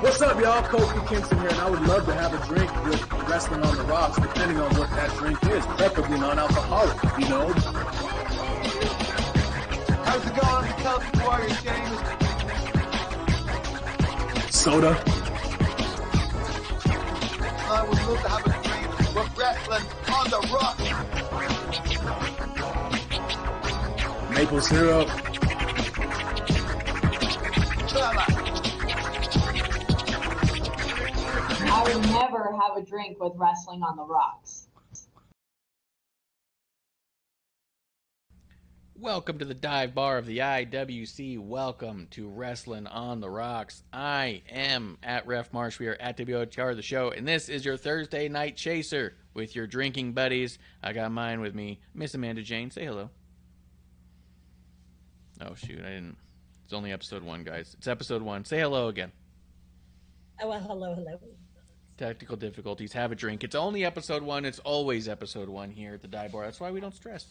What's up, y'all? Kofi Kingston here, and I would love to have a drink with Wrestling on the Rocks, depending on what that drink is. Preferably non-alcoholic, you know? How's it going? Tell us who are you, James? Soda. I would love to have a drink with Wrestling on the Rocks. Maple syrup. I would never have a drink with Wrestling on the Rocks. Welcome to the dive bar of the IWC. Welcome to Wrestling on the Rocks. I am at Ref Marsh. We are at WOTR the show, and this is your Thursday night chaser with your drinking buddies. I got mine with me, MsAmandaJayne. Say hello. Oh shoot, I didn't. It's only episode 1, guys. It's episode 1. Say hello again. Oh, well, hello. Technical difficulties. Have a drink. It's only episode 1. It's always episode 1 here at the dive bar. That's why we don't stress.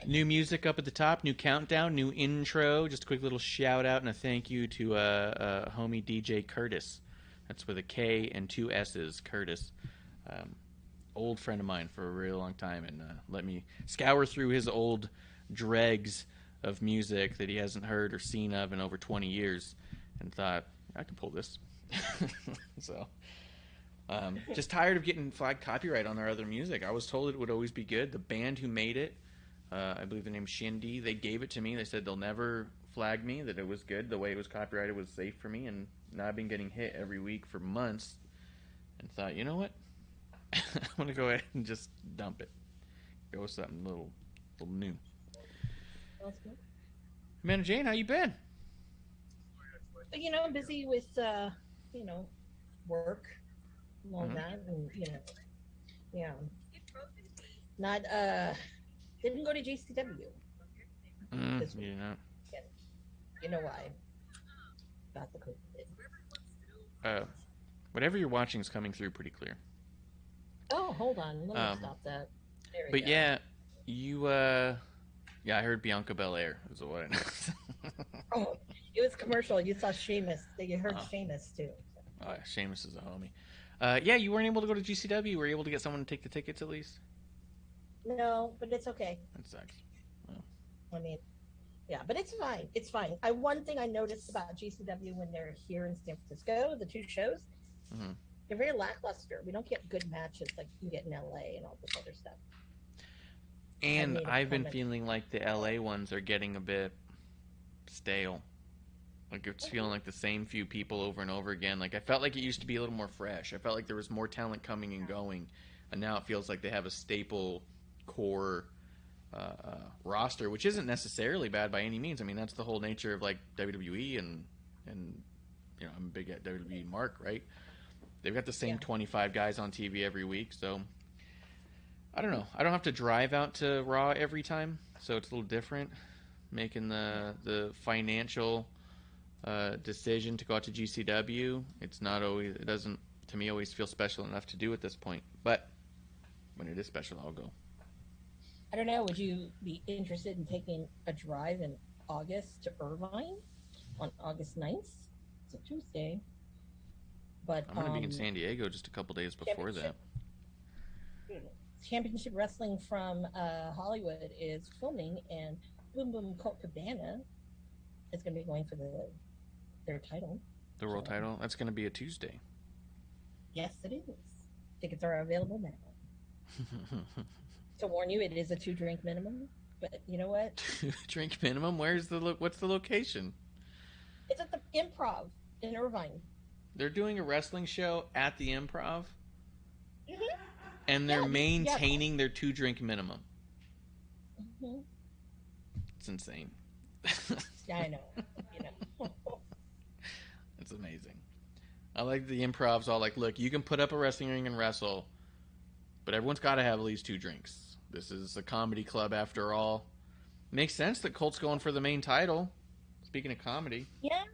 New music up at the top. New countdown. New intro. Just a quick little shout out and a thank you to homie DJ Curtis. That's with a K and 2 S's. Curtis. Old friend of mine for a really long time, and let me scour through his old dregs of music that he hasn't heard or seen of in over 20 years, and thought, I can pull this. So, just tired of getting flagged copyright on our other music. I was told it would always be good. The band who made it, I believe the name Shindy, they gave it to me. They said they'll never flag me, that it was good. The way it was copyrighted was safe for me, and now I've been getting hit every week for months, and thought, you know what? I'm going to go ahead and just dump it. Go with something little new. That's good. MsAmandaJayne, how you been? You know, I'm busy with, work and all that. And, yeah. Not, didn't go to JCW. This week. You know why? Got the COVID. Whatever you're watching is coming through pretty clear. Oh, hold on. Let me stop that. There we go. Yeah, you, I heard Bianca Belair is what I know. Oh, it was commercial. You saw Sheamus. You heard Sheamus, too. Oh, Sheamus is a homie. Yeah, you weren't able to go to GCW. You were able to get someone to take the tickets at least? No, but it's okay. That sucks. Oh. I mean, yeah, but it's fine. It's fine. One thing I noticed about GCW when they're here in San Francisco, the 2 shows, they're very lackluster. We don't get good matches like you get in LA and all this other stuff. And I've been feeling like the LA ones are getting a bit stale. Like it's feeling like the same few people over and over again. Like I felt like it used to be a little more fresh. I felt like there was more talent coming and going, and now it feels like they have a staple core roster, which isn't necessarily bad by any means. I mean, that's the whole nature of like WWE and I'm a big at WWE mark, right? They've got the same 25 guys on TV every week, so I don't know. I don't have to drive out to Raw every time, so it's a little different. Making the financial decision to go out to GCW, it doesn't, to me, always feel special enough to do at this point. But when it is special, I'll go. I don't know. Would you be interested in taking a drive in August to Irvine on August 9th? It's a Tuesday. But I'm going to be in San Diego just a couple days before that. Championship Wrestling from Hollywood is filming, and Boom Boom Colt Cabana is going to be going for their title. The world title? That's going to be a Tuesday. Yes, it is. Tickets are available now. To warn you, it is a 2-drink minimum, but you know what? 2-drink minimum? What's the location? It's at the Improv in Irvine. They're doing a wrestling show at the Improv, and they're maintaining their 2-drink minimum. It's insane. Yeah, I know. It's amazing. I like the Improv's all like, look, you can put up a wrestling ring and wrestle, but everyone's got to have at least 2 drinks. This is a comedy club after all. Makes sense that Colt's going for the main title. Speaking of comedy. Yeah,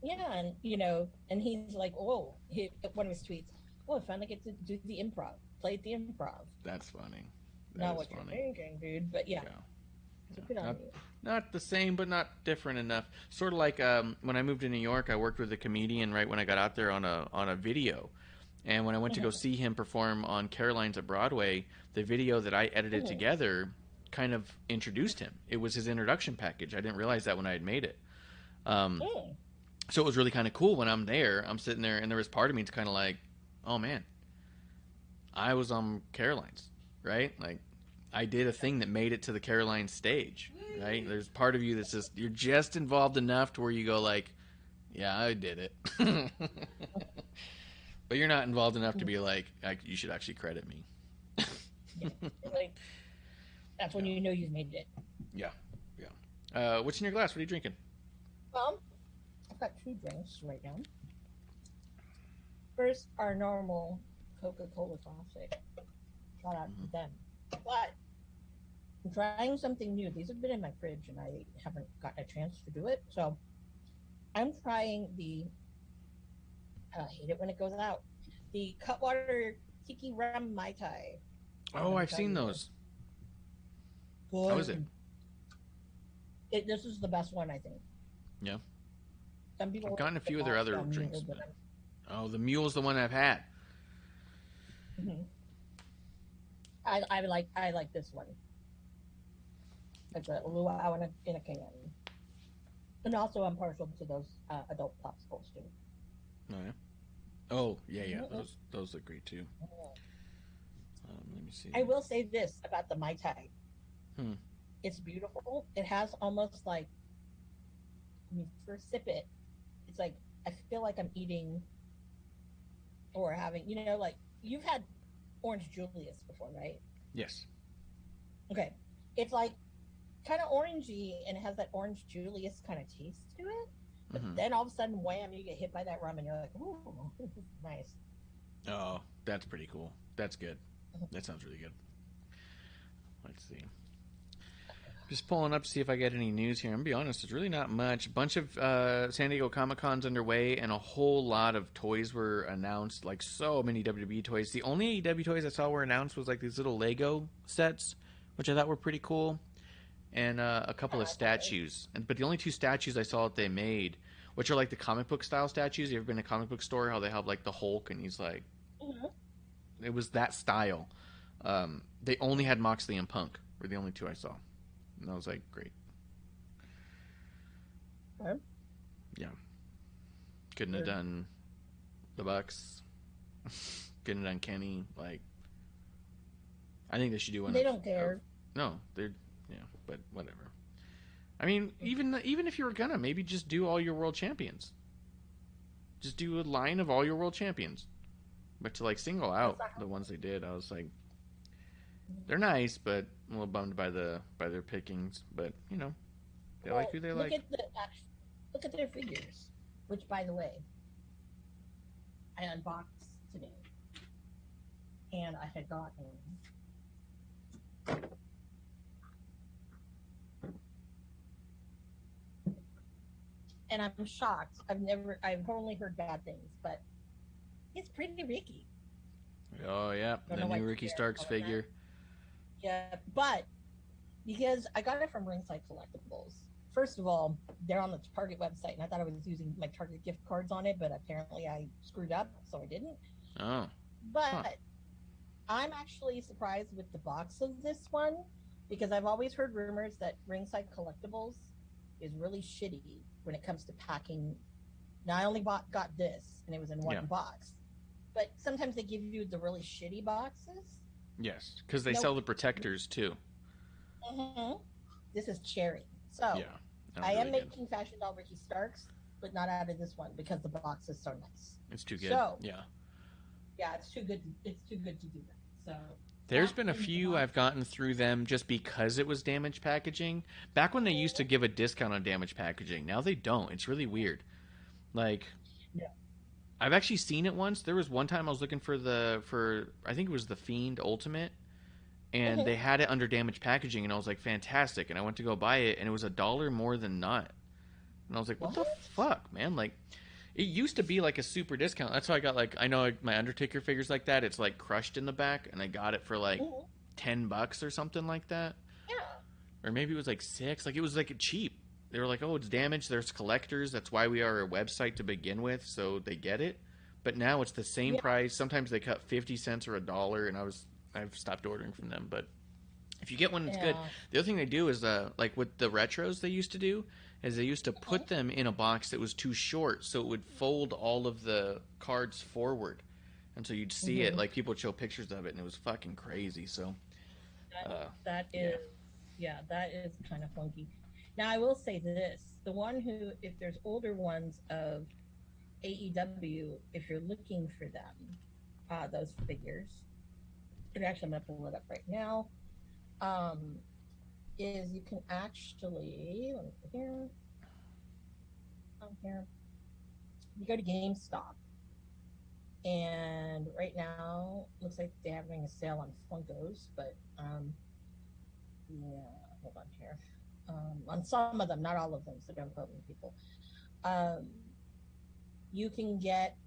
and and he's like, one of his tweets, I finally get to do the improv, play at the Improv. That's funny. Not is what funny. you're thinking, dude. But yeah. So good on Not, you. not the same, but not different enough. Sort of like when I moved to New York, I worked with a comedian right when I got out there on a video. And when I went to go see him perform on Caroline's at Broadway, the video that I edited together kind of introduced him. It was his introduction package. I didn't realize that when I had made it. So it was really kind of cool when I'm there. I'm sitting there, and there was part of me that's kind of like, oh, man, I was on Caroline's, right? Like, I did a thing that made it to the Caroline stage, right? There's part of you that's just, you're just involved enough to where you go like, yeah, I did it. But you're not involved enough to be like, you should actually credit me. Like, that's when you know you've made it. Yeah. What's in your glass? What are you drinking? Well, I've got 2 drinks right now. First, our normal Coca-Cola Classic. Shout out to them. But I'm trying something new. These have been in my fridge, and I haven't gotten a chance to do it. So I'm trying the, I hate it when it goes out, the Cutwater Tiki Rum Mai Tai. Oh, I've seen those. Good. How is it? This is the best one, I think. Yeah. Some people I've gotten a few of their other drinks. But... Oh, the mule's the one I've had. Mm-hmm. I like this one. Like a luau in a can. And also I'm partial to those adult popsicles too. Oh yeah. Oh yeah. Those look great too. Let me see. I will say this about the Mai Tai. Hmm. It's beautiful. It has almost like, when you first sip it, it's like, I feel like I'm eating or having, like, you've had Orange Julius before, right? Yes. Okay. It's like kind of orangey, and it has that Orange Julius kind of taste to it. But then all of a sudden, wham, you get hit by that rum, and you're like, ooh, this is nice. Oh, that's pretty cool. That's good. That sounds really good. Let's see. Just pulling up to see if I get any news here. I'm going to be honest, there's really not much. A bunch of San Diego Comic-Cons underway, and a whole lot of toys were announced, like so many WWE toys. The only AEW toys I saw were announced was like these little Lego sets, which I thought were pretty cool, and a couple of statues. But the only 2 statues I saw that they made, which are like the comic book style statues. You ever been to a comic book store, how they have like the Hulk, and he's like... It was that style. They only had Moxley and Punk, were the only 2 I saw. And I was like, great. Okay. Yeah. Couldn't have done the Bucks. Couldn't have done Kenny. Like, I think they should do one. They don't care. No, they're, but whatever. I mean, even if you were gonna, maybe just do all your world champions. Just do a line of all your world champions. But to like single out the ones they did, I was like, they're nice, but I'm a little bummed by their pickings. But they like who they like. Look at their figures, which, by the way, I unboxed today, and I had gotten and I'm shocked. I've only heard bad things, but it's pretty Ricky. Oh yeah, the new Ricky Starks figure. Yeah, but because I got it from Ringside Collectibles. First of all, they're on the Target website, and I thought I was using my Target gift cards on it, but apparently I screwed up, so I didn't. Oh. But I'm actually surprised with the box of this one, because I've always heard rumors that Ringside Collectibles is really shitty when it comes to packing. Now, I only got this, and it was in one box. But sometimes they give you the really shitty boxes. Yes, because they sell the protectors, too. This is cherry. So, I am making Fashion Doll Ricky Starks, but not out of this one, because the box is so nice. It's too good. So, yeah, it's too good. It's too good to do that. So there's been a few I've gotten through them just because it was damaged packaging. Back when they used to give a discount on damaged packaging, now they don't. It's really weird. Like, I've actually seen it once. There was one time I was looking for I think it was the Fiend Ultimate, and they had it under damaged packaging, and I was like, fantastic. And I went to go buy it, and it was $1 more than not. And I was like, what the fuck, man? Like, it used to be like a super discount. That's why I got, like, I know my Undertaker figures like that. It's like crushed in the back, and I got it for like $10 or something like that. Yeah. Or maybe it was like $6. Like, it was like cheap. They were like, oh, it's damaged. There's collectors. That's why we are a website to begin with, so they get it. But now it's the same price. Sometimes they cut 50 cents or $1, and I've stopped ordering from them. But if you get one, it's good. The other thing they do is, like with the retros they used to do, is they used to put them in a box that was too short, so it would fold all of the cards forward. And so you'd see it, like people would show pictures of it, and it was fucking crazy. So that is kind of funky. Now, I will say this. The one who, if there's older ones of AEW, if you're looking for them, those figures, and actually I'm going to pull it up right now, is you can actually, let me go here, you go to GameStop, and right now, looks like they're having a sale on Funkos, but, yeah, hold on here. On some of them, not all of them, so don't quote me, people. You can get,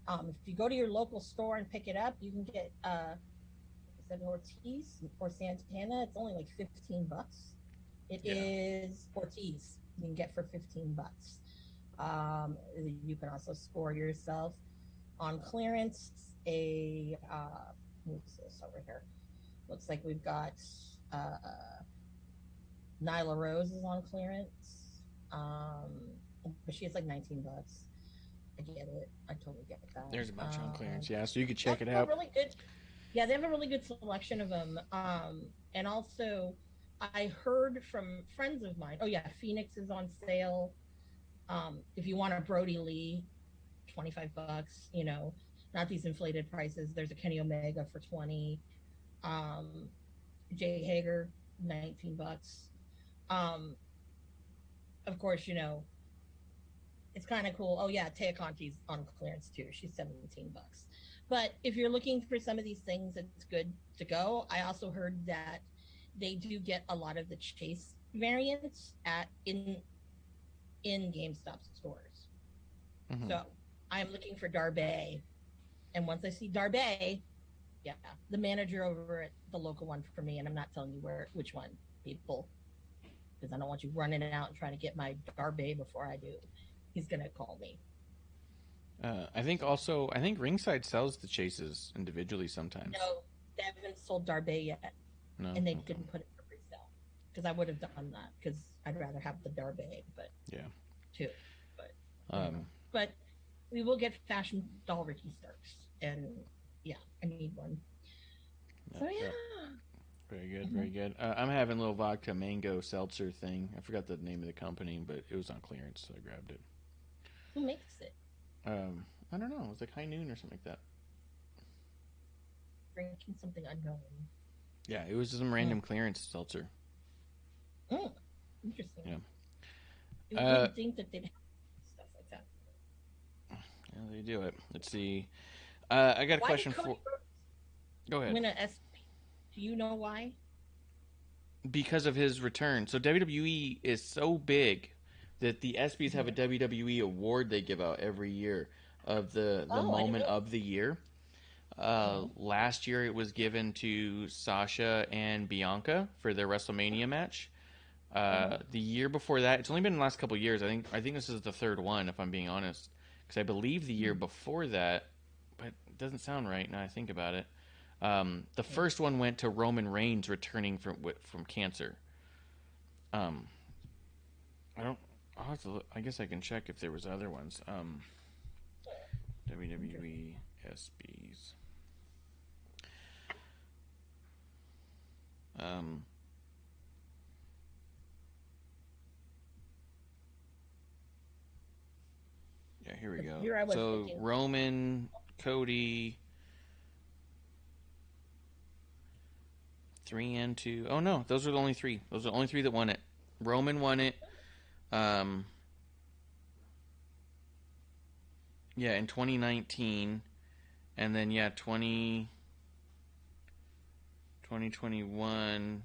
if you go to your local store and pick it up, you can get, is that Ortiz or Santana? It's only like $15. It is Ortiz. You can get for $15. You can also score yourself on clearance what's this over here? Looks like we've got Nyla Rose is on clearance. But she has like $19. I get it. I totally get that. There's a bunch on clearance, so you could check it out. Really good. Yeah, they have a really good selection of them. And also, I heard from friends of mine. Oh yeah, Phoenix is on sale. If you want a Brody Lee, $25. You know, not these inflated prices. There's a Kenny Omega for $20. Jay Hager, $19. Of course, you know, it's kind of cool. Oh yeah, Taya Conti's on clearance too. She's $17. But if you're looking for some of these things, it's good to go. I also heard that they do get a lot of the Chase variants in GameStop stores. So I'm looking for Darby, and once I see Darby, the manager over at the local one for me, and I'm not telling you which one, people, because I don't want you running out and trying to get my Darby before I do. He's gonna call me. I think Ringside sells the Chases individually sometimes. No, they haven't sold Darby yet. No, and they didn't put it for resale, because I would have done that, because I'd rather have the Darby, but too. But we will get fashion doll Ricky Starks, and I need one. So very good, very good. I'm having a little vodka mango seltzer thing. I forgot the name of the company, but it was on clearance, so I grabbed it. Who makes it? I don't know. It was like High Noon or something like that. Drinking something unknown. Yeah, it was some random clearance seltzer. Oh, interesting. Yeah. You would think that they'd have stuff like that. Yeah, they do it. Let's see. I got a question for. Go ahead. Win a SP. Do you know why? Because of his return. So WWE is so big that the ESPYs have a WWE award they give out every year of the moment of the year. Last year it was given to Sasha and Bianca for their WrestleMania match. The year before that, it's only been the last couple of years. I think this is the third one, if I'm being honest, because I believe the year before that, but it doesn't sound right now I think about it. The first one went to Roman Reigns returning from cancer. I'll have to look. I guess I can check if there was other ones. WWE ESPYs. Yeah, here we go. So Roman, Cody, 3 and 2. Oh no, those are the only 3. Those are the only 3 that won it. Roman won it. In 2019, and then 2021,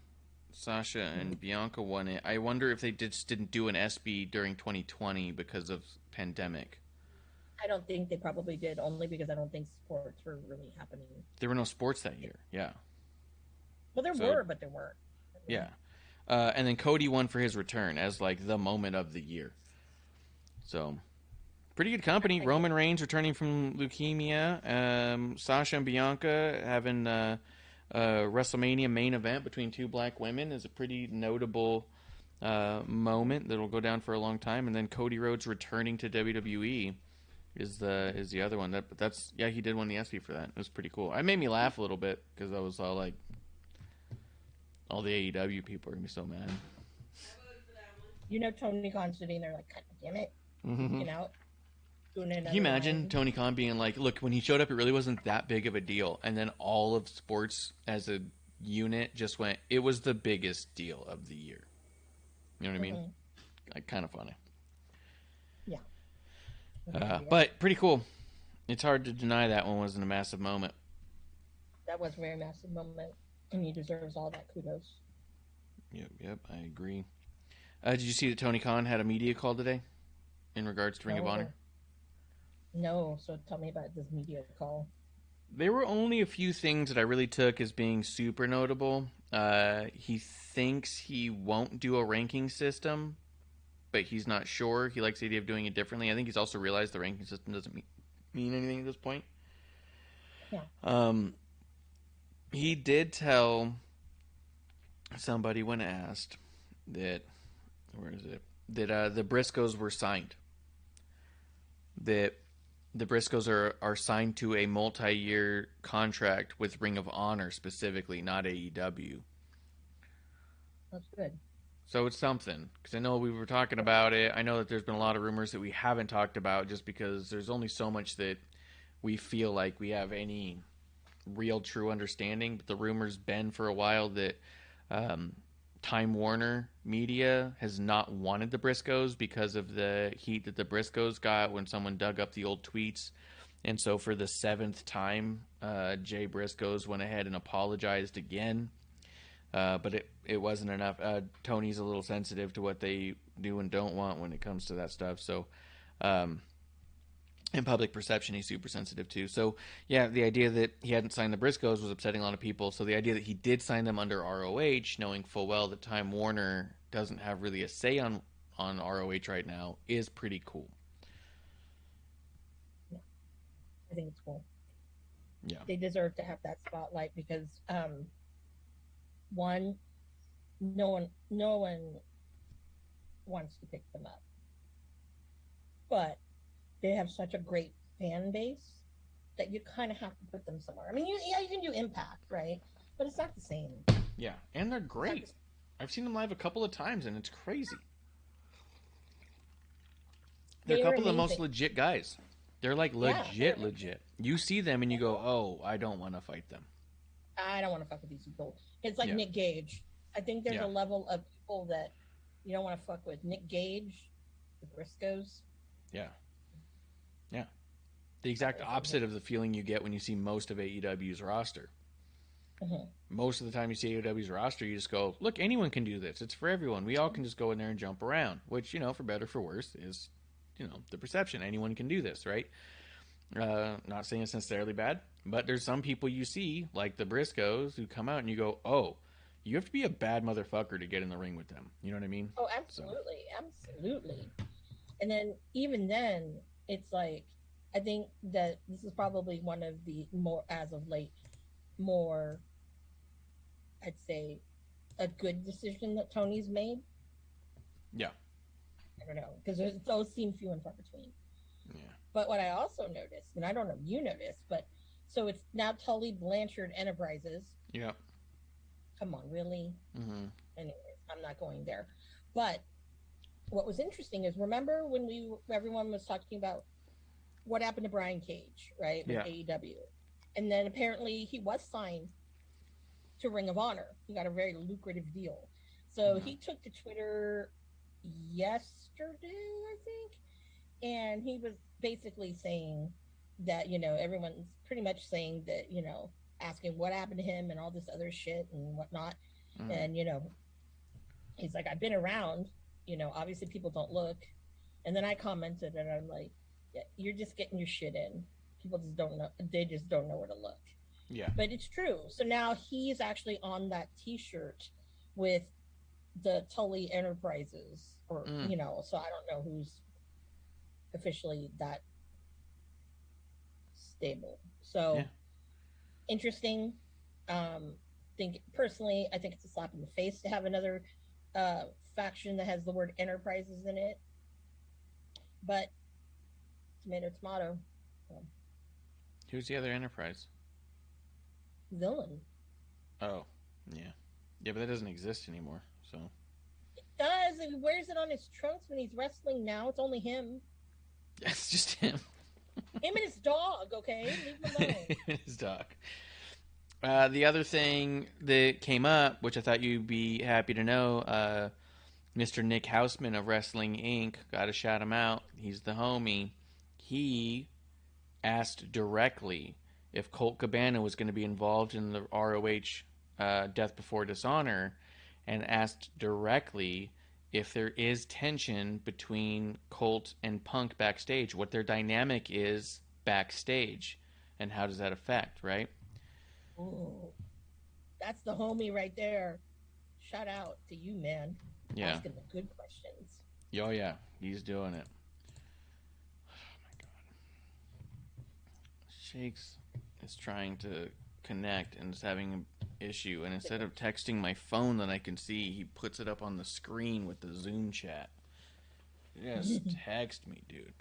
Sasha and Bianca won it. I wonder if they just didn't do an ESPY during 2020 because of pandemic. I don't think they probably did, only because I don't think sports were really happening. There were no sports that year. Yeah. Well, there were, but there weren't. Yeah. And then Cody won for his return as like the moment of the year. So pretty good company. Roman Reigns returning from leukemia. Sasha and Bianca having a WrestleMania main event between two black women is a pretty notable moment that will go down for a long time. And then Cody Rhodes returning to WWE is the other one. That's he did win the ESPY for that. It was pretty cool. It made me laugh a little bit because I was all like, all the AEW people are gonna be so mad. You know, Tony Khan's sitting there like, God damn it, Mm-hmm. you know. Can you imagine Tony Khan being like, look, when he showed up, it really wasn't that big of a deal. And then all of sports as a unit just went, it was the biggest deal of the year. You know what I mean? Like, kind of funny. Yeah. But pretty cool. It's hard to deny that one wasn't a massive moment. That was a very massive moment. And he deserves all that kudos. Yep, I agree. Did you see that Tony Khan had a media call today in regards to Ring of Honor? No, so tell me about this media call. There were only a few things that I really took as being super notable. He thinks he won't do a ranking system, but he's not sure. He likes the idea of doing it differently. I think he's also realized the ranking system doesn't mean anything at this point. Yeah. He did tell somebody when asked that, where is it? That the Briscoes were signed. That the Briscoes are signed to a multi-year contract with Ring of Honor specifically, not AEW. That's good. So it's something, because I know we were talking about it. I know that there's been a lot of rumors that we haven't talked about just because there's only so much that we feel like we have any real true understanding. But the rumor's been for a while that Time Warner Media has not wanted the Briscoes because of the heat that the Briscoes got when someone dug up the old tweets. And so for the 7th time, Jay Briscoes went ahead and apologized again. But it wasn't enough. Tony's a little sensitive to what they do and don't want when it comes to that stuff. So, in public perception, he's super sensitive too. So, yeah, the idea that he hadn't signed the Briscoes was upsetting a lot of people. So the idea that he did sign them under ROH, knowing full well that Time Warner doesn't have really a say on ROH right now, is pretty cool. Yeah, I think it's cool. Yeah, they deserve to have that spotlight because one, no one wants to pick them up, but they have such a great fan base that you kind of have to put them somewhere. I mean, you can do Impact, right? But it's not the same. Yeah, and they're great. I've seen them live a couple of times, and it's crazy. They're a couple of the most legit guys. They're like legit. You see them, and you go, oh, I don't want to fight them. I don't want to fuck with these people. It's like Nick Gage. I think there's a level of people that you don't want to fuck with. Nick Gage, the Briscoes. Yeah. Yeah. The exact opposite of the feeling you get when you see most of AEW's roster. Mm-hmm. Most of the time you see AEW's roster, you just go, look, anyone can do this. It's for everyone. We all can just go in there and jump around, which, for better or for worse, is, the perception. Anyone can do this, right? Not saying it's necessarily bad, but there's some people you see, like the Briscoes, who come out and you go, oh, you have to be a bad motherfucker to get in the ring with them. You know what I mean? Oh, absolutely. Absolutely. And then, even then, it's like, I think that this is probably one of the more, as of late, more, I'd say, a good decision that Tony's made. Yeah. I don't know, because those seem few and far between. Yeah. But what I also noticed, and I don't know if you noticed, but so it's now Tully Blanchard Enterprises. Yeah. Come on, really? Mm-hmm. Anyways, I'm not going there. But what was interesting is, remember when everyone was talking about what happened to Brian Cage, right, with AEW, and then apparently he was signed to Ring of Honor. He got a very lucrative deal. So he took to Twitter yesterday, I think, and he was basically saying that, everyone's pretty much saying that, asking what happened to him and all this other shit and whatnot. And, he's like, I've been around, obviously people don't look. And then I commented and I'm like, yeah, you're just getting your shit in. People just don't know. They just don't know where to look. Yeah. But it's true. So now he's actually on that T-shirt with the Tully Enterprises, or so I don't know who's officially that stable. So interesting. Think personally, I think it's a slap in the face to have another faction that has the word Enterprises in it. But tomato, tomato. Who's the other Enterprise? Villain. Oh, yeah. Yeah, but that doesn't exist anymore, so. It does. He wears it on his trunks when he's wrestling now. It's only him. It's just him. Him and his dog, okay? Leave him alone. His dog. The other thing that came up, which I thought you'd be happy to know, Mr. Nick Houseman of Wrestling Inc., got to shout him out. He's the homie. He asked directly if Colt Cabana was going to be involved in the ROH Death Before Dishonor, and asked directly if there is tension between Colt and Punk backstage, what their dynamic is backstage, and how does that affect, right? Oh, that's the homie right there. Shout out to you, man. Yeah. Asking the good questions. Oh, yeah. He's doing it. Oh, my God. Shakes is trying to connect and is having an issue. And instead of texting my phone that I can see, he puts it up on the screen with the Zoom chat. Just text me, dude.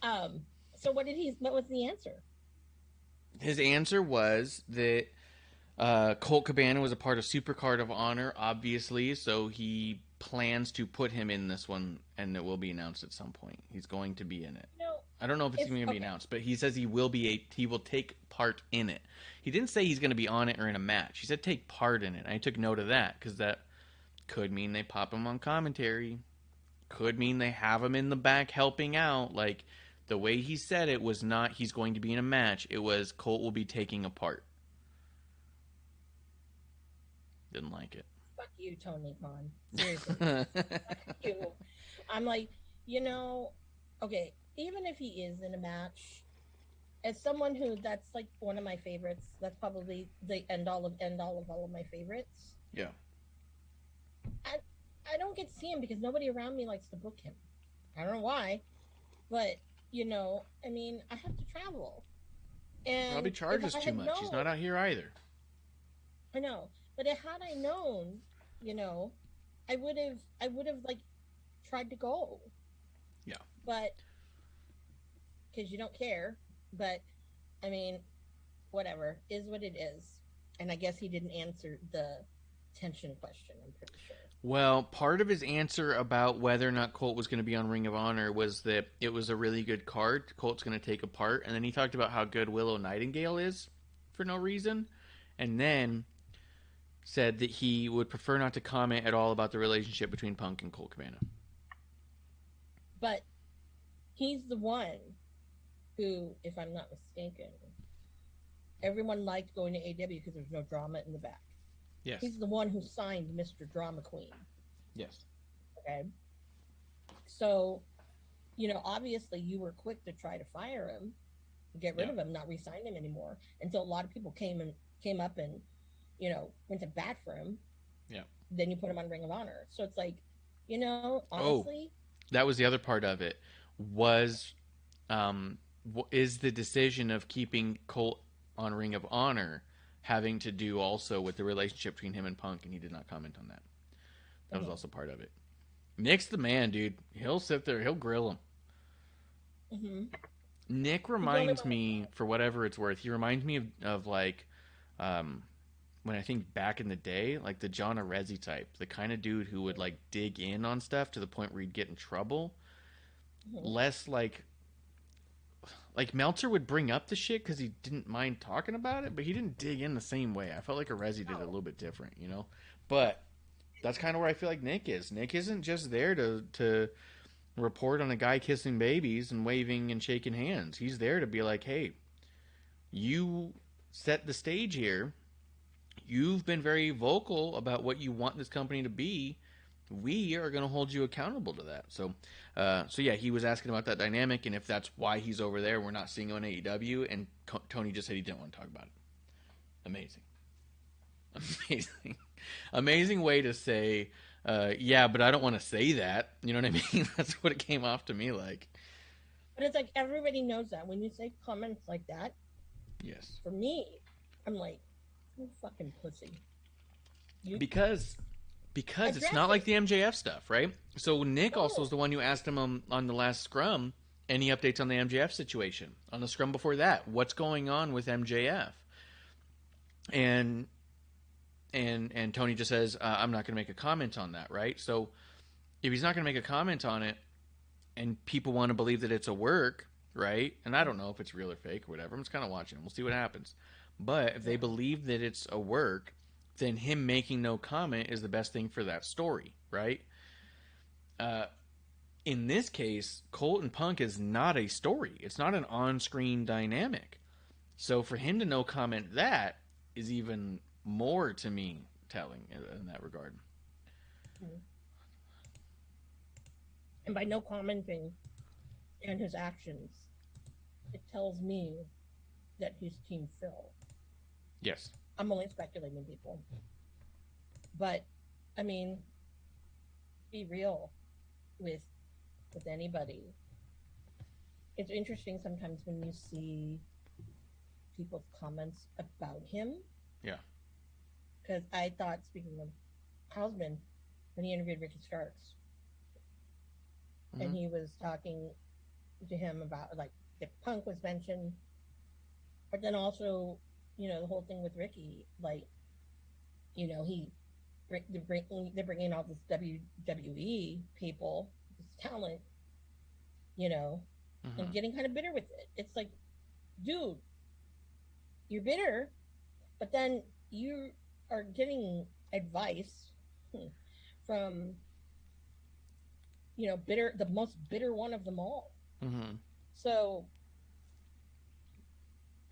So what was the answer? His answer was that Colt Cabana was a part of Supercard of Honor, obviously, so he plans to put him in this one, and it will be announced at some point. He's going to be in it. No, I don't know if it's going to be announced, but he says he will take part in it. He didn't say he's going to be on it or in a match. He said take part in it. I took note of that because that could mean they pop him on commentary. Could mean they have him in the back helping out. Like, the way he said it was not he's going to be in a match. It was Colt will be taking a part. Didn't like it. Fuck you, Tony Khan. Seriously. Fuck you. I'm like, okay, even if he is in a match, as someone who that's like one of my favorites, that's probably the end all of all of my favorites. Yeah. I don't get to see him because nobody around me likes to book him. I don't know why, but I mean, I have to travel. And probably charges too much. He's not out here either. I know. But had I known, I would have like tried to go. Yeah. But because you don't care. But I mean, whatever is what it is. And I guess he didn't answer the tension question. I'm pretty sure. Well, part of his answer about whether or not Colt was going to be on Ring of Honor was that it was a really good card. Colt's going to take a part, and then he talked about how good Willow Nightingale is for no reason, and then said that he would prefer not to comment at all about the relationship between Punk and Colt Cabana. But he's the one who, if I'm not mistaken, everyone liked going to AEW because there's no drama in the back. Yes. He's the one who signed Mr. Drama Queen. Yes. Okay. So, obviously you were quick to try to fire him, get rid of him, not re-sign him anymore, until a lot of people came up and, went to bat for him. Yeah. Then you put him on Ring of Honor. So it's like, honestly. That was the other part of it. Was, is the decision of keeping Colt on Ring of Honor having to do also with the relationship between him and Punk, and he did not comment on that. That was also part of it. Nick's the man, dude. He'll sit there. He'll grill him. Mm-hmm. Nick reminds me, for whatever it's worth, he reminds me of like, when I think back in the day, like the John Arezzi type, the kind of dude who would like dig in on stuff to the point where he'd get in trouble. Mm-hmm. Less like Meltzer would bring up the shit because he didn't mind talking about it, but he didn't dig in the same way. I felt like Arezzi did it a little bit different, But that's kind of where I feel like Nick is. Nick isn't just there to report on a guy kissing babies and waving and shaking hands. He's there to be like, hey, you set the stage here. You've been very vocal about what you want this company to be. we are going to hold you accountable to that. So yeah, he was asking about that dynamic and if that's why he's over there. We're not seeing him on AEW, and Tony just said he didn't want to talk about it. Amazing way to say, yeah, but I don't want to say that. You know what I mean? That's what it came off to me like. But it's like everybody knows that when you say comments like that. Yes. For me, I'm like, you fucking pussy. Because it's not like the MJF stuff, right? So Nick also is the one who asked him on the last scrum, any updates on the MJF situation? On the scrum before that, what's going on with MJF? And Tony just says, I'm not going to make a comment on that, right? So if he's not going to make a comment on it, and people want to believe that it's a work, right? And I don't know if it's real or fake or whatever. I'm just kind of watching it. We'll see what happens. But if they believe that it's a work, then him making no comment is the best thing for that story, right? In this case, Colt and Punk is not a story. It's not an on-screen dynamic. So for him to no comment that is even more, to me, telling in that regard. And by no commenting and his actions, it tells me that he's Team Phil. Yes. I'm only speculating, people. But, I mean, be real with anybody. It's interesting sometimes when you see people's comments about him. Yeah. Because I thought, speaking of Hausman, when he interviewed Ricky Starks, and he was talking to him about, like, if Punk was mentioned, but then also, you know, the whole thing with Ricky, like, you know, they're bringing all this WWE people, this talent, you know, and getting kind of bitter with it. It's like, dude, you're bitter, but then you are getting advice from, you know, the most bitter one of them all. So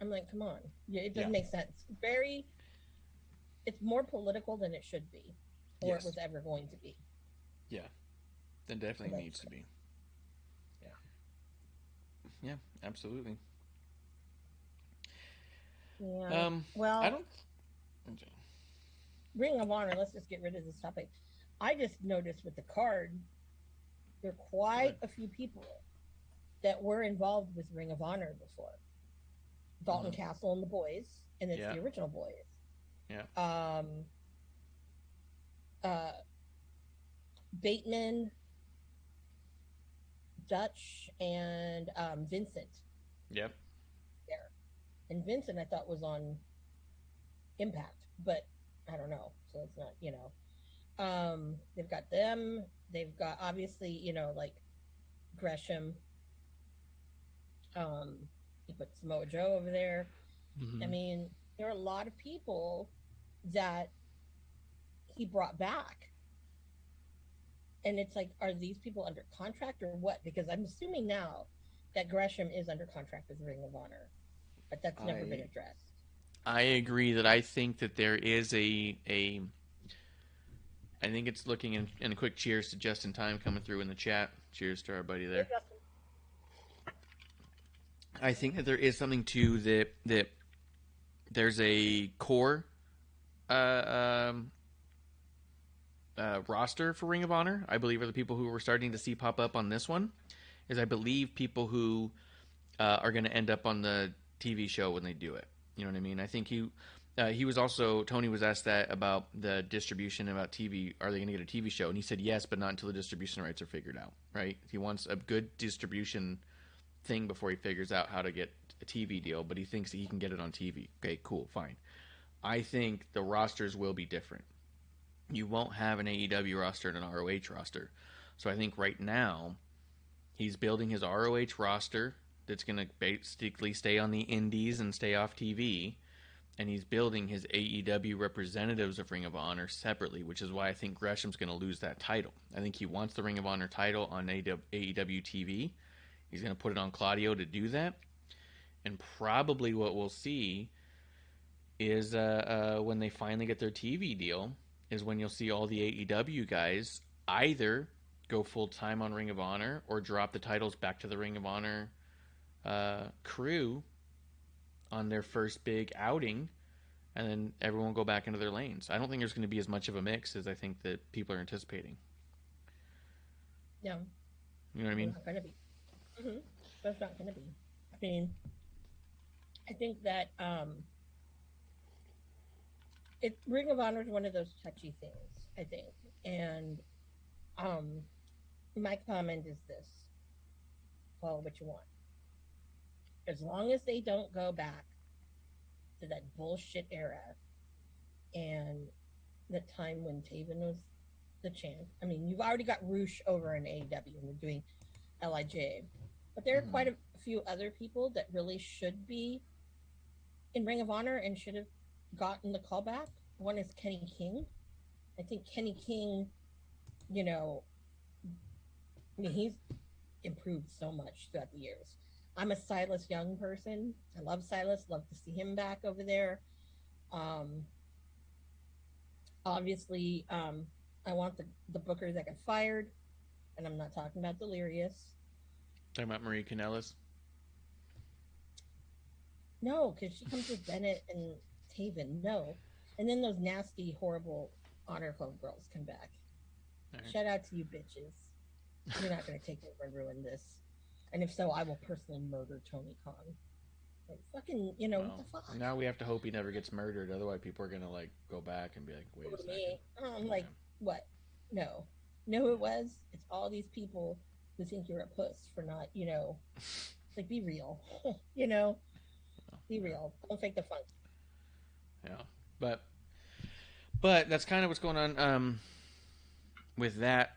I'm like, come on. Yeah, it doesn't make sense. It's more political than it should be, or it was ever going to be. Yeah, that definitely needs to be. Yeah, absolutely. Yeah. Well, I don't. Ring of Honor. Let's just get rid of this topic. I just noticed with the card, there are quite a few people that were involved with Ring of Honor before. Dalton Castle and the boys, and it's the original boys. Yeah. Bateman, Dutch, and Vincent. Yep. There. And Vincent, I thought, was on Impact, but I don't know. So it's not, you know. They've got them. They've got, obviously, you know, like Gresham. He put Samoa Joe over there. I mean, there are a lot of people that he brought back. And it's like, are these people under contract or what? Because I'm assuming now that Gresham is under contract with Ring of Honor. But that's never been addressed. I agree that I think that there is I think it's looking in a quick cheers to Justin Time coming through in the chat. Cheers to our buddy there. Hey, Justin. I think that there is something to that there's a core roster for Ring of Honor. I believe are the people who we're starting to see pop up on this one. Is I believe people who are going to end up on the TV show when they do it. You know what I mean? I think he was also, Tony was asked that about the distribution, about TV. Are they going to get a TV show? And he said yes, but not until the distribution rights are figured out, right? He wants a good distribution thing before he figures out how to get a TV deal, but he thinks that he can get it on TV. Okay, cool, fine. I think the rosters will be different. You won't have an AEW roster and an ROH roster. So I think right now he's building his ROH roster that's going to basically stay on the indies and stay off TV, and he's building his AEW representatives of Ring of Honor separately, which is why I think Gresham's going to lose that title. I think he wants the Ring of Honor title on AEW TV. He's going to put it on Claudio to do that. And probably what we'll see is when they finally get their TV deal is when you'll see all the AEW guys either go full time on Ring of Honor or drop the titles back to the Ring of Honor crew on their first big outing, and then everyone will go back into their lanes. I don't think there's going to be as much of a mix as I think that people are anticipating. Yeah. You know what I mean? It's not going to be. Mm-hmm. That's not going to be. I mean, I think that Ring of Honor is one of those touchy things, I think. And my comment is this: call it what you want. As long as they don't go back to that bullshit era and the time when Taven was the champ. I mean, you've already got Roosh over in AEW and they're doing LIJ. But there are quite a few other people that really should be in Ring of Honor and should have gotten the call back. One is Kenny King. I think Kenny King, you know, I mean, he's improved so much throughout the years. I'm a Silas Young person. I love Silas. Love to see him back over there. Obviously, I want the booker that got fired, and I'm not talking about Delirious. Talking about Marie Kanellis? No, because she comes with Bennett and Taven. No. And then those nasty, horrible Honor Club girls come back. Right. Shout out to you bitches. You're not going to take over and ruin this. And if so, I will personally murder Tony Khan. Like, fucking, you know, what the fuck? Now we have to hope he never gets murdered. Otherwise, people are going to, like, go back and be like, wait a second. I'm like, what? No. You know who it was? It's all these people who think you're a puss for not, you know, like, be real. You know? Be real. Don't fake the funk. Yeah. But that's kind of what's going on with that.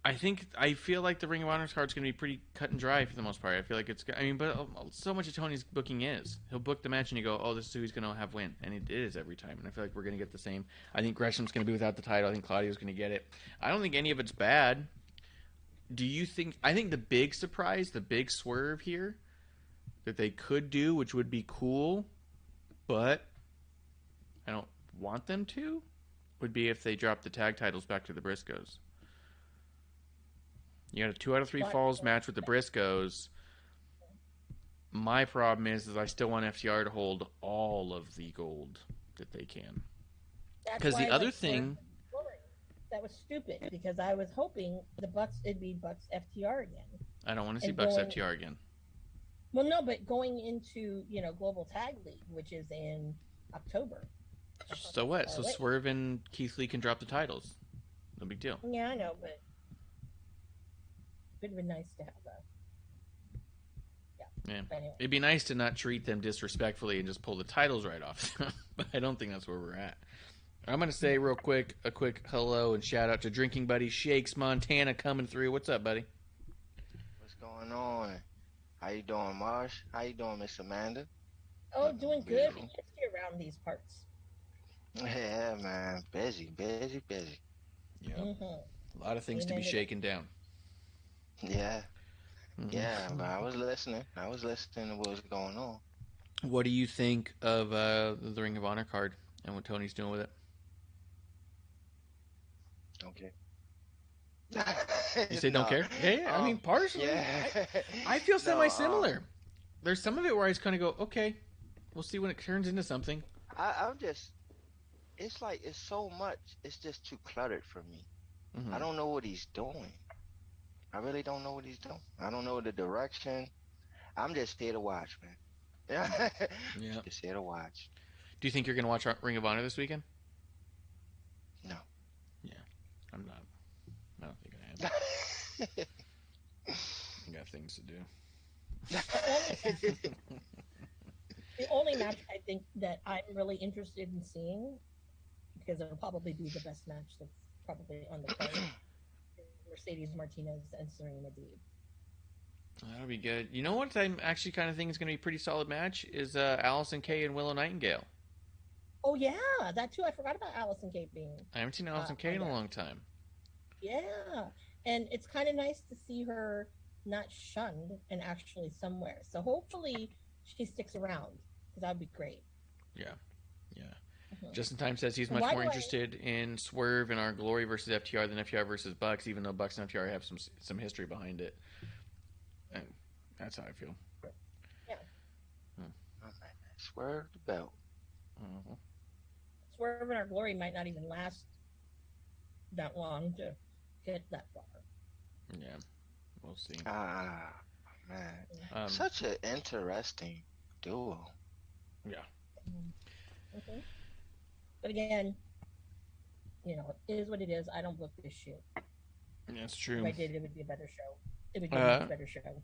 I feel like the Ring of Honor card is going to be pretty cut and dry for the most part. I feel like but so much of Tony's booking is. He'll book the match and you go, oh, this is who he's going to have win. And it is every time. And I feel like we're going to get the same. I think Gresham's going to be without the title. I think Claudio's going to get it. I don't think any of it's bad. Do you think... I think the big surprise, the big swerve here that they could do, which would be cool, but I don't want them to, would be if they drop the tag titles back to the Briscoes. You got a 2 out of 3 falls match with the Briscoes. My problem is I still want FTR to hold all of the gold that they can. Because the other thing... That was stupid, because I was hoping it'd be Bucks FTR again. I don't want to see Bucks FTR again. Well, no, but going into, you know, Global Tag League, which is in October. So what? So Swerve and Keith Lee can drop the titles. No big deal. Yeah, I know, but it would have been nice to have that. Yeah. Anyway. It'd be nice to not treat them disrespectfully and just pull the titles right off. But I don't think that's where we're at. I'm going to say real quick, a quick hello and shout out to Drinking Buddy Shakes Montana coming through. What's up, buddy? What's going on? How you doing, Marsh? How you doing, Miss Amanda? Oh, doing good. We just get around these parts. Yeah, man. Busy. Yeah. Mm-hmm. A lot of things to be shaken down. Yeah. Mm-hmm. Yeah, but I was listening. to what was going on. What do you think of the Ring of Honor card and what Tony's doing with it? Okay. You say don't care? Yeah, I mean, partially. Yeah. I feel semi-similar. There's some of it where I just kind of go, okay, we'll see when it turns into something. I'm just, it's like, it's so much, it's just too cluttered for me. Mm-hmm. I don't know what he's doing. I really don't know what he's doing. I don't know the direction. I'm just here to watch, man. Yeah. Just here to watch. Do you think you're going to watch Ring of Honor this weekend? No. Yeah, I'm not. I don't think I am. I got things to do. The only match I think that I'm really interested in seeing, because it'll probably be the best match that's probably on the card, is Mercedes Martinez and Serena Deeb. That'll be good. You know what I'm actually kind of think is going to be a pretty solid match is Allison Kay and Willow Nightingale. Oh, yeah, that too. I forgot about Allison Kay being... I haven't seen Allison Kay in a long time. Yeah, and it's kind of nice to see her not shunned and actually somewhere. So hopefully she sticks around, because that would be great. Yeah. Justin Time says he's And much why more do I- interested in Swerve and our Glory versus FTR than FTR versus Bucks, even though Bucks and FTR have some history behind it. And that's how I feel. Yeah. Swerve the belt. Mm-hmm. Swerve and our glory might not even last that long to get that far. Yeah, we'll see. Ah, man. Such an interesting duo. Yeah. Okay. But again, you know, it is what it is. I don't book this shit. That's true. If I did, it would be a better show. It would be a much better show.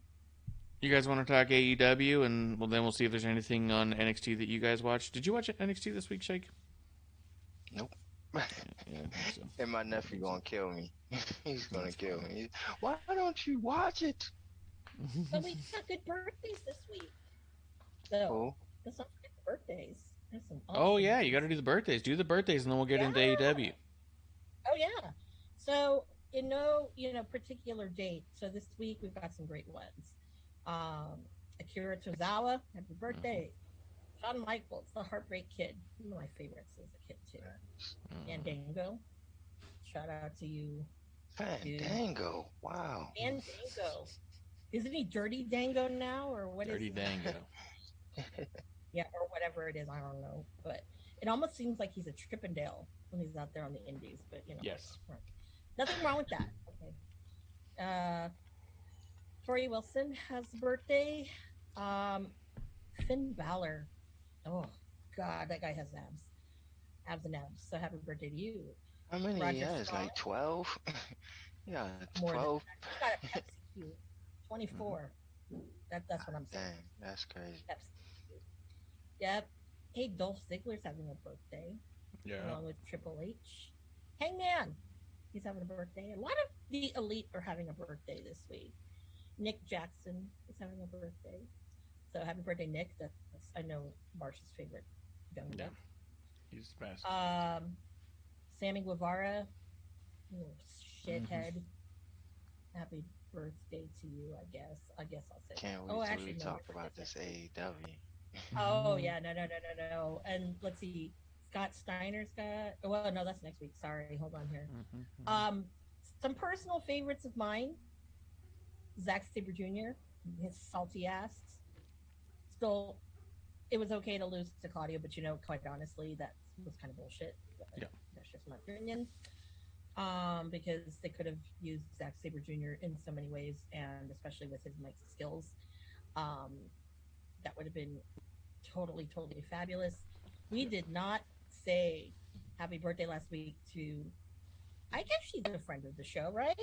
You guys want to talk AEW, and then we'll see if there's anything on NXT that you guys watched. Did you watch NXT this week, Shake? Nope. Yeah, I think so. And my nephew gonna kill me. He's gonna kill me. Why don't you watch it? But we got good birthdays this week. So, Oh. let's not forget the birthdays. There's some awesome Oh, yeah, you got to do the birthdays. Do the birthdays, and then we'll get into AEW. Oh, yeah. So, in no, particular date. So, this week we've got some great ones. Akira Tozawa, happy birthday. Shawn Michaels, the Heartbreak Kid. One of my favorites as a kid, too. Fandango. Shout out to you. Fandango. Wow. Fandango. Isn't he Dirty Dango now, or what Dirty is Dango. Yeah, or whatever it is, I don't know. But it almost seems like he's a Chippendale when he's out there on the indies. But Yes. Nothing wrong with that. Okay. Tori Wilson has a birthday. Finn Balor. Oh God, that guy has abs and abs. So happy birthday to you. How many he has? Strong. Like 12? Yeah, More 12. He's got a Pepsi Q. 24. That's what I'm saying. Dang, that's crazy. Pepsi Q. Yep. Hey, Dolph Ziggler's having a birthday. Yeah. Along with Triple H. Hangman. He's having a birthday. A lot of the elite are having a birthday this week. Nick Jackson is having a birthday. So happy birthday, Nick. That's I know Marsh's favorite young man. Yeah. He's the best. Sammy Guevara, shithead. Happy birthday to you, I guess. I guess I'll say. Can't wait till we talk about this AEW. Oh yeah, no. And let's see. Scott Steiner's got. Well, no, that's next week. Sorry, hold on here. Some personal favorites of mine. Zack Sabre Jr. His salty ass. Still, it was okay to lose to Claudio, but quite honestly, that was kind of bullshit. Yeah, that's just my opinion. Because they could have used Zack Sabre Jr. in so many ways, and especially with his mic skills, that would have been totally fabulous. We did not say happy birthday last week to, I guess she's a friend of the show, right?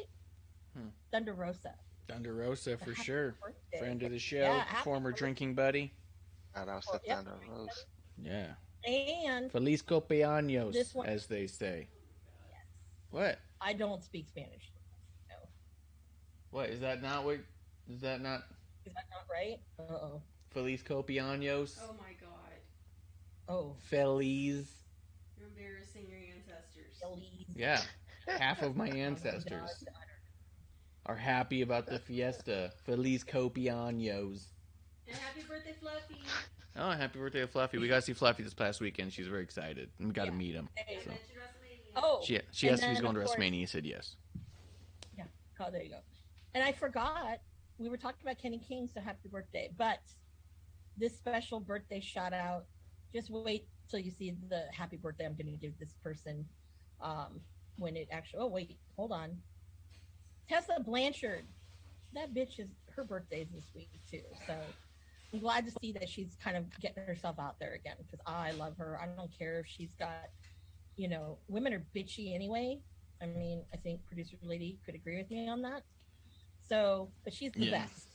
Thunder Rosa. Thunder Rosa for sure. Birthday. Friend of the show, Yeah, former drinking buddy. Shout out to Thunder Rosa. Yeah. And Feliz cumpleaños, as they say. Yes. What? I don't speak Spanish. No. What is that not? What is that not? Is that not right? Uh-oh. Feliz cumpleaños. Oh my god. Oh. Feliz. You're embarrassing your ancestors. Feliz. Yeah. Half of my ancestors are happy about the fiesta. Feliz cumpleaños. And happy birthday, Fluffy. Oh, happy birthday to Fluffy. We got to see Fluffy this past weekend. She's very excited. And we got to meet him. So. Oh. She asked if he's going to WrestleMania. He said yes. Yeah. Oh, there you go. And I forgot, we were talking about Kenny King, so happy birthday. But this special birthday shout out, just wait till you see the happy birthday I'm going to give this person when it actually, hold on. Tessa Blanchard. That bitch her birthday's this week too. So I'm glad to see that she's kind of getting herself out there again, because I love her. I don't care if she's got, women are bitchy anyway. I mean, I think producer lady could agree with me on that. So, but she's the best.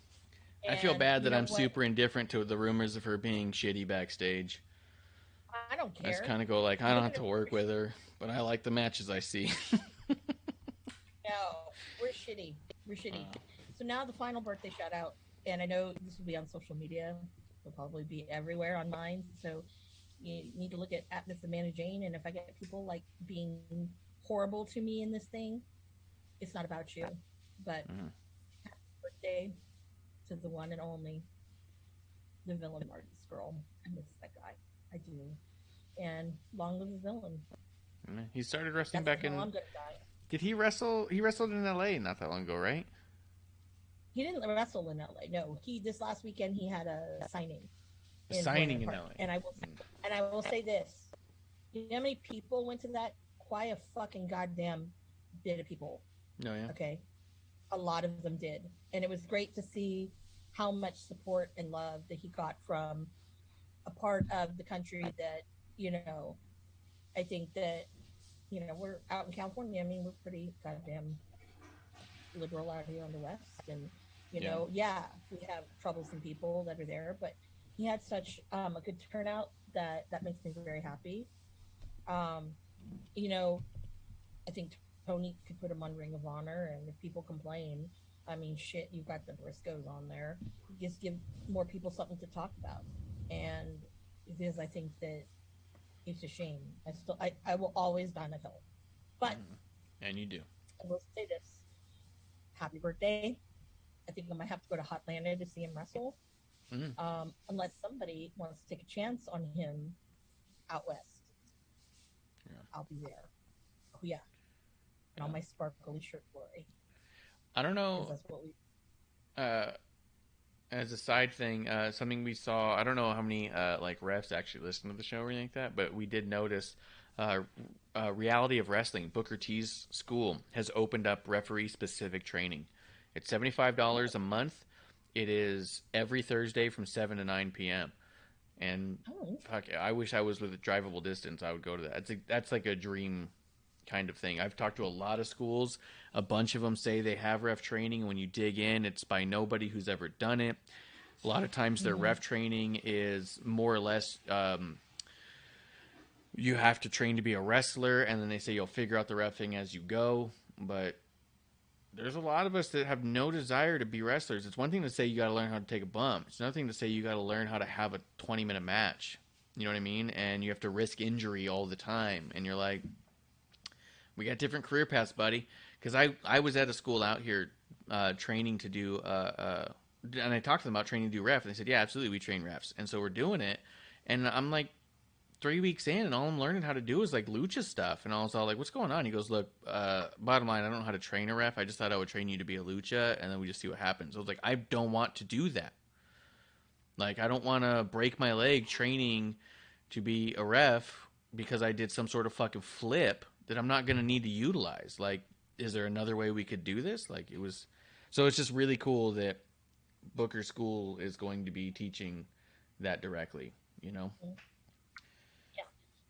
I feel bad that I'm super indifferent to the rumors of her being shitty backstage. I don't care. I just kind of go like, I don't have to work with her, but I like the matches I see. No, we're shitty. So now the final birthday shout out, and I know this will be on social media. It'll probably be everywhere on mine. So you need to look at MsAmandaJayne, and if I get people like being horrible to me in this thing, it's not about you. But happy birthday to the one and only, the villain artist girl. I miss that guy. I do. And long live the villain. He started wrestling That's back how in. I'm gonna die. Did he wrestle? He wrestled in L.A. not that long ago, right? He didn't wrestle in LA. No, this last weekend he had a signing A in signing Royal in Park. L.A. And I will say this: you know how many people went to that? Quite a fucking goddamn bit of people. No, yeah. Okay, a lot of them did, and it was great to see how much support and love that he got from a part of the country that I think that we're out in California. I mean, we're pretty goddamn liberal out here on the West, and we have troublesome people that are there, but he had such a good turnout that makes me very happy. Um, I think Tony could put him on Ring of Honor, and if people complain, I mean, shit, you've got the Briscoes on there. Just give more people something to talk about, and because I think that it's a shame. I will always die on a hill, but and you do. I will say this: happy birthday. I think I might have to go to Hotlanta to see him wrestle, unless somebody wants to take a chance on him out west. Yeah. I'll be there. Oh yeah, and all my sparkly shirt glory. I don't know. That's what we. As a side thing, something we saw. I don't know how many refs actually listen to the show or anything like that, but we did notice. Reality of Wrestling, Booker T's school, has opened up referee-specific training. It's $75 a month. It is every Thursday from 7 to 9 p.m. And fuck, I wish I was with a drivable distance. I would go to that. That's like a dream kind of thing. I've talked to a lot of schools. A bunch of them say they have ref training. And when you dig in, it's by nobody who's ever done it. A lot of times their ref training is more or less you have to train to be a wrestler, and then they say you'll figure out the reffing as you go. But there's a lot of us that have no desire to be wrestlers. It's one thing to say you got to learn how to take a bump. It's another thing to say you got to learn how to have a 20-minute match. You know what I mean? And you have to risk injury all the time. And you're like, we got different career paths, buddy. Because I was at a school out here training to do, and I talked to them about training to do ref, and they said, yeah, absolutely, we train refs. And so we're doing it. And I'm like, 3 weeks in, and all I'm learning how to do is like lucha stuff. And I was all like, what's going on? He goes, look, bottom line, I don't know how to train a ref. I just thought I would train you to be a lucha, and then we just see what happens. I was like, I don't want to do that. Like, I don't want to break my leg training to be a ref because I did some sort of fucking flip that I'm not going to need to utilize. Like, is there another way we could do this? Like, it was... So it's just really cool that Booker School is going to be teaching that directly, you know?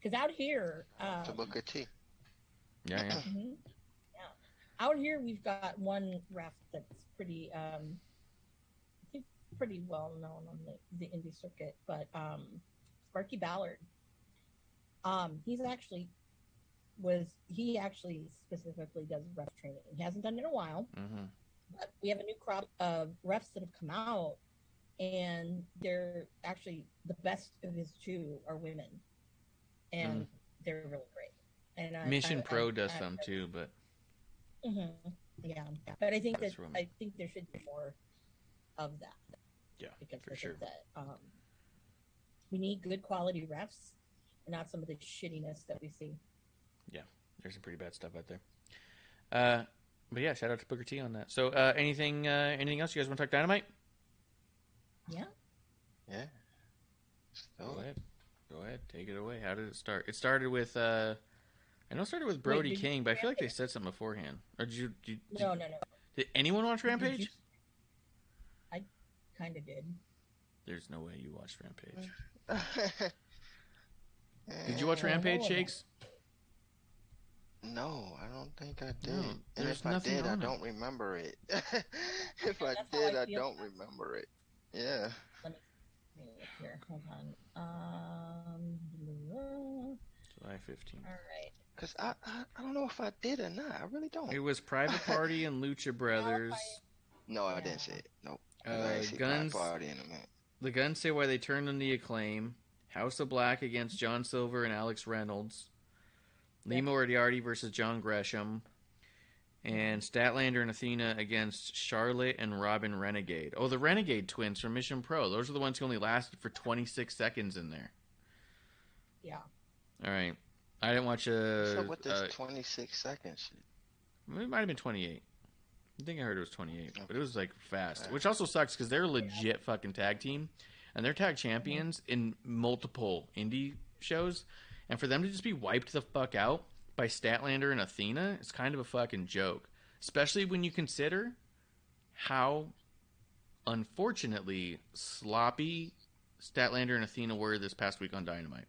Because out here, to Booker T. Yeah. Out here, we've got one ref that's pretty, pretty well known on the indie circuit, but Sparky Ballard. He actually specifically does ref training. He hasn't done it in a while, but we have a new crop of refs that have come out, and they're actually the best of his two are women. And they're really great. And Mission Pro does some too, but yeah. But I think there should be more of that. Yeah, because for sure. That we need good quality refs, and not some of the shittiness that we see. Yeah, there's some pretty bad stuff out there. But yeah, shout out to Booker T on that. So anything else you guys want to talk Dynamite? Yeah. Go ahead, take it away. How did it start? It started with I know it started with Brody King, but I feel like they said something beforehand. Or did you No. Did anyone watch Rampage? I kind of did. There's no way you watched Rampage. Did you watch Rampage, Shakes? No, I don't think I did. No, and if I did, I don't remember it. If I did, I don't remember it. Yeah. Let me look here. Hold on. July 15th. All right. Because I don't know if I did or not. I really don't. It was Private Party and Lucha Brothers. No, I didn't see it. Nope. Guns. Party in a minute. The Guns say why they turned on the Acclaim. House of Black against John Silver and Alex Reynolds. Lee Moriarty versus John Gresham. And Statlander and Athena against Charlotte and Robin Renegade. Oh, the Renegade twins from Mission Pro. Those are the ones who only lasted for 26 seconds in there. Yeah. All right. I didn't watch What's up with this 26 second shit? It might have been 28. I think I heard it was 28, but it was like fast, which also sucks because they're a legit fucking tag team, and they're tag champions in multiple indie shows, and for them to just be wiped the fuck out by Statlander and Athena is kind of a fucking joke, especially when you consider how unfortunately sloppy Statlander and Athena were this past week on Dynamite.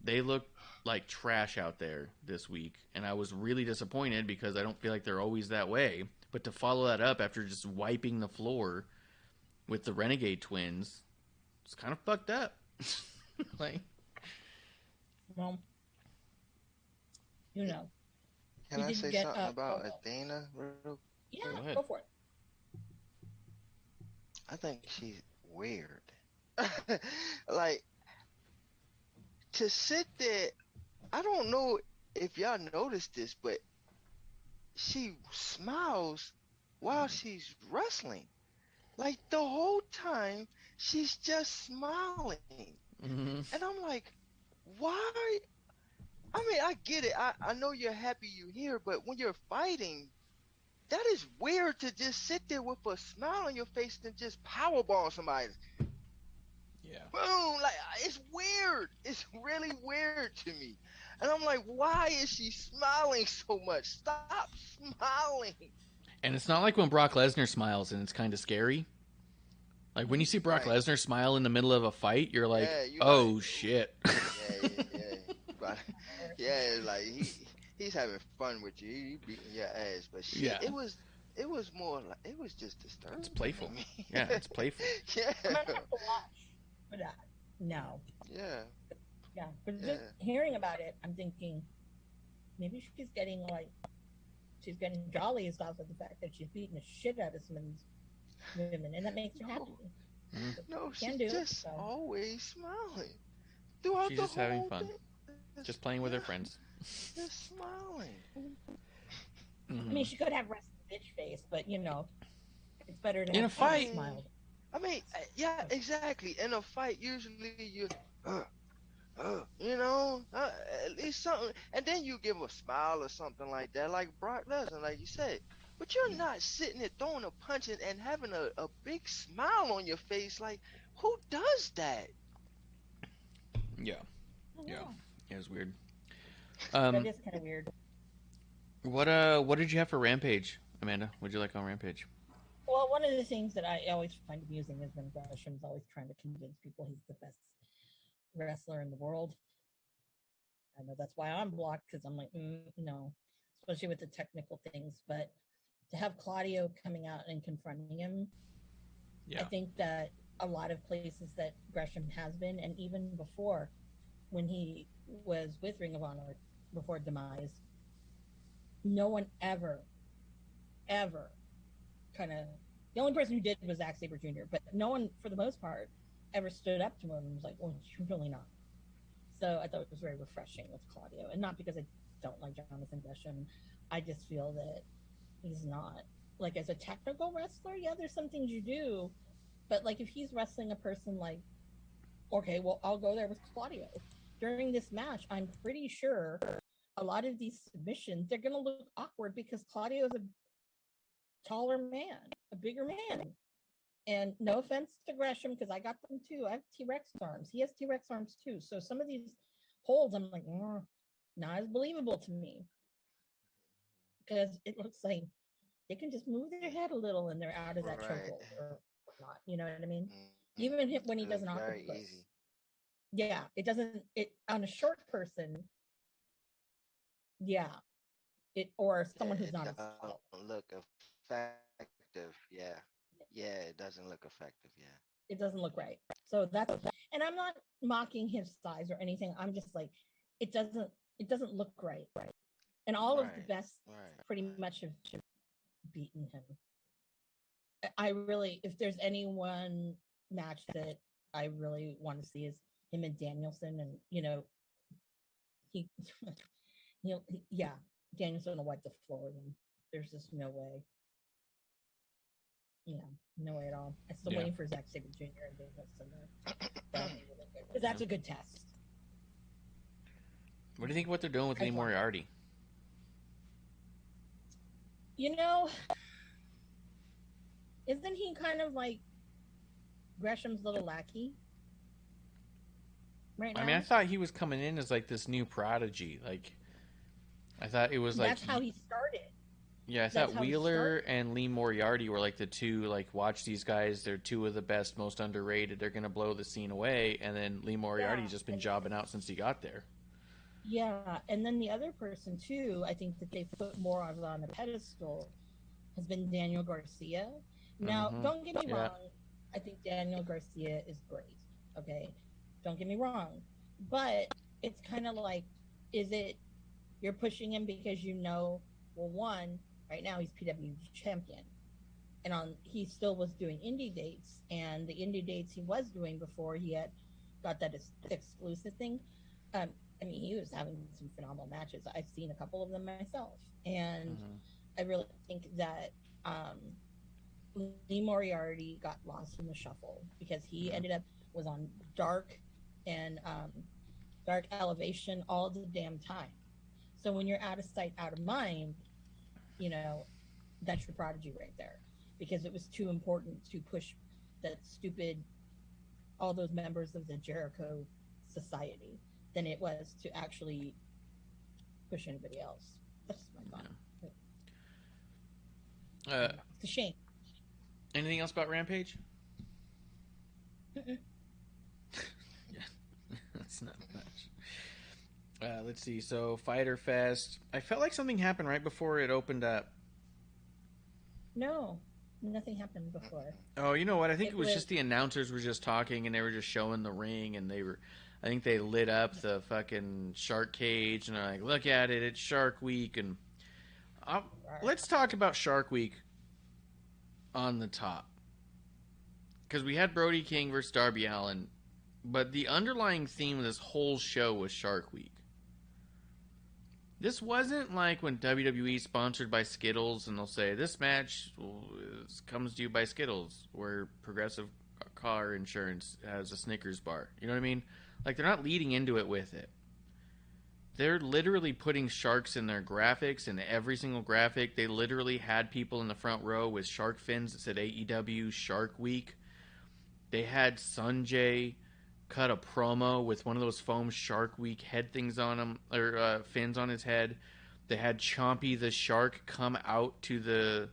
They look like trash out there this week, and I was really disappointed because I don't feel like they're always that way. But to follow that up after just wiping the floor with the Renegade Twins, it's kind of fucked up. Like, well, you know. Can I say something about Athena? Yeah, go for it. I think she's weird. Like, to sit there, I don't know if y'all noticed this, but she smiles while she's wrestling. Like, the whole time, she's just smiling. mm-hmm. And I'm like, why? I mean, I get it. I know you're happy you're here, but when you're fighting, that is weird to just sit there with a smile on your face and just powerbomb somebody. Yeah. Boom! Like, it's weird. It's really weird to me. And I'm like, why is she smiling so much? Stop smiling. And it's not like when Brock Lesnar smiles and it's kind of scary. Like, when you see Brock Lesnar smile in the middle of a fight, you're like, oh, shit. Yeah, like, he's having fun with you. He beating your ass. But shit, it was more like, it was just disturbing. It's playful. Yeah, it's playful. Yeah. I'm going to have to watch for that. No. Yeah. Yeah, but just hearing about it, I'm thinking maybe she's getting jollies off of the fact that she's beating the shit out of some of these women, and that makes her happy. No, she's just always smiling. Throughout she's the just whole having fun. thing. Just playing with her friends. Just smiling. I mean, she could have resting bitch face, but you know, it's better to in have a fight. Smiled. I mean, yeah, exactly. In a fight, usually you, you know, at least something, and then you give a smile or something like that, like Brock Lesnar, like you said. But you're not sitting there throwing a punch and having a big smile on your face. Like, who does that? Yeah. It was weird. That is kind of weird. What did you have for Rampage, Amanda? What'd you like on Rampage? Well, one of the things that I always find amusing is when Gresham's always trying to convince people he's the best wrestler in the world. I know that's why I'm blocked, because I'm like, no, especially with the technical things. But to have Claudio coming out and confronting him, I think that a lot of places that Gresham has been, and even before, when he was with Ring of Honor before demise, no one ever kind of, the only person who did was Zack Sabre Jr., but no one, for the most part, ever stood up to him and was like, well, you're really not. So I thought it was very refreshing with Claudio, and not because I don't like Jonathan Gresham. I just feel that he's not, like, as a technical wrestler, yeah, there's some things you do, but like if he's wrestling a person, like, okay, well, I'll go there with Claudio. During this match, I'm pretty sure a lot of these submissions, they're going to look awkward because Claudio is a taller man, a bigger man. And no offense to Gresham, because I got them too. I have T-Rex arms. He has T-Rex arms too. So some of these holds, I'm like, not as believable to me. Because it looks like they can just move their head a little and they're out of that chokehold or whatnot. You know what I mean? Even when he does an octopus. Yeah, it doesn't, on a short person, yeah. Or someone who's not as tall. Look effective, it doesn't look effective, it doesn't look right. So that's, and I'm not mocking his size or anything. I'm just like, it doesn't look right. And all of the best pretty much have beaten him. I really, if there's any one match that I really want to see, is him and Danielson, and you know, Danielson will wipe the floor with him. There's just no way. No way at all. I'm still waiting for Zack Sabre Jr. and Danielson. Because that's a good test. What do you think of what they're doing with I Lee thought- Moriarty? You know, isn't he kind of like Gresham's little lackey? Right now? I mean, I thought he was coming in as like this new prodigy. Like, I thought it was like that's how he started. Yeah, I That's thought how he Wheeler started. and Lee Moriarty were like the two, like, watch these guys. They're two of the best, most underrated. They're going to blow the scene away. And then Lee Moriarty's just been jobbing out since he got there. Yeah, and then the other person too, I think that they put more on the pedestal has been Daniel Garcia. Now, don't get me wrong. I think Daniel Garcia is great. Okay, don't get me wrong, but it's kind of like, is it you're pushing him because you know? Well, one, right now he's PWG champion, and he still was doing indie dates, and the indie dates he was doing before he had got that exclusive thing. I mean, he was having some phenomenal matches. I've seen a couple of them myself, and I really think that Lee Moriarty got lost in the shuffle because he ended up was on Dark and Dark Elevation all the damn time. So when you're out of sight, out of mind, you know, that's your prodigy right there, because it was too important to push that stupid all those members of the Jericho Society than it was to actually push anybody else. That's my thought. It's a shame. Anything else about Rampage? Mm-mm. That's not much. Let's see. So, FyterFest. I felt like something happened right before it opened up. No, nothing happened before. Oh, you know what? I think it was just the announcers were just talking and they were just showing the ring, and I think they lit up the fucking shark cage and they're like, look at it, it's Shark Week. And let's talk about Shark Week on the top. Because we had Brody King versus Darby Allin, but the underlying theme of this whole show was Shark Week. This wasn't like when WWE sponsored by Skittles and they'll say, this match comes to you by Skittles, where Progressive Car Insurance has a Snickers bar. You know what I mean? Like, they're not leading into it with it. They're literally putting sharks in their graphics, in every single graphic. They literally had people in the front row with shark fins that said AEW Shark Week. They had Sanjay cut a promo with one of those foam Shark Week head things on him, or fins on his head. They had Chompy the Shark come out to the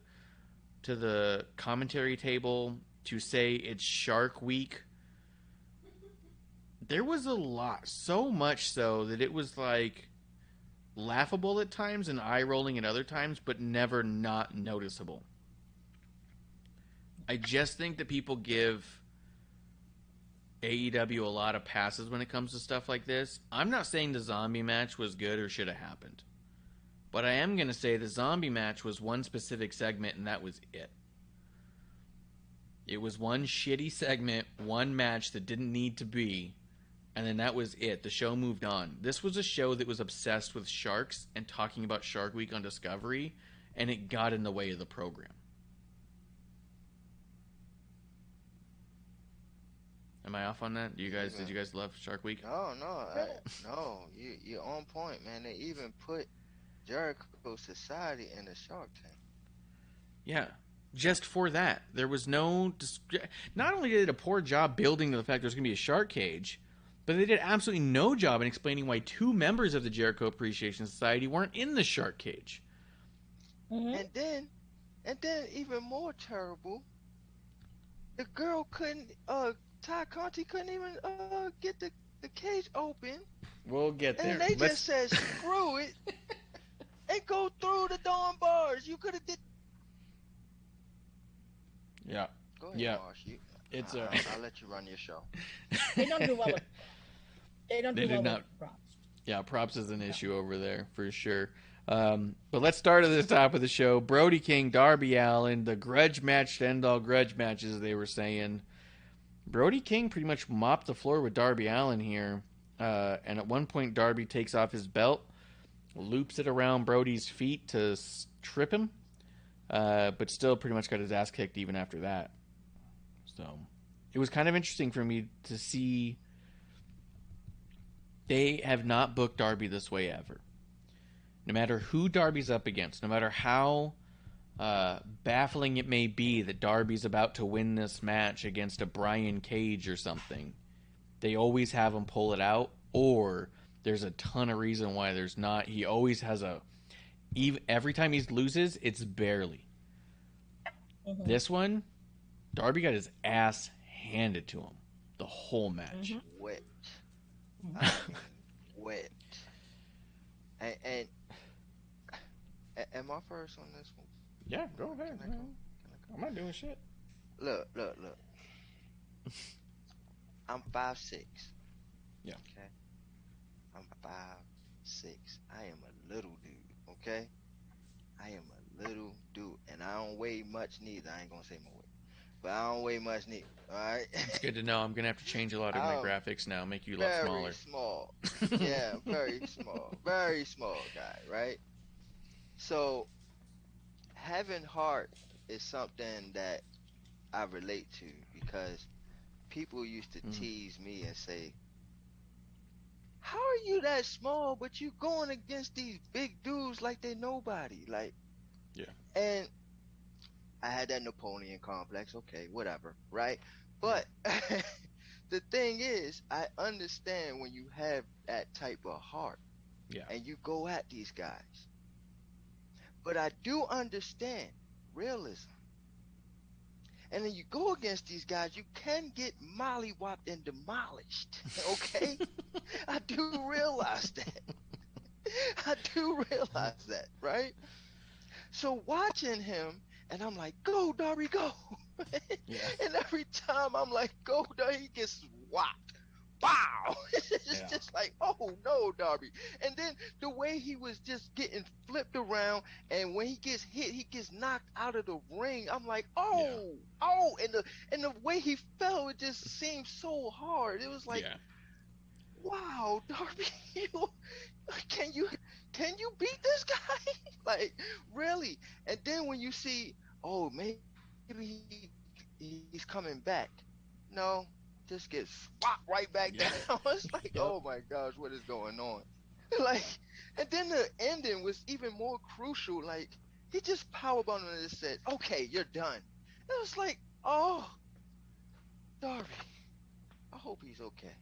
commentary table to say it's Shark Week. There was a lot, so much so that it was like laughable at times and eye-rolling at other times, but never not noticeable. I just think that people give AEW a lot of passes when it comes to stuff like this. I'm not saying the zombie match was good or should have happened, but I am going to say the zombie match was one specific segment, and that was it. It was one shitty segment, one match that didn't need to be, and then that was it. The show moved on. This was a show that was obsessed with sharks and talking about Shark Week on Discovery, and it got in the way of the program. Am I off on that? Did you guys love Shark Week? No, you're on point, man. They even put Jericho Society in the Shark Tank. Yeah, just for that. There was no... Not only did they do a poor job building to the fact there's going to be a shark cage, but they did absolutely no job in explaining why two members of the Jericho Appreciation Society weren't in the shark cage. And then even more terrible, the girl couldn't... Ty Conti couldn't even get the cage open. We'll get there. And they just said, screw it, and go through the darn bars. You could have did... Yeah. Go ahead, yeah. Marsh. I'll let you run your show. They don't do well with, with props. Yeah, props is an issue over there, for sure. But let's start at the top of the show. Brody King, Darby Allin, the grudge match to end all grudge matches, they were saying. Brody King pretty much mopped the floor with Darby Allin here. And at one point, Darby takes off his belt, loops it around Brody's feet to trip him, but still pretty much got his ass kicked even after that. So it was kind of interesting for me to see They have not booked Darby this way ever. No matter who Darby's up against, no matter how baffling it may be that Darby's about to win this match against a Brian Cage or something, they always have him pull it out, or there's a ton of reason why there's not. He always has every time he loses, it's barely. Mm-hmm. This one, Darby got his ass handed to him the whole match. Mm-hmm. Wet. I mean, wet. And am I first on this one? Yeah, go ahead. Can I go? I'm not doing shit. Look. I'm 5'6". Yeah. Okay. I'm 5'6". I am a little dude. Okay. I am a little dude, and I don't weigh much neither. I ain't gonna say my weight, but I don't weigh much neither. All right. It's good to know. I'm gonna have to change a lot of my graphics now, make you a lot smaller. Very small. Yeah, very small guy, right? So having heart is something that I relate to, because people used to tease me and say, how are you that small but you going against these big dudes like they nobody? Like, yeah. And I had that Napoleon complex, okay, whatever, right? But the thing is, I understand when you have that type of heart, and you go at these guys. But I do understand realism. And then you go against these guys, you can get mollywopped and demolished, okay? I do realize that. Right? So watching him, and I'm like, go, Darby, go. And every time I'm like, go, Darby, he gets whopped. Wow! It's just like, oh no, Darby. And then the way he was just getting flipped around, and when he gets hit, he gets knocked out of the ring. I'm like, oh, and the way he fell, it just seemed so hard. It was like, wow, Darby, can you beat this guy? Like, really? And then when you see, oh, maybe he's coming back. No. Just get swapped right back down. It's like, oh my gosh, what is going on? Like, and then the ending was even more crucial. Like, he just powerbombed him and said, okay, you're done. It was like, oh, Darby, I hope he's okay.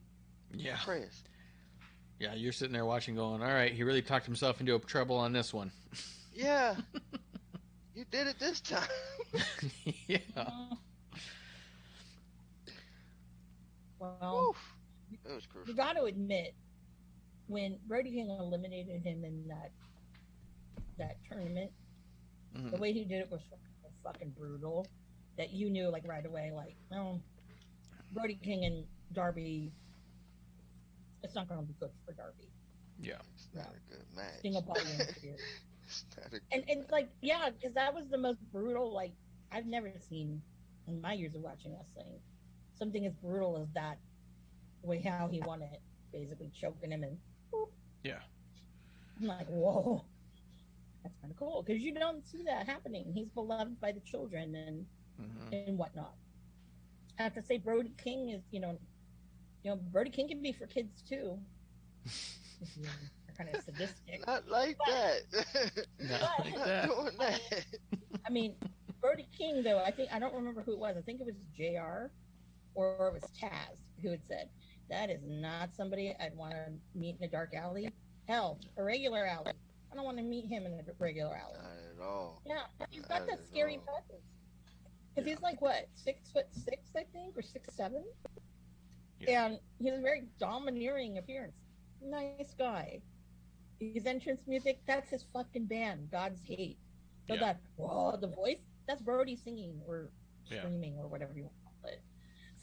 Yeah. Prayers. Yeah, you're sitting there watching going, all right, he really talked himself into trouble on this one. Yeah. You did it this time. Yeah. Well, that was crucial. You got to admit, when Brody King eliminated him in that tournament, the way he did it was fucking brutal. That you knew, like, right away, like, oh, Brody King and Darby, it's not going to be good for Darby. Yeah, it's not a good match. Single body interference. And like, yeah, because that was the most brutal. Like, I've never seen in my years of watching wrestling something as brutal as that, way how he won it, basically choking him and whoop. Yeah. I'm like, whoa, that's kind of cool, because you don't see that happening. He's beloved by the children and whatnot. I have to say, Brody King is, you know, Brody King can be for kids too. They're kind of sadistic. Not like that. Not doing that. I mean, Brody King, though, I don't remember who it was. I think it was JR. Or it was Taz who had said, that is not somebody I'd want to meet in a dark alley. Hell, a regular alley. I don't want to meet him in a regular alley. Not at all. Yeah, he's got that scary presence. Because he's like, what, 6'6", I think, or 6'7"? Yeah. And he has a very domineering appearance. Nice guy. His entrance music, that's his fucking band, God's Hate. So that, whoa, the voice, that's Brody singing or screaming or whatever you want to call it.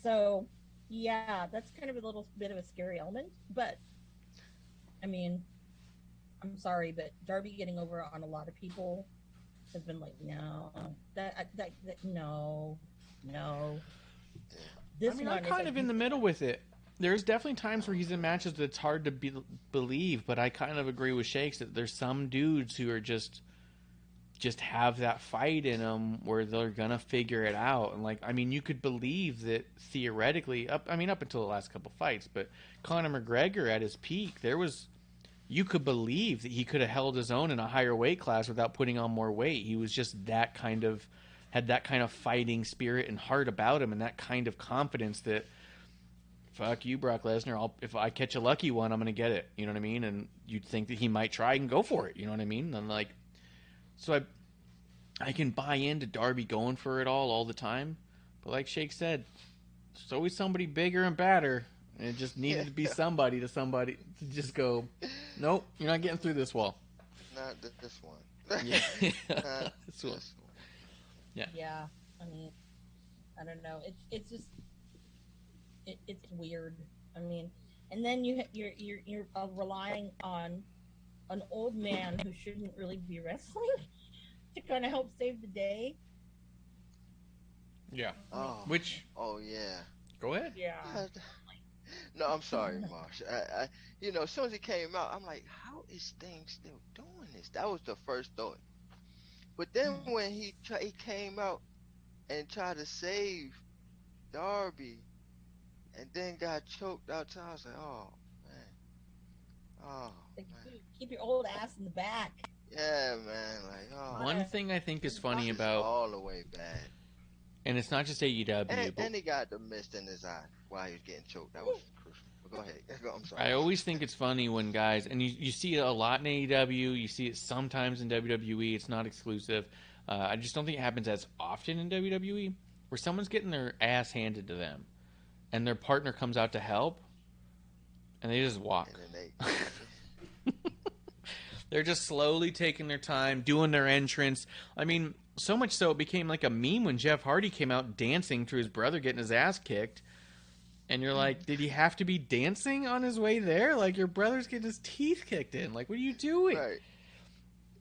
So, yeah, that's kind of a little bit of a scary element. But, I mean, I'm sorry, but Darby getting over on a lot of people has been like, no, no. This I'm kind of in the middle with it. There's definitely times where he's in matches that it's hard to believe, but I kind of agree with Shakes that there's some dudes who are just just have that fight in them where they're gonna figure it out. And like, I mean, you could believe that theoretically, up until the last couple fights, but Conor McGregor at his peak, you could believe that he could have held his own in a higher weight class without putting on more weight. He was just had that kind of fighting spirit and heart about him, and that kind of confidence that, fuck you, Brock Lesnar, if I catch a lucky one, I'm gonna get it. You know what I mean? And you'd think that he might try and go for it. You know what I mean? And like, so I can buy into Darby going for it all the time, but like Shake said, there's always somebody bigger and badder, and it just needed to be somebody to just go, nope, you're not getting through this wall. Not this one. Yeah. Not This one. Yeah. Yeah. I mean, I don't know. It's just it's weird. I mean, and then you're relying on an old man who shouldn't really be wrestling to kind of help save the day. Yeah. Oh. Oh yeah. Go ahead. Yeah. No, I'm sorry, Marsh. I as soon as he came out, I'm like, how is Sting still doing this? That was the first thought. But then when he came out and tried to save Darby, and then got choked out, I was like, oh man, Like, keep your old ass in the back. yeah, man. Like, oh. One thing I think is funny about, all the way bad. and it's not just AEW, And he got the mist in his eye while he was getting choked. That was crucial. But go ahead. I'm sorry. I always think it's funny when guys, and you see it a lot in AEW, you see it sometimes in WWE, it's not exclusive. I just don't think it happens as often in WWE, where someone's getting their ass handed to them, and their partner comes out to help, and they just walk. And then They're just slowly taking their time, doing their entrance. I mean, so much so it became like a meme when Jeff Hardy came out dancing to his brother getting his ass kicked. And you're like, did he have to be dancing on his way there? Like, your brother's getting his teeth kicked in. Like, what are you doing? right.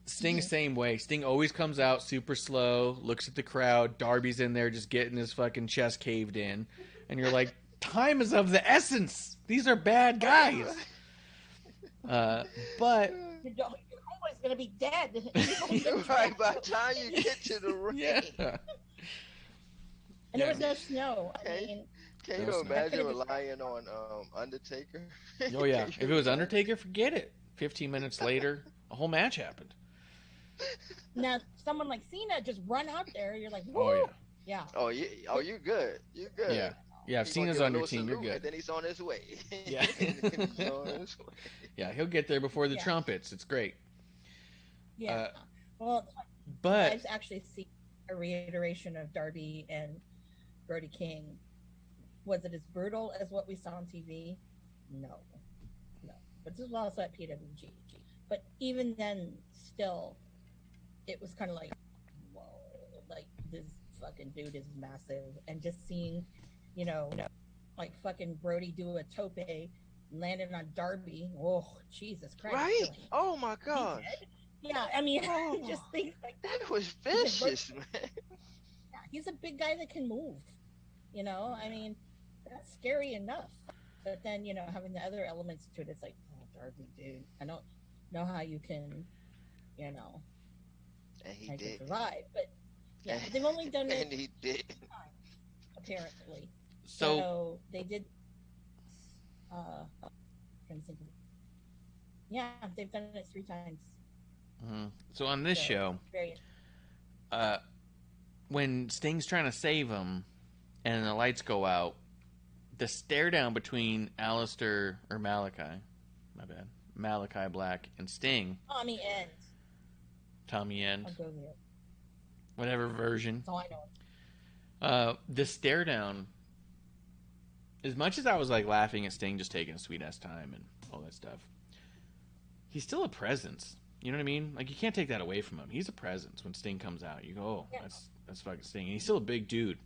Sting, same way. Sting always comes out super slow, looks at the crowd. Darby's in there just getting his fucking chest caved in. And you're like, time is of the essence. These are bad guys. But... You're always going to be dead. Right, by the time you get to the ring. Yeah. And there was no snow. I mean, Can you imagine relying on Undertaker? Oh, yeah. If it was Undertaker, forget it. 15 minutes later, a whole match happened. now someone like Cena just run out there. You're like, whoa. Oh, Yeah. Oh, you're good. You're good. Yeah. Yeah, if He's Cena's gonna on give a your little team, you're salute, good. And then he's on his way. Yeah. He's on his way. Yeah, he'll get there before the trumpets. It's great. Yeah. Well, But I've actually seen a reiteration of Darby and Brody King. Was it as brutal as what we saw on TV? No. But this was also at PWG. But even then, still, it was kind of like, whoa, like this fucking dude is massive. And just seeing, like fucking Brody do a tope, landing on Darby. Oh, Jesus Christ. Right? Really? Oh my God. Yeah, I mean, Oh. just things like that. That was vicious, man. Yeah, he's a big guy that can move. I mean, that's scary enough. But then, having the other elements to it, it's like, oh, Darby, dude, I don't know how you can, And he make did. it survive. But yeah, they've only done it And he did. apparently. so So they did. Trying to think of it. Yeah, they've done it 3 times. so on this show, Very. when Sting's trying to save him and the lights go out, the stare down between Malachi Black and Sting, Tommy End. Tommy End, I'll go there. whatever version, That's all I know. the stare down, as much as I was like laughing at Sting just taking a sweet ass time and all that stuff, he's still a presence. You know what I mean? Like, you can't take that away from him. He's a presence when Sting comes out. You go, oh, Yeah. that's fucking Sting. And he's still a big dude.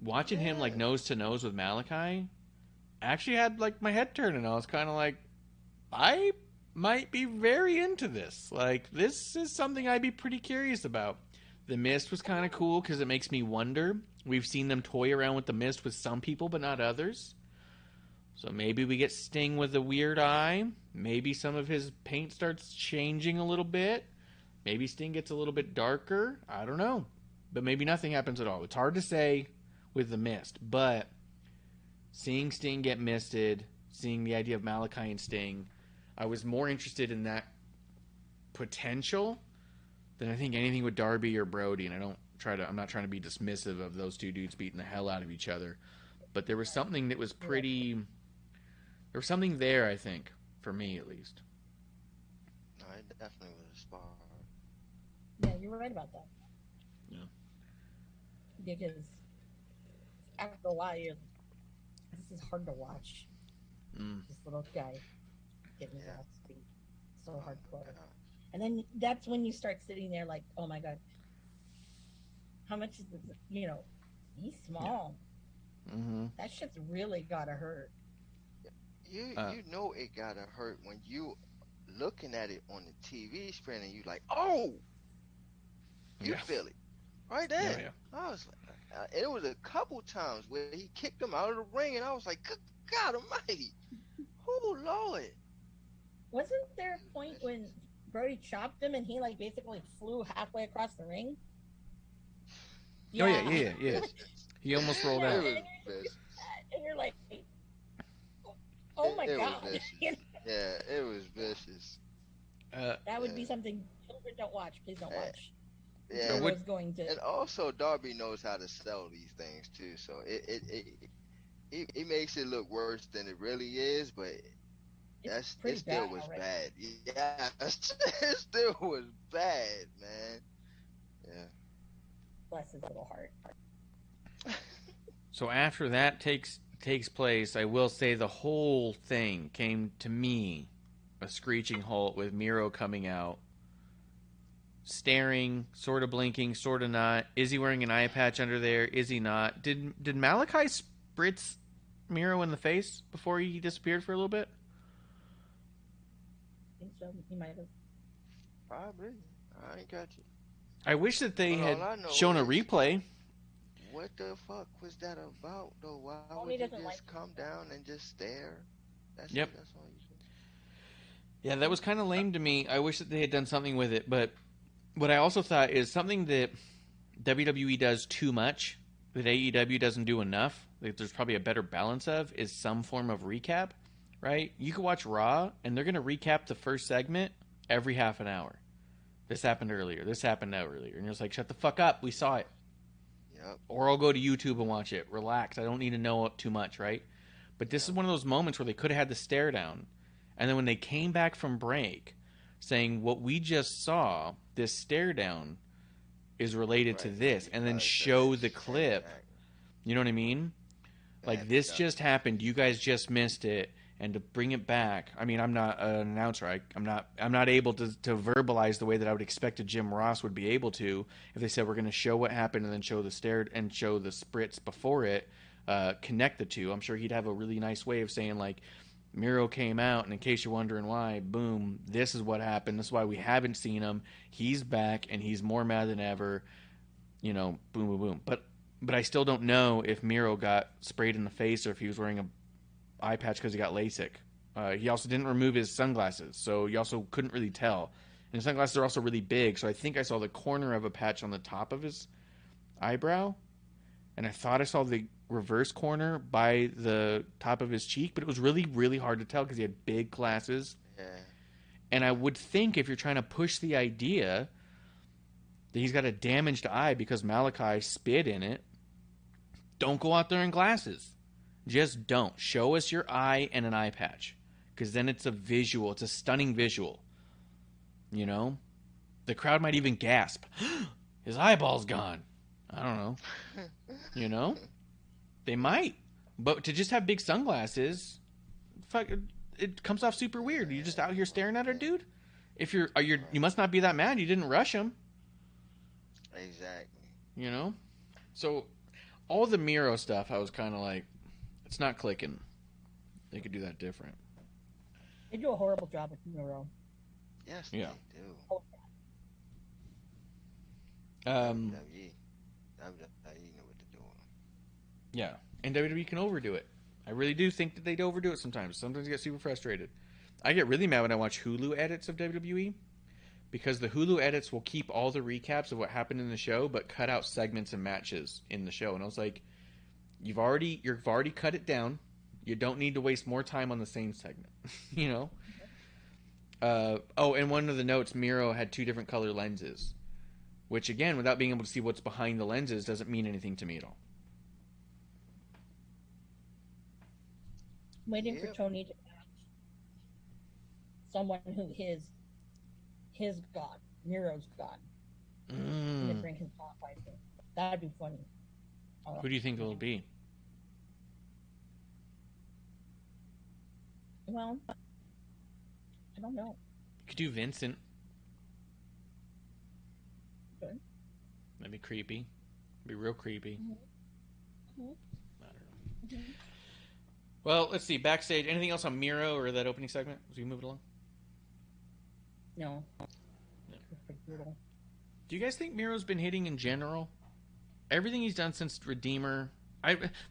Watching him like nose to nose with Malachi actually had like my head turning. I was kind of like, I might be very into this. Like, this is something I'd be pretty curious about. The Mist was kind of cool because it makes me wonder. We've seen them toy around with the Mist with some people, but not others. So maybe we get Sting with a weird eye. Maybe some of his paint starts changing a little bit. Maybe Sting gets a little bit darker. I don't know. But maybe nothing happens at all. It's hard to say with the mist. But seeing Sting get misted, seeing the idea of Malachi and Sting, I was more interested in that potential than I think anything with Darby or Brody. And I'm not trying to be dismissive of those two dudes beating the hell out of each other. But there was something that was there was something there, I think, for me at least. No, it definitely was a spar. Yeah, you're right about that. Yeah. Because after a while, this is hard to watch. This little guy getting his ass beat so hardcore. And then that's when you start sitting there like, oh my God, how much is this? He's small. Mm-hmm. That shit's really gotta hurt. You know it gotta hurt when you looking at it on the TV screen and you like, oh, you feel it right there. Yeah. I was like, it was a couple times where he kicked him out of the ring, and I was like, good God Almighty, oh Lord. Wasn't there a point when Brody chopped him and he like basically flew halfway across the ring? Yeah. Oh yeah. He almost rolled out. It was and you're like, oh my God. Yeah, it was vicious. That would be something children don't watch. Please don't watch. Yeah, and also Darby knows how to sell these things too, so it makes it look worse than it really is, but it still was bad. Yeah, it still was bad, man. Yeah. Bless his little heart. So after that takes place, I will say the whole thing came to me a screeching halt with Miro coming out, staring, sort of blinking, sort of not. Is he wearing an eye patch under there? Is he not? Did Malachi spritz Miro in the face before he disappeared for a little bit? I think so. He might have. Probably. I ain't got you. I wish that they had shown a replay. What the fuck was that about, though? Why would you just come down and just stare? That's all you should. Yeah, that was kind of lame to me. I wish that they had done something with it, but what I also thought is something that WWE does too much, that AEW doesn't do enough, that there's probably a better balance of, is some form of recap, right? You can watch Raw, and they're going to recap the first segment every half an hour. This happened earlier. This happened earlier. And you're just like, shut the fuck up. We saw it. Yep. Or I'll go to YouTube and watch it. Relax. I don't need to know too much, right? But this is one of those moments where they could have had the stare down. And then when they came back from break saying what we just saw, this stare down is related to this, and then show the clip. You know what I mean? Like, this just happened. You guys just missed it. And to bring it back, I mean, I'm not an announcer. I'm not able to verbalize the way that I would expect a Jim Ross would be able to if they said we're going to show what happened and then show the stare and show the spritz before it, connect the two. I'm sure he'd have a really nice way of saying, like, Miro came out, and in case you're wondering why, boom, this is what happened. This is why we haven't seen him. He's back, and he's more mad than ever. You know, boom, boom, boom. But I still don't know if Miro got sprayed in the face or if he was wearing a eye patch because he got LASIK. He also didn't remove his sunglasses, so you also couldn't really tell. And his sunglasses are also really big, so I think I saw the corner of a patch on the top of his eyebrow, and I thought I saw the reverse corner by the top of his cheek, but it was really, really hard to tell because he had big glasses. Yeah. And I would think if you're trying to push the idea that he's got a damaged eye because Malachi spit in it, don't go out there in glasses. Just don't. Show us your eye and an eye patch. Because then it's a visual. It's a stunning visual. You know? The crowd might even gasp. His eyeball's gone. I don't know. You know? They might. But to just have big sunglasses, fuck, it comes off super weird. You're just out here staring at her, dude. If you must not be that mad. You didn't rush him. Exactly. You know? So, all the Miro stuff, I was kind of like, it's not clicking. They could do that different. They do a horrible job with Miro. Yes, yeah. They do. WWE know what they're doing. Yeah, and WWE can overdo it. I really do think that they'd overdo it sometimes. Sometimes I get super frustrated. I get really mad when I watch Hulu edits of WWE because the Hulu edits will keep all the recaps of what happened in the show, but cut out segments and matches in the show. And I was like, you've already cut it down. You don't need to waste more time on the same segment, you know? And one of the notes, Miro had 2 different color lenses, which again, without being able to see what's behind the lenses, doesn't mean anything to me at all. Waiting for Tony to match someone who his god, Miro's god. And then bring his god fighter. That'd be funny. Who do you think it'll be? Well, I don't know. You could do Vincent. Okay. That'd be creepy. Be real creepy. Mm-hmm. I don't know. Mm-hmm. Well, let's see. Backstage. Anything else on Miro or that opening segment as we move it along? No. Yeah. Do you guys think Miro's been hitting in general? Everything he's done since Redeemer.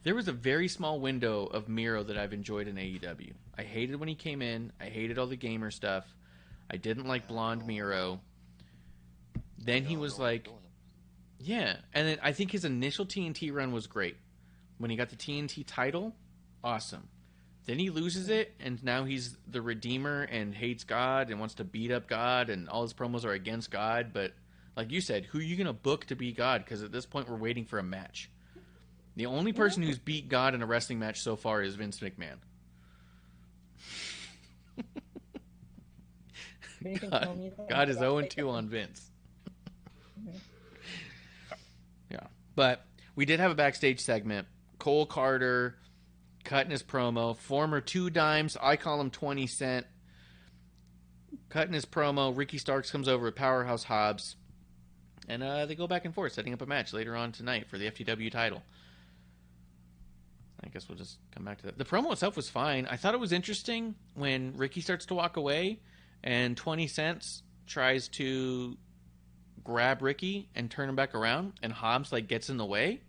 There was a very small window of Miro that I've enjoyed in AEW. I hated when he came in. I hated all the gamer stuff. I didn't like Blonde Miro. Then he was like, yeah. And then I think his initial TNT run was great. When he got the TNT title, awesome. Then he loses it, and now he's the Redeemer and hates God and wants to beat up God, and all his promos are against God. But like you said, who are you going to book to be God? Because at this point, we're waiting for a match. The only person who's beat God in a wrestling match so far is Vince McMahon. God is 0-2 on Vince. Yeah. But we did have a backstage segment. Cole Carter cutting his promo. Former 2 Dimes. I call him 20 Cent. Cutting his promo. Ricky Starks comes over with Powerhouse Hobbs. And they go back and forth, setting up a match later on tonight for the FTW title. I guess we'll just come back to that. The promo itself was fine. I thought it was interesting when Ricky starts to walk away and 20 Cents tries to grab Ricky and turn him back around, and Hobbs like gets in the way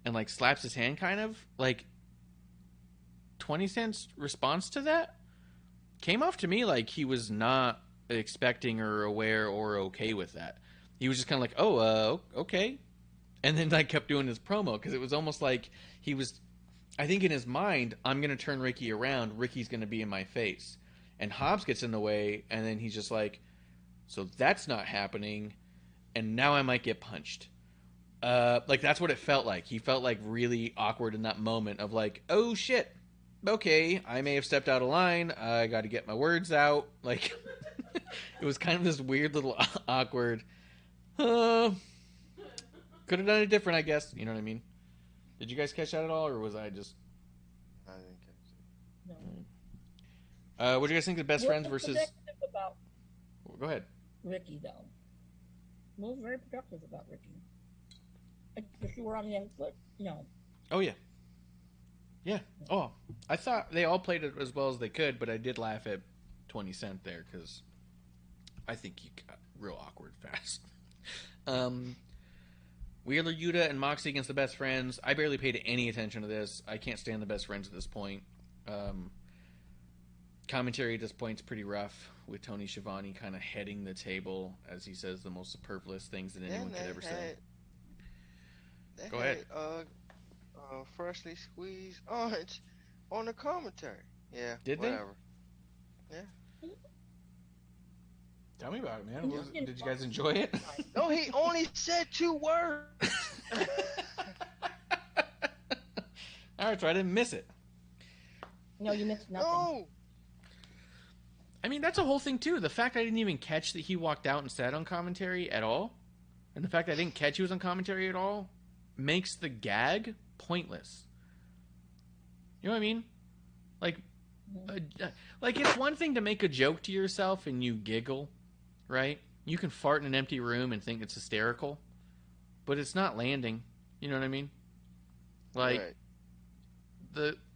and like slaps his hand kind of. Like 20 Cents' response to that came off to me like he was not expecting or aware or okay with that. He was just kind of like, oh, okay. And then like kept doing his promo because it was almost like he was, I think in his mind, I'm going to turn Ricky around. Ricky's going to be in my face. And Hobbs gets in the way, and then he's just like, so that's not happening, and now I might get punched. Like that's what it felt like. He felt like really awkward in that moment of like, oh shit, okay, I may have stepped out of line. I got to get my words out. Like it was kind of this weird little awkward. Could have done it different, I guess. You know what I mean? Did you guys catch that at all, or was I just? I didn't catch it. No. What do you guys think of Best Friends versus? About Go ahead. Ricky, though. What was very productive about Ricky? If you were on the end foot, no. Oh yeah. Yeah. Oh, I thought they all played it as well as they could, but I did laugh at 20 Cent there because I think he got real awkward fast. Wheeler Yuta and Moxley against the Best Friends. I barely paid any attention to this. I can't stand the Best Friends at this point. Commentary at this point is pretty rough, with Tony Schiavone kind of heading the table as he says the most superfluous things that anyone could ever say. Go ahead. Freshly squeezed orange on the commentary. Yeah. Did whatever. they? Yeah. Tell me about it, man. Did you guys enjoy it? No, he only said 2 words. All right, so I didn't miss it. No, you missed nothing. No. I mean, that's a whole thing, too. The fact I didn't even catch that he walked out and sat on commentary at all, and the fact I didn't catch he was on commentary at all, makes the gag pointless. You know what I mean? Like it's one thing to make a joke to yourself and you giggle, right? You can fart in an empty room and think it's hysterical, but it's not landing. You know what I mean? Like, right.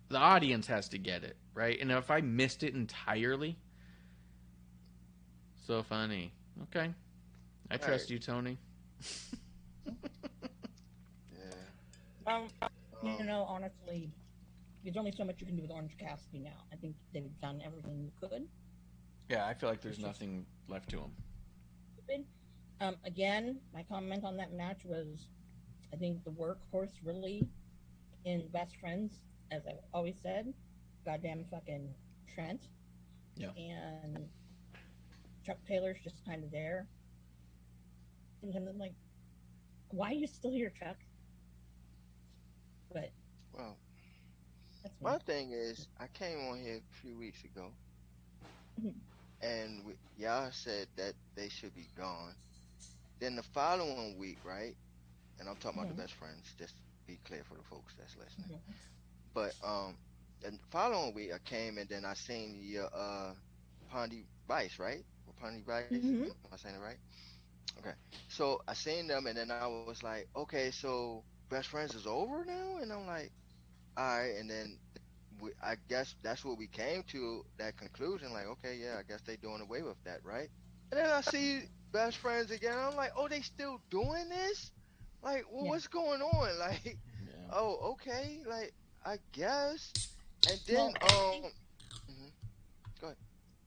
The audience has to get it, right? And if I missed it entirely, so funny. Okay. I trust you, Tony. Yeah. You know, honestly, there's only so much you can do with Orange Cassidy now. I think they've done everything you could. Yeah, I feel like there's nothing left to him. Again, my comment on that match was, I think the workhorse really in Best Friends, as I've always said, goddamn fucking Trent. Yeah. And Chuck Taylor's just kind of there. Sometimes I'm like, why are you still here, Chuck? But Well, that's me. my thing is, I came on here a few weeks ago, and y'all said that they should be gone. Then the following week, right? And I'm talking about the Best Friends, just to be clear for the folks that's listening. But the following week I came and then I seen your Pondy Vice, right? Or Pondy Vice? Am I saying it right? Okay. So I seen them and then I was like, okay, so Best Friends is over now? And I'm like, all right. And then I guess that's what we came to, that conclusion. Like, okay, yeah, I guess they doing away with that, right? And then I see Best Friends again. I'm like, oh, they still doing this? Like, well, what's going on? Like, oh, okay. Like, I guess. And then, mhm. Go ahead.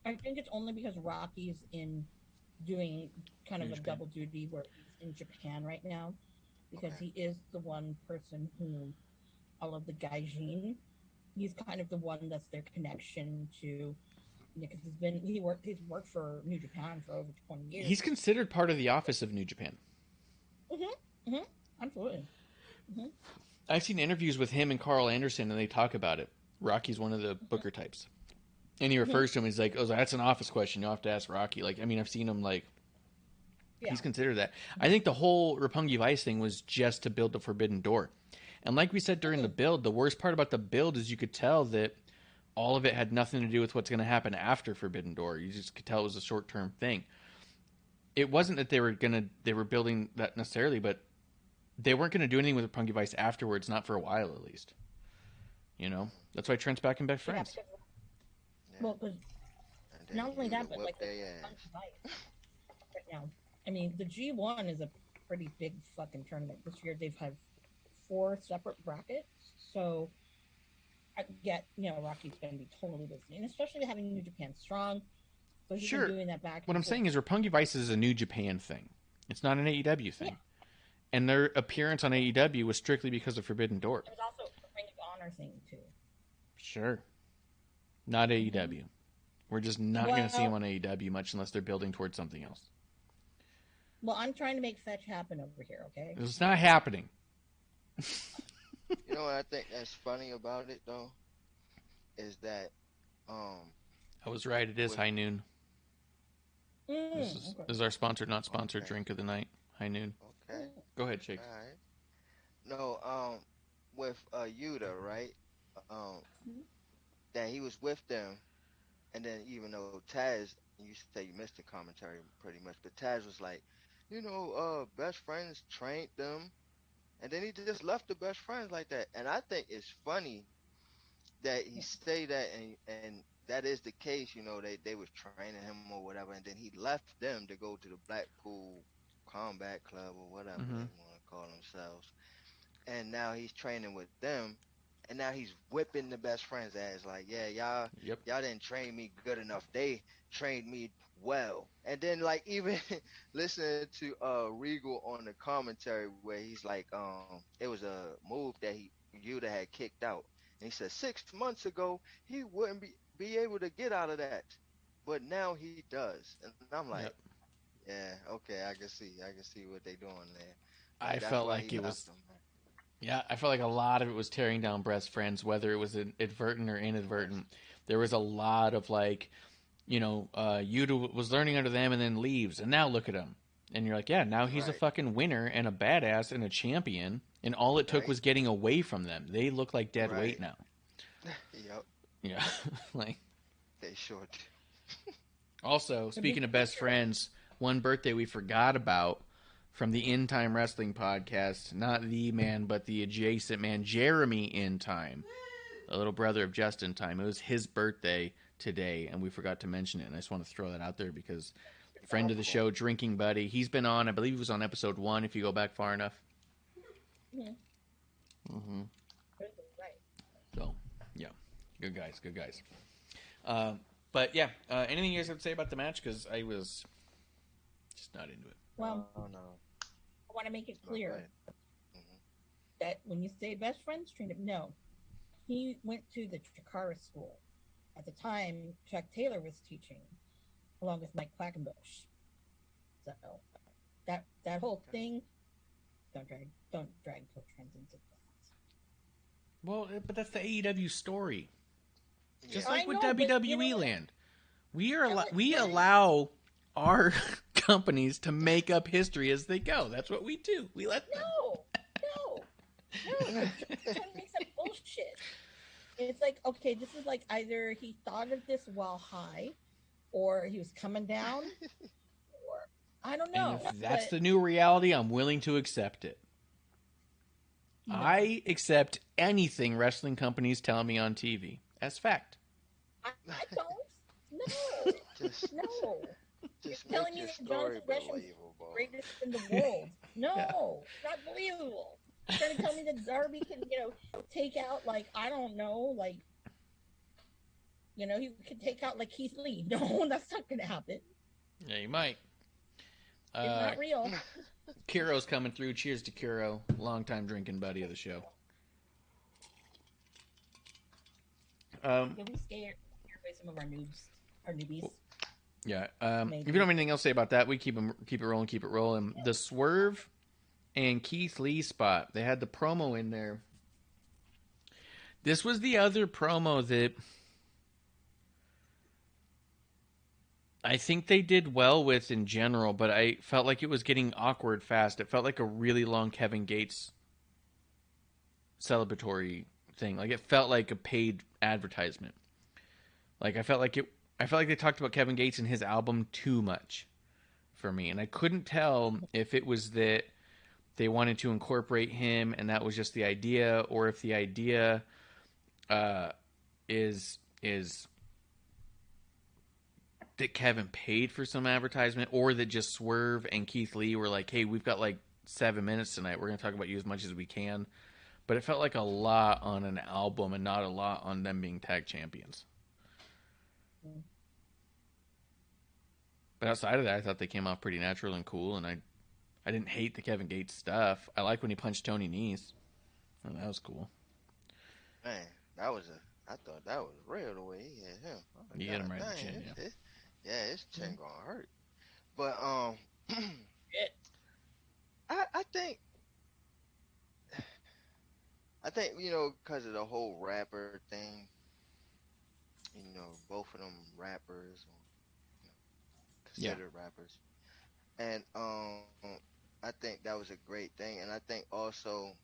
I think it's only because Rocky's in doing kind of a double duty where he's in Japan right now, because he is the one person who all of the gaijin, he's kind of the one that's their connection to, because he's worked for New Japan for over 20 years. He's considered part of the office of New Japan. Absolutely. I've seen interviews with him and Carl Anderson, and they talk about it. Rocky's one of the booker types. And he refers to him, he's like, oh, that's an office question. You'll have to ask Rocky. Like, I mean, I've seen him, like, he's considered that. I think the whole Roppongi Vice thing was just to build the Forbidden Door. And like we said during the build, the worst part about the build is you could tell that all of it had nothing to do with what's going to happen after Forbidden Door. You just could tell it was a short-term thing. It wasn't that they were building that necessarily, but they weren't going to do anything with Roppongi Vice afterwards, not for a while at least. You know? That's why Trent's back in Best Friends. Well, because not only that, but like right now, I mean, the G1 is a pretty big fucking tournament. This year they've had 4 separate brackets, so I get, Rocky's going to be totally busy, and especially having New Japan Strong. So he's been doing that back. What I'm saying is Roppongi Vice is a New Japan thing. It's not an AEW thing. And their appearance on AEW was strictly because of Forbidden Door. It was also a Ring of Honor thing, too. Sure. Not AEW. We're just not going to see them on AEW much unless they're building towards something else. Well, I'm trying to make fetch happen over here, okay? It's not happening. You know what I think that's funny about it, though? Is that... I was right. It is High Noon. This is our sponsored, not sponsored drink of the night. High Noon. Okay. Go ahead, Shakes. All right. No, with Yuta, right? That he was with them, and then even though Taz, you say you missed the commentary pretty much, but Taz was like, Best Friends trained them, and then he just left the Best Friends like that. And I think it's funny that he say that, and that is the case. They was training him or whatever, and then he left them to go to the Blackpool Combat Club or whatever they want to call themselves, and now he's training with them, and now he's whipping the Best Friends ass. Like, y'all didn't train me good enough. They trained me well. And then, like, even listening to Regal on the commentary where he's like, it was a move that Yuta had kicked out, and he said 6 months ago he wouldn't be able to get out of that, but now he does. And I'm like, yeah, okay, I can see what they doing there. I felt like it was. I felt like a lot of it was tearing down Best Friends, whether it was advertent or inadvertent. There was a lot of like, Yuta was learning under them and then leaves, and now look at him. And you're like, yeah, now he's a fucking winner and a badass and a champion, and all it took was getting away from them. They look like dead weight now. Yep. Yeah, like they should. Also, speaking of Best Friends, one birthday we forgot about from the In Time Wrestling podcast, not the man, but the adjacent man, Jeremy In Time, the little brother of Justin Time. It was his birthday today, and we forgot to mention it. And I just want to throw that out there because friend of the show, drinking buddy, he's been on, I believe he was on episode 1 if you go back far enough. So, yeah, good guys. But yeah, anything you guys have to say about the match? Because I was just not into it. Well, no. I want to make it clear Mm-hmm. that when you say best friends, no, he went to the Chikara school. At the time, Chuck Taylor was teaching, along with Mike Quackenbush. So that whole thing, don't drag Coach Friends into that. Well, but that's the AEW story. Just Yeah. like with I know, but, WWE land, we right. allow our companies to make up history as they go. That's what we do. We let them. No. Trying to make some bullshit. It's like, okay, this is like either he thought of this while high, or he was coming down, or I don't know. And if that's the new reality, I'm willing to accept it. No. I accept anything wrestling companies tell me on TV as fact. I don't. No. No. You're telling me that Jonathan Gresham's greatest in the world. No, not believable. You're trying to tell me that Darby can, take out, like, I don't know, like, he could take out, like, Keith Lee. No, that's not going to happen. Yeah, you might. It's not real. Kuro's coming through. Cheers to Kuro, longtime drinking buddy of the show. Can we scare away some of our newbies? Yeah. If you don't have anything else to say about that, we keep it rolling. The Swerve and Keith Lee spot. They had the promo in there. This was the other promo that I think they did well with in general, but I felt like it was getting awkward fast. It felt like a really long Kevin Gates celebratory thing. Like, it felt like a paid advertisement. Like, I felt like they talked about Kevin Gates and his album too much for me. And I couldn't tell if it was that they wanted to incorporate him and that was just the idea, or if the idea is that Kevin paid for some advertisement, or that just Swerve and Keith Lee were like, hey, we've got like 7 minutes tonight. We're going to talk about you as much as we can. But it felt like a lot on an album and not a lot on them being tag champions. But outside of that, I thought they came off pretty natural and cool, and I didn't hate the Kevin Gates stuff. I like when he punched Tony Nese. Oh, that was cool. Man, I thought that was real the way he hit him. He hit him right in the chin, yeah. His chin gonna hurt. But I think because of the whole rapper thing, both of them rappers, considered rappers, and I think that was a great thing, and I think also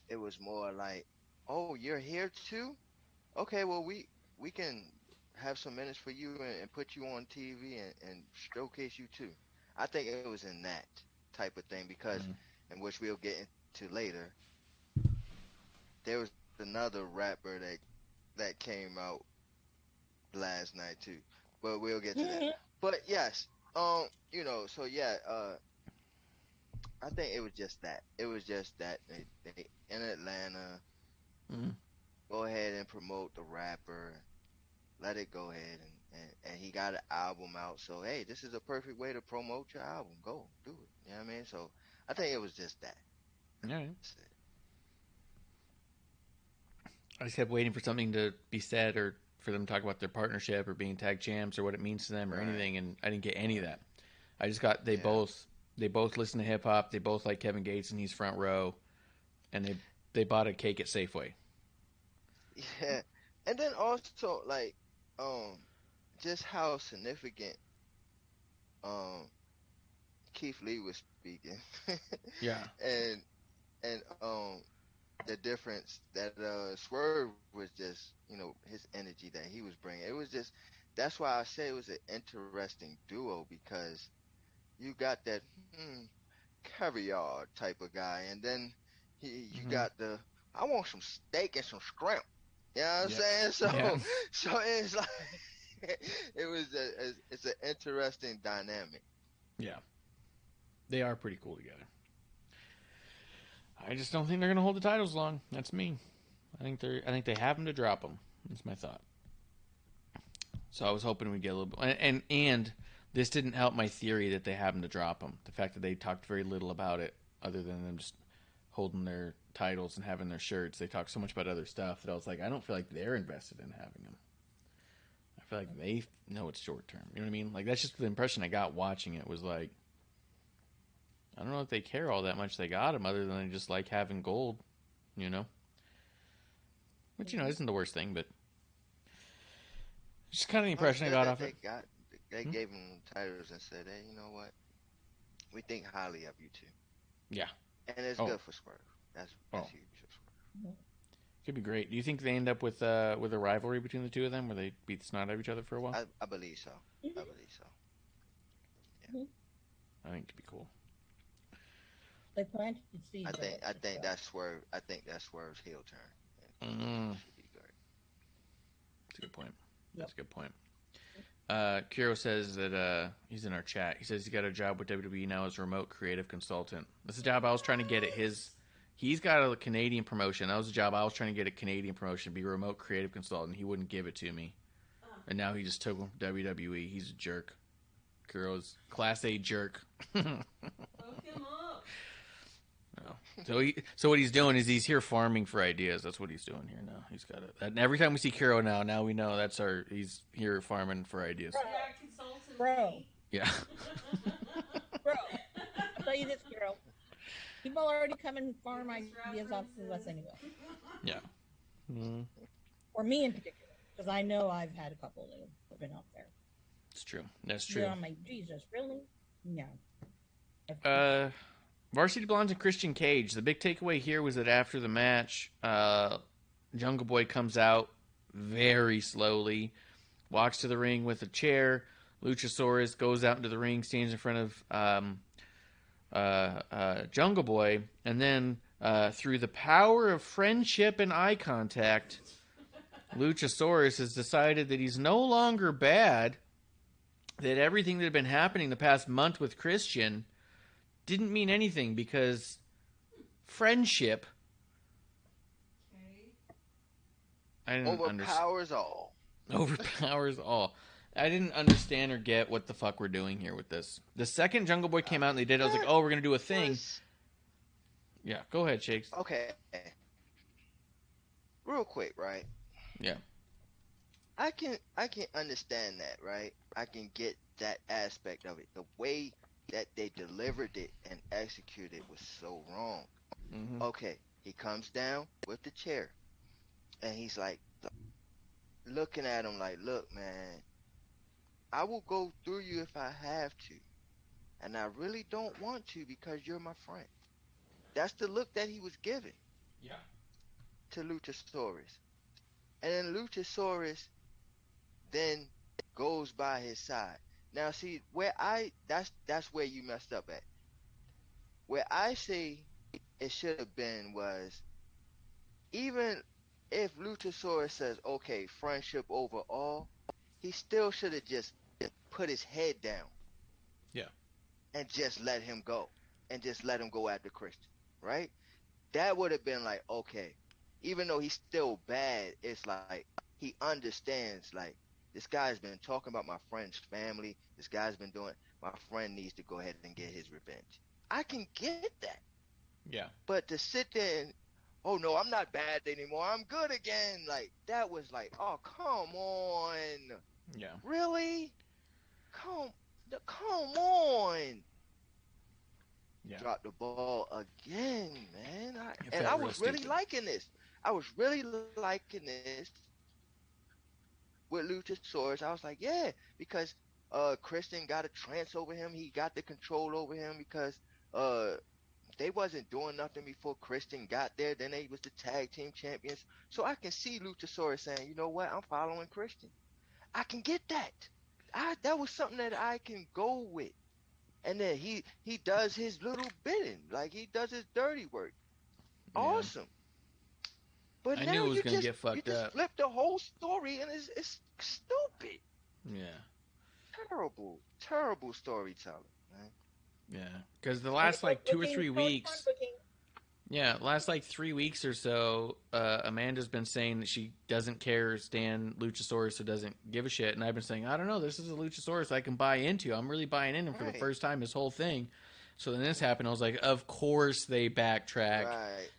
it was more like, oh, you're here too? Okay, well we can have some minutes for you and put you on TV and showcase you too. I think it was in that type of thing because, and which we'll get into later, there was another rapper that came out last night too, but we'll get to that. But yes, so yeah, I think it was just that. It was just that they in Atlanta. Go ahead and promote the rapper. Let it go ahead and he got an album out. So hey, this is a perfect way to promote your album. Go do it. You know what I mean? So I think it was just that. Yeah. I just kept waiting for something to be said, or for them to talk about their partnership or being tag champs or what it means to them or anything, and I didn't get any of that. I just got they both listen to hip hop. They both like Kevin Gates and he's front row, and they bought a cake at Safeway. Yeah, and then also like just how significant Keith Lee was speaking. Yeah. And the difference that Swerve was just, his energy that he was bringing. It was just, that's why I say it was an interesting duo, because you got that caviar type of guy, and then you got the, I want some steak and some shrimp. You know what I'm saying? So it's like it's an interesting dynamic. Yeah, they are pretty cool together. I just don't think they're going to hold the titles long. That's me. I think they have them to drop them. That's my thought. So I was hoping we'd get a little bit, and this didn't help my theory that they happened to drop them. The fact that they talked very little about it, other than them just holding their titles and having their shirts. They talked so much about other stuff that I was like, I don't feel like they're invested in having them. I feel like they know it's short term. You know what I mean? Like, that's just the impression I got watching it, was like, I don't know if they care all that much they got them, other than they just like having gold, you know? Which, you know, isn't the worst thing, but just kind of the impression I got off it. They gave them titles and said, hey, you know what? We think highly of you two. Yeah. And it's good for Swerve. That's huge for Swerve. Could be great. Do you think they end up with a rivalry between the two of them, where they beat the snot out of each other for a while? I believe so. I believe so. Yeah. I think it'd be cool. They planted seeds. I think that's Swerve. I think that's Swerve's heel turn. Should be good. That's a good point. That's a good point. Kiro says that he's in our chat. He says he got a job with WWE now as a remote creative consultant. That's a job I was trying to get at his. He's got a Canadian promotion. That was a job I was trying to get a Canadian promotion, be a remote creative consultant. He wouldn't give it to me, and now he just took him from WWE. He's a jerk. Kiro's Class A jerk. Fuck him up. No. So what he's doing is he's here farming for ideas. That's what he's doing here now. He's got it. And every time we see Kiro now we know that's he's here farming for ideas. Bro. Yeah. Bro. I'll tell you this, Kiro. People already come and farm ideas off of us anyway. Yeah. Mm-hmm. Or me in particular, because I know I've had a couple that have been out there. It's true. That's true. Yeah, I'm like, Jesus, really? No. Varsity Blondes and Christian Cage. The big takeaway here was that after the match, Jungle Boy comes out very slowly, walks to the ring with a chair. Luchasaurus goes out into the ring, stands in front of Jungle Boy, and then through the power of friendship and eye contact, Luchasaurus has decided that he's no longer bad, that everything that had been happening the past month with Christian didn't mean anything because friendship. I didn't overpowers all. Overpowers all. I didn't understand or get what the fuck we're doing here with this. The second Jungle Boy came out and they did, I was like, oh, we're gonna do a thing. Yeah, go ahead, Shakes. Okay. Real quick, right? Yeah. I can understand that, right? I can get that aspect of it. The way that they delivered it and executed was so wrong. Mm-hmm. Okay, he comes down with the chair, and he's like, looking at him like, look, man, I will go through you if I have to, and I really don't want to because you're my friend. That's the look that he was giving. Yeah. To Luchasaurus. And then Luchasaurus then goes by his side. Now see, that's where you messed up at. Where I say it should have been was, even if Luchasaurus says, okay, friendship over all, he still should have just put his head down. Yeah. And just let him go. And just let him go after Christian. Right? That would have been like, okay, even though he's still bad, it's like he understands, like, this guy's been talking about my friend's family. This guy's been doing, my friend needs to go ahead and get his revenge. I can get that. Yeah. But to sit there and, oh no, I'm not bad anymore, I'm good again, like, that was like, oh, come on. Yeah. Really? Come on. Yeah. Drop the ball again, man. I was really liking this. With Luchasaurus. I was like, yeah, because Christian got a trance over him. He got the control over him because they wasn't doing nothing before Christian got there. Then they was the tag team champions. So I can see Luchasaurus saying, you know what, I'm following Christian. I can get that. That was something that I can go with. And then he does his little bidding, like he does his dirty work. Yeah. Awesome. But I now knew it was going to get fucked up. You just flip the whole story, and it's stupid. Yeah. Terrible storytelling, man. Yeah, because the last like 2 or 3 weeks, Yeah, last like 3 weeks or so, Amanda's been saying that she doesn't care or stand Luchasaurus, so doesn't give a shit. And I've been saying, I don't know, this is a Luchasaurus I can buy into. I'm really buying in him for the first time, this whole thing. So then this happened. I was like, of course they backtrack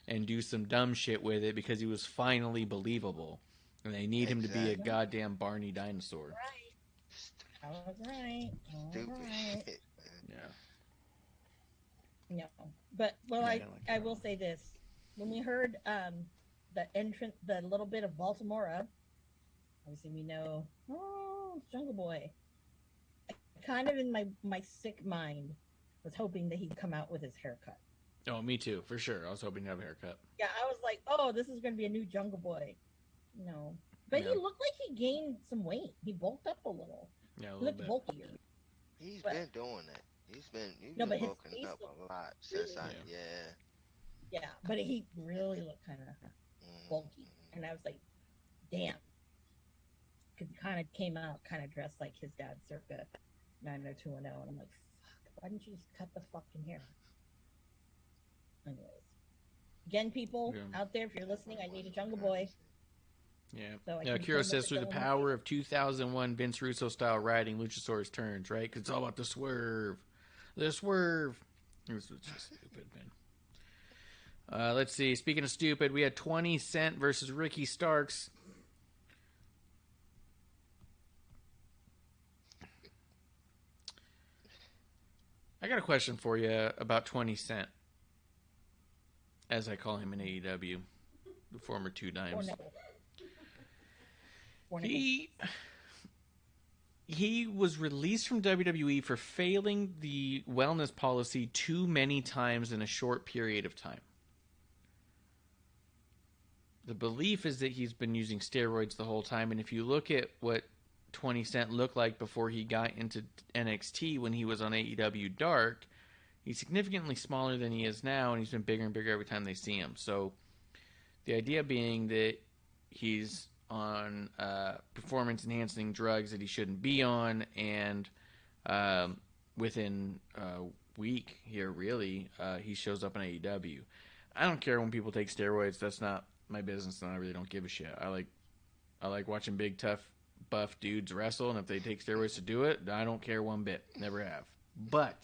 and do some dumb shit with it because he was finally believable. And they need him to be a goddamn Barney dinosaur. All right. Stupid shit, man. Yeah. No. But, I will say this. When we heard the little bit of Baltimore, obviously we know, Jungle Boy. I kind of in my sick mind was hoping that he'd come out with his haircut. Oh, me too, for sure. I was hoping to have a haircut. Yeah, I was like, oh, this is going to be a new Jungle Boy. No. But he looked like he gained some weight. He bulked up a little. Yeah, he looked bulkier. He's been doing that. He's been bulking up a lot since Yeah, but he really looked kind of bulky. And I was like, damn. Because he kind of came out kind of dressed like his dad circa 90210. And I'm like, fuck, why didn't you just cut the fucking hair? Anyways. Again, people out there, if you're listening, I need a Jungle Boy. Yeah. So Kiro says through the power of 2001 Vince Russo style writing, Luchasaurus turns, right? Because it's all about the swerve. The swerve. It was just stupid, man. Let's see. Speaking of stupid, we had 20 Cent versus Ricky Starks. I got a question for you about 20 Cent. As I call him in AEW. The former Two Dimes. He was released from WWE for failing the wellness policy too many times in a short period of time. The belief is that he's been using steroids the whole time, and if you look at what 20 Cent looked like before he got into NXT when he was on AEW Dark, he's significantly smaller than he is now, and he's been bigger and bigger every time they see him. So the idea being that he's on performance-enhancing drugs that he shouldn't be on, and within a week here, really, he shows up in AEW. I don't care when people take steroids. That's not my business, and I really don't give a shit. I like watching big, tough, buff dudes wrestle, and if they take steroids to do it, I don't care one bit. Never have. But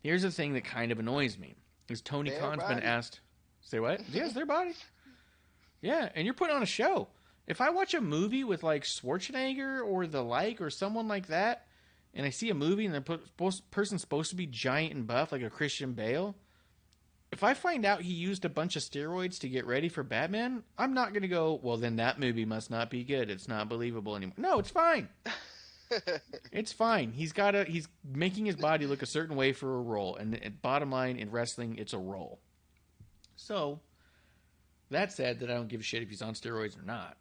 here's the thing that kind of annoys me. Is Tony Khan's been asked... Say what? Yes, their body. Yeah, and you're putting on a show. If I watch a movie with like Schwarzenegger or the like or someone like that, and I see a movie and the person's supposed to be giant and buff like a Christian Bale, if I find out he used a bunch of steroids to get ready for Batman, I'm not going to go, well, then that movie must not be good. It's not believable anymore. No, it's fine. It's fine. He's making his body look a certain way for a role. And bottom line, in wrestling, it's a role. So, that said, that I don't give a shit if he's on steroids or not.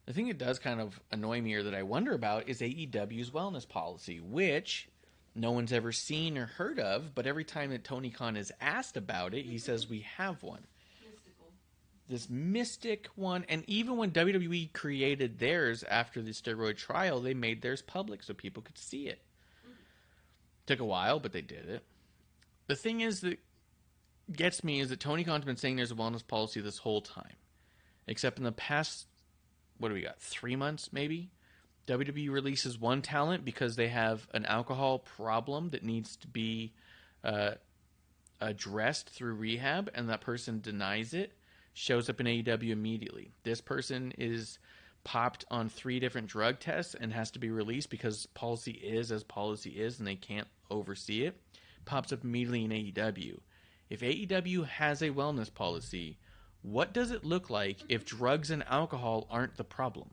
The thing that does kind of annoy me or that I wonder about is AEW's wellness policy, which no one's ever seen or heard of, but every time that Tony Khan is asked about it, he says we have one. Mystical. This mystic one, and even when WWE created theirs after the steroid trial, they made theirs public so people could see it. Took a while, but they did it. The thing is that gets me is that Tony Khan's been saying there's a wellness policy this whole time. Except in the past, what do we got, 3 months maybe? WWE releases one talent because they have an alcohol problem that needs to be addressed through rehab, and that person denies it, shows up in AEW immediately. This person is popped on 3 different drug tests and has to be released because policy is as policy is and they can't oversee it. Pops up immediately in AEW. If AEW has a wellness policy, what does it look like if drugs and alcohol aren't the problem?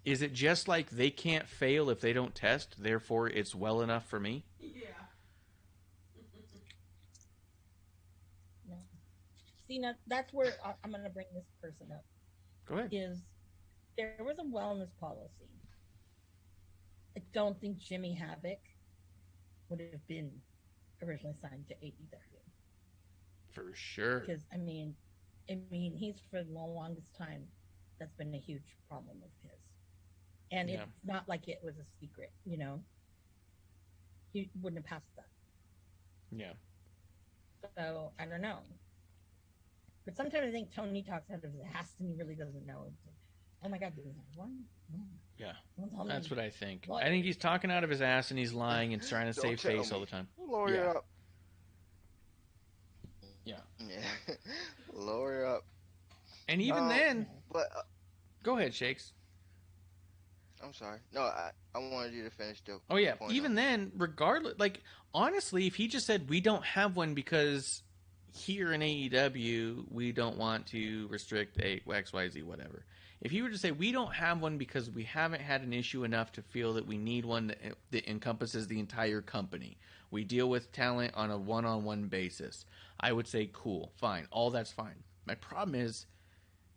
Is it just like they can't fail if they don't test, therefore it's well enough for me? Yeah. No. See, now, that's where I'm going to bring this person up. Go ahead. Is there was a wellness policy. I don't think Jimmy Havoc would have been originally signed to AEW. For sure. Because, I mean, he's for the longest time, that's been a huge problem of his. And it's not like it was a secret, you know? He wouldn't have passed that. Yeah. So I don't know. But sometimes I think Tony talks out of his ass and he really doesn't know. It's like, oh my God, there's one. Yeah, Don't tell me. that's what I think. What? I think he's talking out of his ass and he's lying and trying to Don't save tell face me. all the time. Lower up. Yeah. Yeah. Lower up. And even then, But go ahead, Shakes. I'm sorry. No, I wanted you to finish the Oh yeah, point even on then, regardless, like honestly, if he just said we don't have one because here in AEW we don't want to restrict a XYZ whatever. If he were to say we don't have one because we haven't had an issue enough to feel that we need one that encompasses the entire company. We deal with talent on a one-on-one basis. I would say cool, fine, all that's fine. My problem is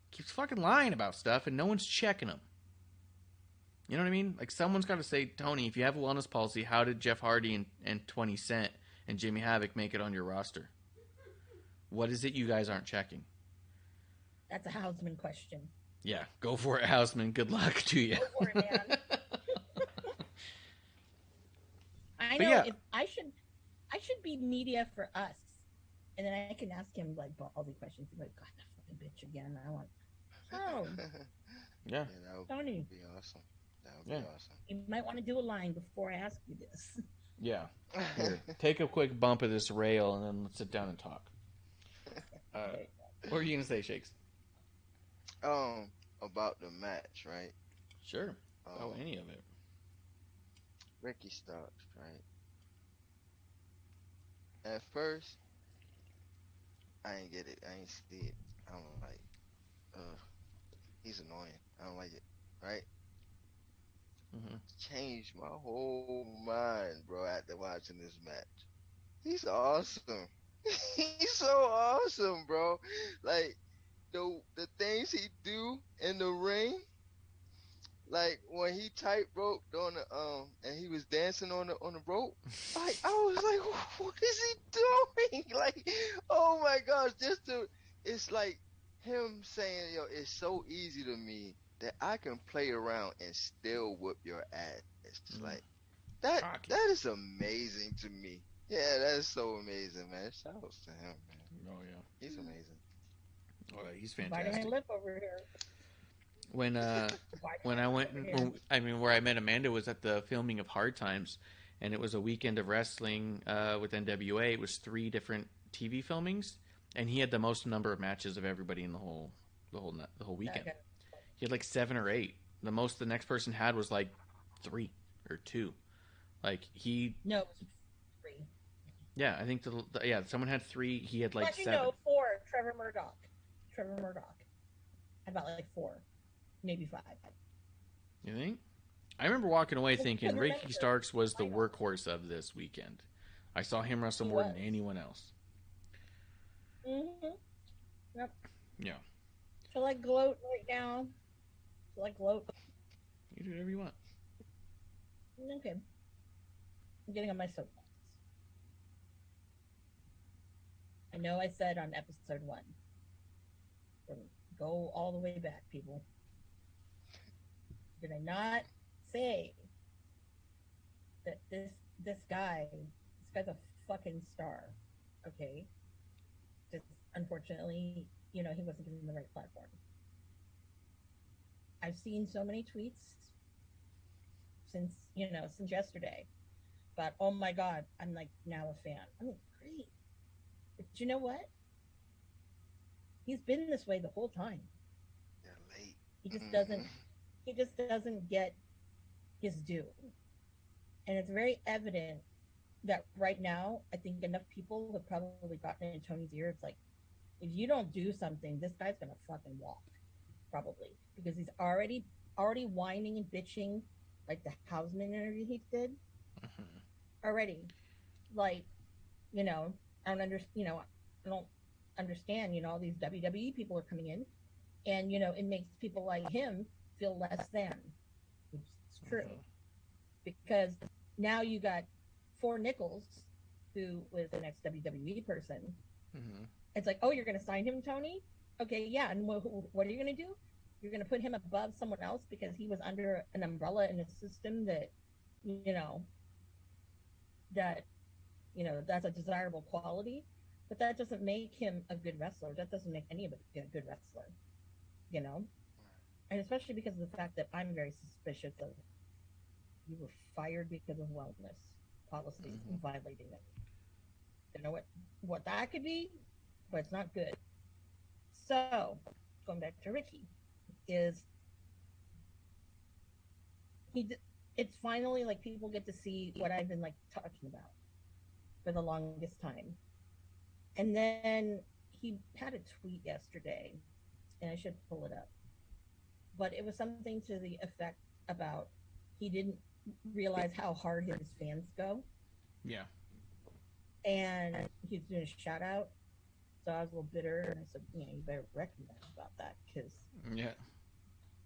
he keeps fucking lying about stuff and no one's checking him. You know what I mean? Like, someone's got to say, Tony, if you have a wellness policy, how did Jeff Hardy and 20 Cent and Jimmy Havoc make it on your roster? What is it you guys aren't checking? That's a Houseman question. Yeah, go for it, Houseman. Good luck to you. Go for it, man. I But know yeah. if I should be media for us, and then I can ask him like ballsy questions. He's like, God, that fucking bitch again. I want. Oh, Yeah. that would Tony. be awesome. That would be awesome. You might want to do a line before I ask you this. Yeah. Here, take a quick bump of this rail and then let's sit down and talk. What were you going to say, Shakes? About the match, right? Sure. Any of it. Ricky Starks, right? At first, I ain't get it. I ain't see it. I'm like, he's annoying. I don't like it, right? Changed my whole mind, bro, after watching this match. He's awesome. He's so awesome, bro. Like, the things he do in the ring, like when he tightrope on the and he was dancing on the rope, like I was like, what is he doing? Like, oh my gosh, it's like him saying, yo, it's so easy to me that I can play around and still whoop your ass. Like that is amazing to me. Yeah, that is so amazing, man. Shout outs to him, man. Oh yeah, he's amazing. Oh, he's Biting fantastic. my lip over here. When I went, where I met Amanda was at the filming of Hard Times, and it was a weekend of wrestling with NWA. It was 3 different TV filmings, and he had the most number of matches of everybody in the whole weekend. Okay. He had like 7 or 8. The most the next person had was like 3 or 2. Like No, it was 3. Yeah, I think someone had 3. He had like 7. No, 4. Trevor Murdoch. About like 4, maybe 5. You think? I remember walking away thinking Ricky Starks was the workhorse of this weekend. I saw him wrestle more than anyone else. Mm-hmm. Yep. Yeah. Shall I gloat right now? Shall I gloat? You do whatever you want. Okay. I'm getting on my soapbox. I know I said on episode 1. Go all the way back, people. Did I not say that this guy's a fucking star? Okay. Just unfortunately, he wasn't given the right platform. I've seen so many tweets since yesterday. But oh my God, I'm like now a fan. I'm like, great. But you know what? He's been this way the whole time. They're late. He just doesn't get his due. And it's very evident that right now, I think enough people have probably gotten in Tony's ear. It's like, if you don't do something, this guy's gonna fucking walk. Probably. Because he's already whining and bitching, like the Houseman interview he did. Already. Like, I don't understand, all these WWE people are coming in, and it makes people like him feel less than, which is true. Because now you got 4 Nichols, who was the next WWE person. It's like, oh, you're going to sign him, Tony? Okay, yeah. And what are you going to do? You're going to put him above someone else because he was under an umbrella in a system that, that's a desirable quality. But that doesn't make him a good wrestler. That doesn't make anybody a good wrestler, you know? And especially because of the fact that I'm very suspicious of you were fired because of wellness policies and violating them. You know what that could be, but it's not good. So, going back to Ricky, is it's finally like people get to see what I've been like talking about for the longest time. And then he had a tweet yesterday, and I should pull it up. But it was something to the effect about he didn't realize how hard his fans go. Yeah. And he's doing a shout out. So I was a little bitter, and I said, you better recognize about that, because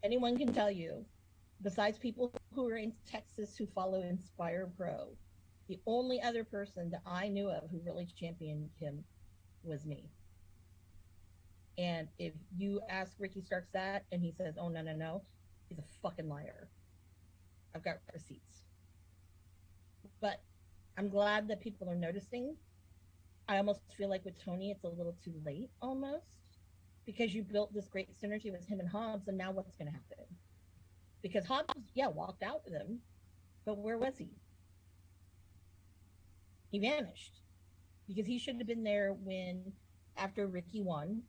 anyone can tell you, besides people who are in Texas who follow Inspire Pro, the only other person that I knew of who really championed him was me. And if you ask Ricky Starks that, and he says, oh, no, he's a fucking liar. I've got receipts. But I'm glad that people are noticing. I almost feel like with Tony, it's a little too late almost, because you built this great synergy with him and Hobbs, and now what's going to happen? Because Hobbs, walked out with him, but where was he? He vanished, because he should have been there after Ricky won,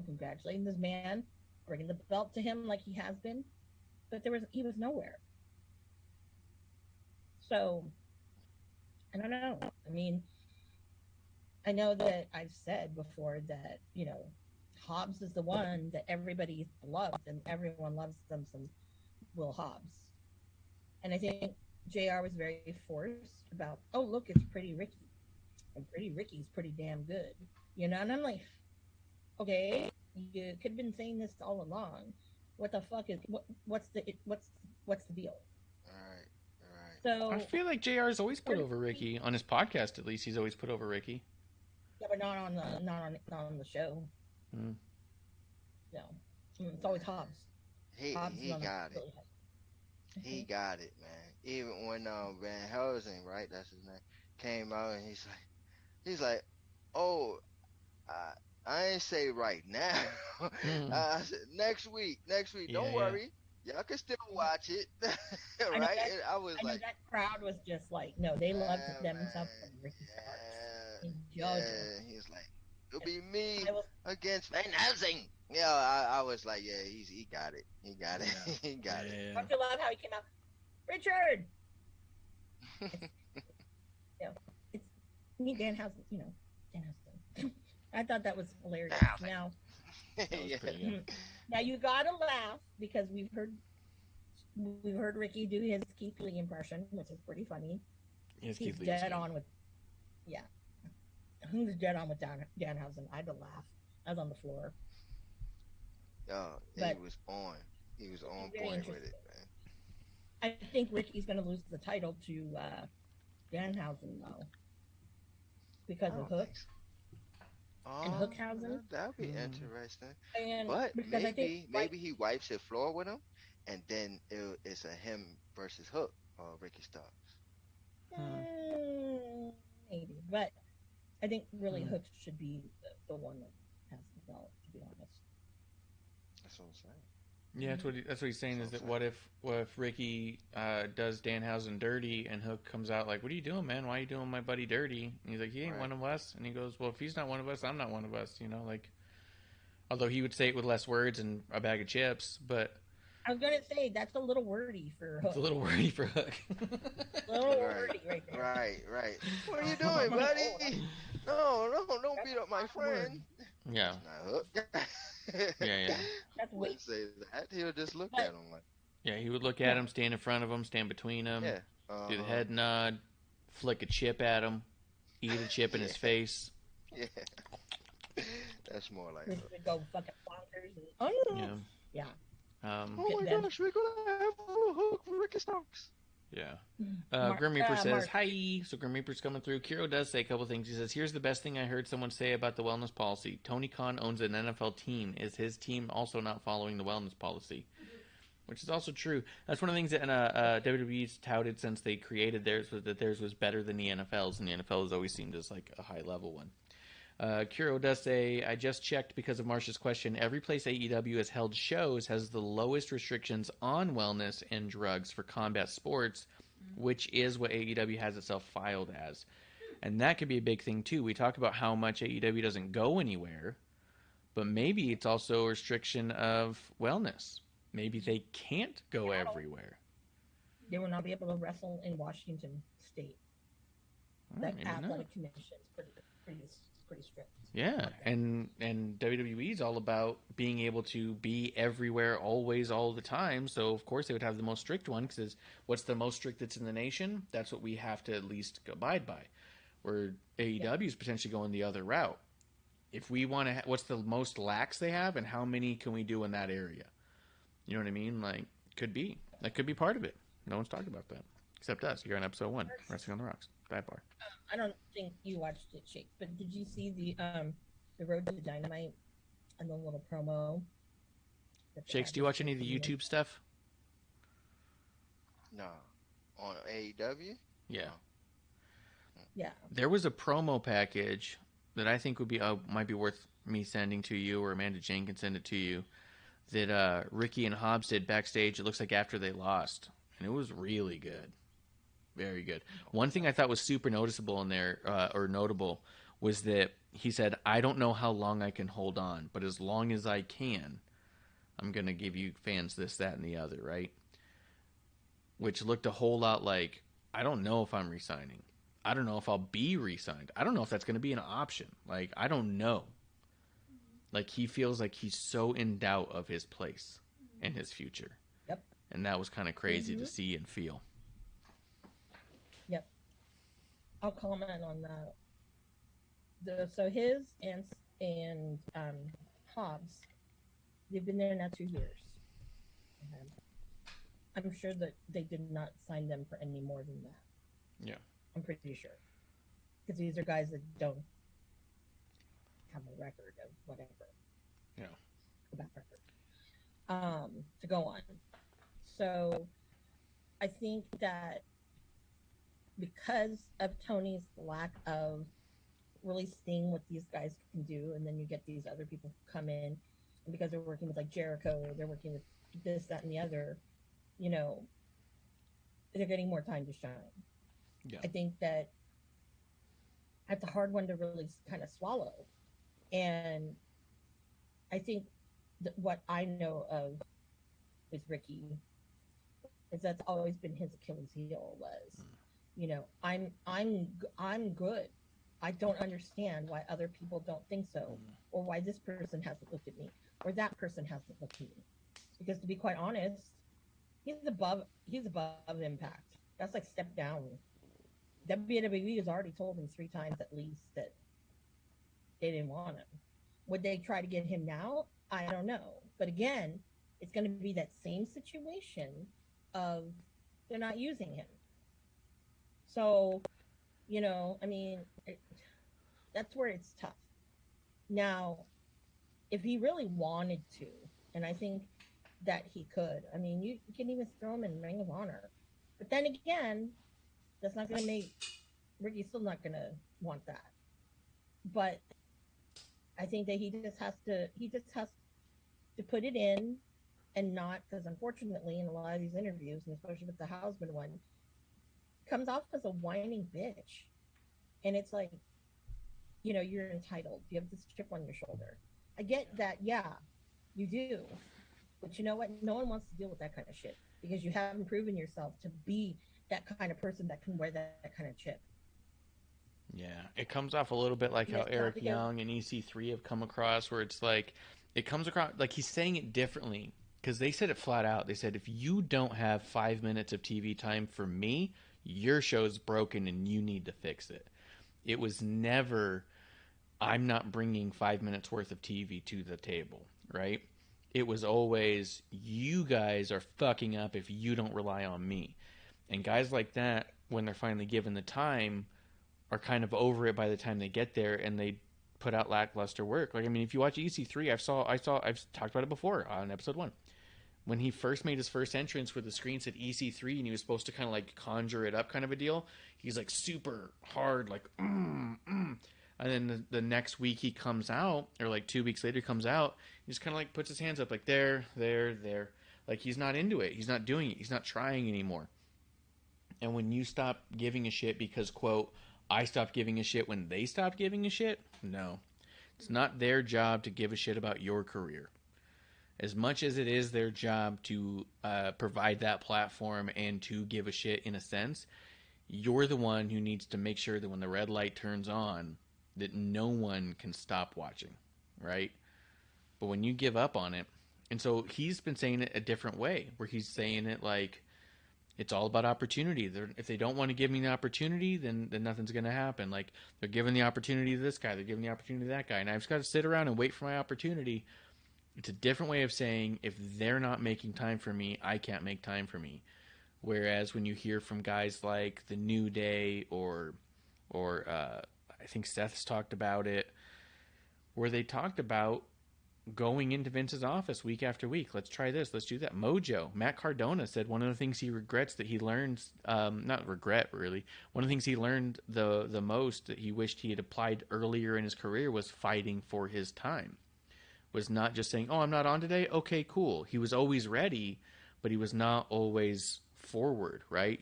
congratulating this man, bringing the belt to him like he has been, but he was nowhere. So, I don't know. I mean, I know that I've said before that, Hobbs is the one that everybody loves, and everyone loves them some Will Hobbs. And I think JR was very forced about, oh, look, it's Pretty Ricky. And Pretty Ricky's pretty damn good. And I'm like, okay, you could have been saying this all along. What the fuck what's the deal? Right. So I feel like JR's always put over Ricky. On his podcast, at least, he's always put over Ricky. Yeah, but not on the show. Mm. No. It's always Hobbs. He got it. He got it, man. Even when Van Helsing, right, that's his name, came out, and he's like, oh, I ain't say right now. I said next week. Don't worry, y'all can still watch it, right? I was like, that crowd was just like, no, they loved themselves some Ricky Starks. Yeah, he's like, it'll be me against Van Helsing. Yeah, I was like, yeah, he got it. He got it. He got it. Don't you love how he came out, Richard? It's me, Danhausen. Danhausen. I thought that was hilarious. Now, now you gotta laugh, because we've heard Ricky do his Keith Lee impression, which is pretty funny. He's dead on with, who's dead on with Danhausen? I had to laugh. I was on the floor. He was on. He was on point with it, man. I think Ricky's going to lose the title to Danhausen, though, because of Hook. And Hookhausen. That would be interesting. And but maybe he wipes the floor with him, and then it's a him versus Hook or Ricky Starks. Maybe, but I think really Hook should be the one that has the belt, to be honest. That's what I'm saying. Yeah, that's what he's saying. Is that what if Ricky does Danhausen dirty, and Hook comes out like, "What are you doing, man? Why are you doing my buddy dirty?" And he's like, "He ain't one of us." And he goes, "Well, if he's not one of us, I'm not one of us." Like, although he would say it with less words and a bag of chips, but I was gonna say that's a little wordy for Hook. It's a little wordy for Hook. A little wordy right there. Right. What are you doing, buddy? No, don't beat up my friend. Yeah. Hook. Yeah. That's he wouldn't say that. He'll just look at him like. Yeah, he would look at him, stand in front of him, stand between him, do the head nod, flick a chip at him, eat a chip in his face. Yeah. That's more like Hook. Go fucking bonkers. Yeah. Oh my gosh, we're gonna have a Hook for Ricky Starks. Yeah. Grim Reaper says, hi. So Grim Reaper's coming through. Kiro does say a couple things. He says, here's the best thing I heard someone say about the wellness policy. Tony Khan owns an NFL team. Is his team also not following the wellness policy? Which is also true. That's one of the things that WWE's touted since they created theirs, was that theirs was better than the NFL's, and the NFL has always seemed as like a high-level one. Kuro does say, I just checked because of Marsh's question. Every place AEW has held shows has the lowest restrictions on wellness and drugs for combat sports, which is what AEW has itself filed as. And that could be a big thing, too. We talk about how much AEW doesn't go anywhere, but maybe it's also a restriction of wellness. Maybe they can't go everywhere. They will not be able to wrestle in Washington State. That athletic commission is pretty strict. Yeah, and WWE is all about being able to be everywhere, always, all the time. So, of course, they would have the most strict one, because what's the most strict that's in the nation? That's what we have to at least abide by. Where AEW is potentially going the other route. If we want to, what's the most lax they have, and how many can we do in that area? You know what I mean? Like, could be. That could be part of it. No one's talking about that. Except us. You're on episode 1, Wrestling on the Rocks. Sidebar. I don't think you watched it, Shakes, but did you see the Road to Dynamite and the little promo? Shakes, do you watch any of the YouTube stuff? No. On AEW? Yeah. Yeah. There was a promo package that I think would be might be worth me sending to you, or MsAmandaJayne can send it to you, that Ricky and Hobbs did backstage. It looks like after they lost, and it was really good. Very good. One thing I thought was super noticeable in there, or notable, was that he said, I don't know how long I can hold on, but as long as I can, I'm going to give you fans this, that, and the other, right? Which looked a whole lot like, I don't know if I'm re-signing. I don't know if I'll be re-signed. I don't know if that's going to be an option. Like, I don't know. Like, he feels like he's so in doubt of his place and his future. Yep. And that was kind of crazy to see and feel. Yep. I'll comment on that. So his and Hobbs, they've been there now 2 years. I'm sure that they did not sign them for any more than that. Yeah. I'm pretty sure. Because these are guys that don't have a record of whatever. Yeah. A bad record. To go on. So I think that because of Tony's lack of really seeing what these guys can do, and then you get these other people who come in, and because they're working with like Jericho, they're working with this, that, and the other, you know, they're getting more time to shine. Yeah. I think that that's a hard one to really kind of swallow. And I think that what I know of with Ricky is that's always been his Achilles heel was, you know, I'm good. I don't understand why other people don't think so, or why this person hasn't looked at me, or that person hasn't looked at me. Because to be quite honest, he's above Impact. That's like step down. WWE has already told him 3 times at least that they didn't want him. Would they try to get him now? I don't know. But again, it's going to be that same situation of they're not using him. So, you know, I mean, that's where it's tough. Now, if he really wanted to, and I think that he could, I mean, you can even throw him in Ring of Honor. But then again, that's not going to make Ricky's still not going to want that. But I think that he just has to put it in and not, because unfortunately in a lot of these interviews, and especially with the Hausman one, comes off as a whining bitch. And it's like, you know, you're entitled. You have this chip on your shoulder. I get that, yeah, you do. But you know what? No one wants to deal with that kind of shit because you haven't proven yourself to be that kind of person that can wear that kind of chip. Yeah, it comes off a little bit like how Eric Young and EC3 have come across, where it's like, it comes across like he's saying it differently, because they said it flat out. They said, if you don't have 5 minutes of TV time for me, your show's broken and you need to fix it. It was never, I'm not bringing 5 minutes worth of TV to the table, right? It was always, you guys are fucking up if you don't rely on me. And guys like that, when they're finally given the time, are kind of over it by the time they get there, and they put out lackluster work. Like, I mean, if you watch EC3, I've talked about it before on episode 1. When he first made his first entrance where the screen said EC3 and he was supposed to kind of like conjure it up kind of a deal, he's like super hard, like, And then the next week he comes out, or like 2 weeks later he comes out, he just kind of like puts his hands up like there. Like he's not into it. He's not doing it. He's not trying anymore. And when you stop giving a shit because, quote, I stopped giving a shit when they stopped giving a shit, no. It's not their job to give a shit about your career. As much as it is their job to provide that platform and to give a shit in a sense, you're the one who needs to make sure that when the red light turns on, that no one can stop watching, right? But when you give up on it, and so he's been saying it a different way, where he's saying it like, it's all about opportunity. If they don't want to give me the opportunity, then nothing's going to happen. Like, they're giving the opportunity to this guy, they're giving the opportunity to that guy, and I've just got to sit around and wait for my opportunity. It's a different way of saying, if they're not making time for me, I can't make time for me. Whereas when you hear from guys like The New Day or I think Seth's talked about it, where they talked about going into Vince's office week after week. Let's try this. Let's do that. Mojo. Matt Cardona said one of the things he regrets that he learned, not regret really, one of the things he learned the most that he wished he had applied earlier in his career was fighting for his time. Was not just saying, oh, I'm not on today? Okay, cool. He was always ready, but he was not always forward, right?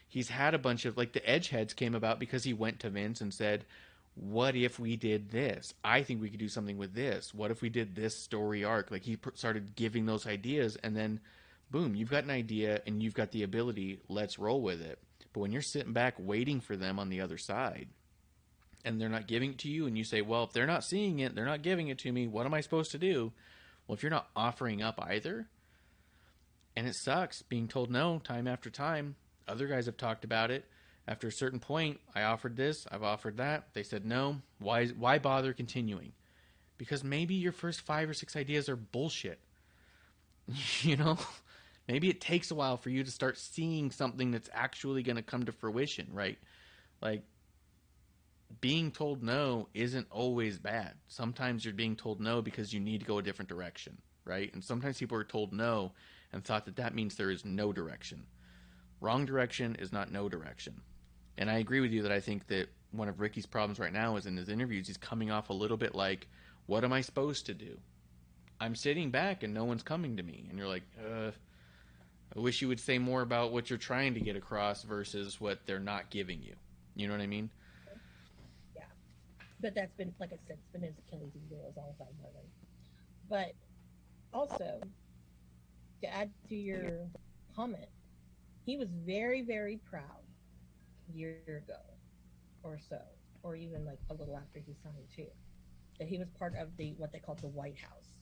He's had a bunch of, like, the Edgeheads came about because he went to Vince and said, what if we did this? I think we could do something with this. What if we did this story arc? Like, he started giving those ideas, and then, boom, you've got an idea, and you've got the ability, let's roll with it. But when you're sitting back waiting for them on the other side, and they're not giving it to you, and you say, well, if they're not seeing it, they're not giving it to me, what am I supposed to do? Well, if you're not offering up either, and it sucks being told no time after time, other guys have talked about it. After a certain point, I offered this, I've offered that. They said no. Why bother continuing? Because maybe your first 5 or 6 ideas are bullshit. You know? Maybe it takes a while for you to start seeing something that's actually going to come to fruition, right? Like, being told no isn't always bad. Sometimes you're being told no because you need to go a different direction, right? And sometimes people are told no and thought that means there is no direction. Wrong direction is not no direction. And I agree with you that I think that one of Ricky's problems right now is in his interviews, he's coming off a little bit like, what am I supposed to do? I'm sitting back and no one's coming to me. And you're like, I wish you would say more about what you're trying to get across versus what they're not giving you. You know what I mean? Yeah. But that's been, like I said, it's been his Achilles heel as long as I've known him. But also, to add to your comment, he was very, very proud a year ago or so, or even like a little after he signed too, that he was part of what they call the White House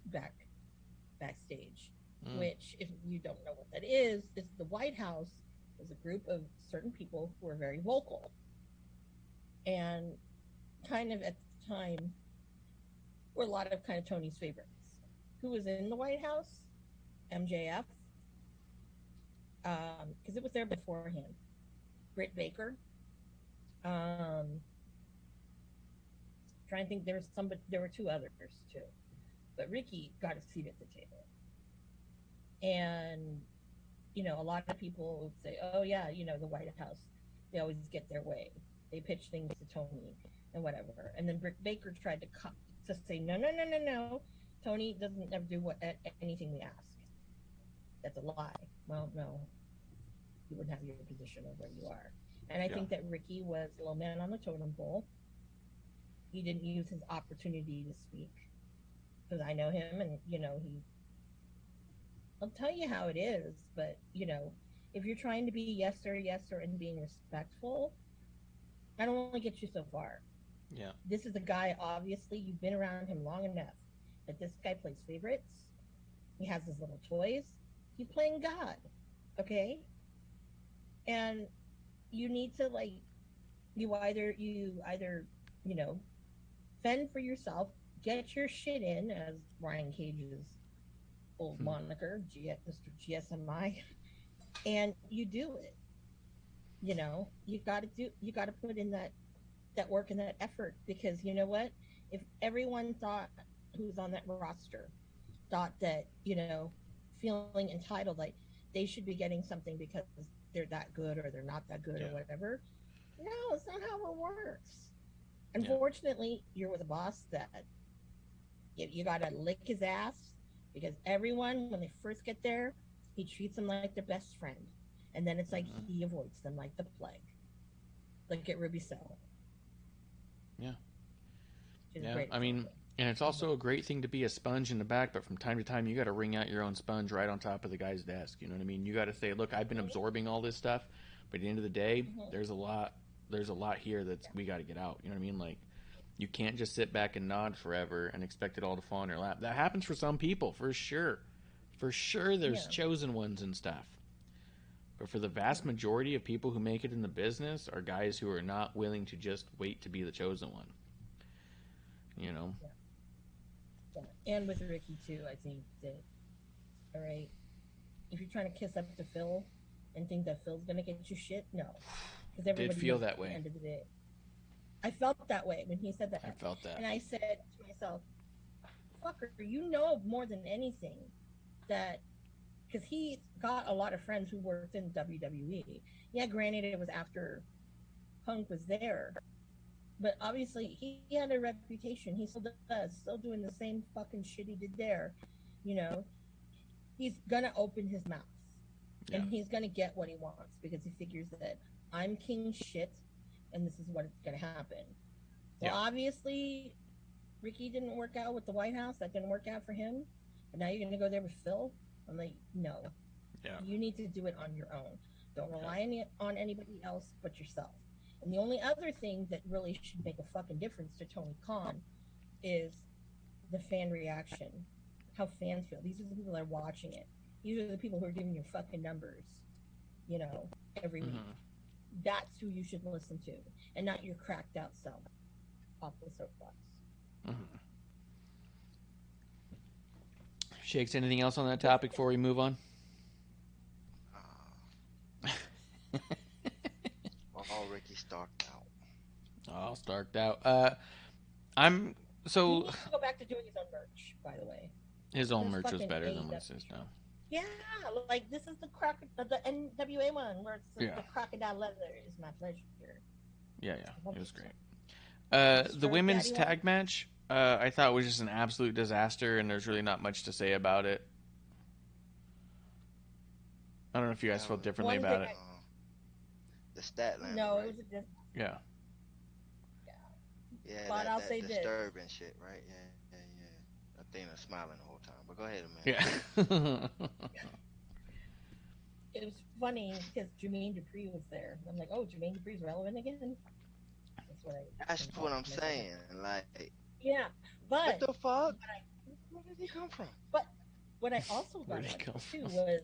backstage, which, if you don't know what that is the White House is a group of certain people who are very vocal. And kind of at the time were a lot of kind of Tony's favorites. Who was in the White House? MJF. Because it was there beforehand. Britt Baker. Trying to think, there were 2 others too. But Ricky got a seat at the table. And, you know, a lot of people would say, oh yeah, you know, the White House, they always get their way. They pitch things to Tony and whatever. And then Britt Baker tried to say, no. Tony doesn't ever do anything we ask. That's a lie. Well, no, you wouldn't have your position of where you are. And I think that Ricky was a low man on the totem pole. He didn't use his opportunity to speak, because I know him, and, you know, I'll tell you how it is, but, you know, if you're trying to be yes sir, and being respectful, I don't want to get you so far. Yeah. This is a guy, obviously, you've been around him long enough that this guy plays favorites. He has his little toys. He's playing God, okay? And you need to, like, you either, you know, fend for yourself, get your shit in, as Brian Cage's old moniker, Mr. GSMI, and you do it. You know, you got to put in that work and that effort, because you know what? If everyone who's on that roster thought that, you know, feeling entitled, like they should be getting something because they're that good or they're not that good or whatever, no, it's not how it works. Unfortunately, you're with a boss that you got to lick his ass because everyone, when they first get there, he treats them like their best friend. And then it's like he avoids them like the plague. Like at Ruby Cell. Yeah. I mean, and it's also a great thing to be a sponge in the back, but from time to time, you got to wring out your own sponge right on top of the guy's desk. You know what I mean? You got to say, look, I've been absorbing all this stuff, but at the end of the day, there's a lot here that we got to get out. You know what I mean? Like, you can't just sit back and nod forever and expect it all to fall in your lap. That happens for some people, for sure. For sure, there's chosen ones and stuff. But for the vast majority of people who make it in the business are guys who are not willing to just wait to be the chosen one. You know? Yeah. And with Ricky, too, I think that, all right, if you're trying to kiss up to Phil and think that Phil's going to get you shit, no. Because everybody did feel that way. At the end of the day. I felt that way when he said that. I felt that. And I said to myself, fucker, you know more than anything that, because he got a lot of friends who worked in WWE. Yeah, granted, it was after Punk was there. But obviously, he had a reputation. He still does, still doing the same fucking shit he did there. You know, he's going to open his mouth. Yeah. And he's going to get what he wants because he figures that I'm king shit and this is what's going to happen. Well, obviously, Ricky didn't work out with the White House. That didn't work out for him. But now you're going to go there with Phil? I'm like, no. Yeah. You need to do it on your own. Don't rely on anybody else but yourself. And the only other thing that really should make a fucking difference to Tony Khan is the fan reaction. How fans feel. These are the people that are watching it. These are the people who are giving you fucking numbers, you know, every week. That's who you should listen to, and not your cracked out self off the soapbox. Shakes, anything else on that topic before we move on? All Ricky starked out. All starked out. I'm so. He needs to go back to doing his own merch, by the way. His own merch was better than what it is now. Yeah, like this is the NWA one where it's the crocodile leather is my pleasure. Yeah, it was great. The women's tag match, I thought was just an absolute disaster, and there's really not much to say about it. I don't know if you guys felt differently about it. The stat line. No, right? It was a Yeah, but I'll say disturbing shit, right? Yeah. Athena's smiling the whole time, but go ahead, man. Yeah. It was funny because Jermaine Dupri was there. I'm like, oh, Jermaine Dupri's relevant again. That's what I'm saying. Like, yeah, but what the fuck? Where did he come from? But what I also got too was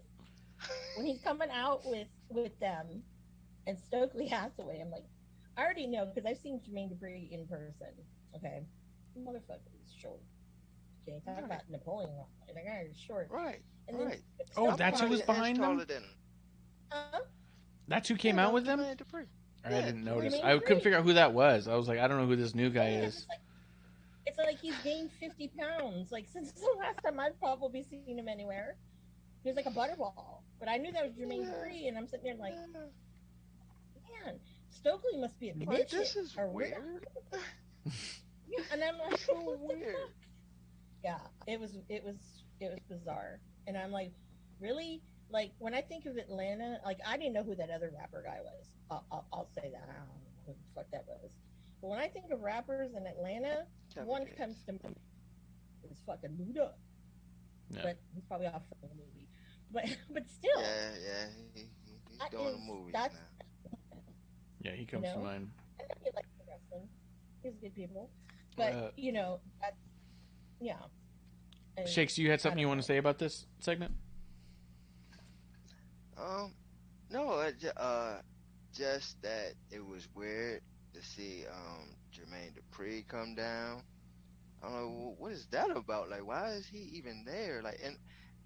when he's coming out with them and Stokely Hathaway. I'm like, I already know because I've seen Jermaine Dupri in person. Okay, motherfucker, he's short. Okay, talk about Napoleon. The guy is short. Right. And right. Oh, that's who was behind them. That's who came out with them. I didn't notice. I couldn't figure out who that was. I was like, I don't know who this new guy is. It's like he's gained 50 pounds. Like since the last time I've probably seen him anywhere. He was like a butterball. But I knew that was Jermaine Dupri, and I'm sitting there like, man, Stokely must be a bitch. This is weird. Yeah, and I'm like, oh, weird. Yeah, it was bizarre, and I'm like, really? Like when I think of Atlanta, like I didn't know who that other rapper guy was. I'll say that I don't know who the fuck that was. But when I think of rappers in Atlanta, one comes to mind is fucking Luda. Yeah. But he's probably off from the movie. But still. Yeah, he's doing the movies now. Yeah, he comes to mind. I think he likes wrestling. He's good people. But that's yeah. Shakes, you had something you want to say about this segment? No, just that it was weird to see Jermaine Dupri come down. I don't know what is that about. Like, why is he even there? Like,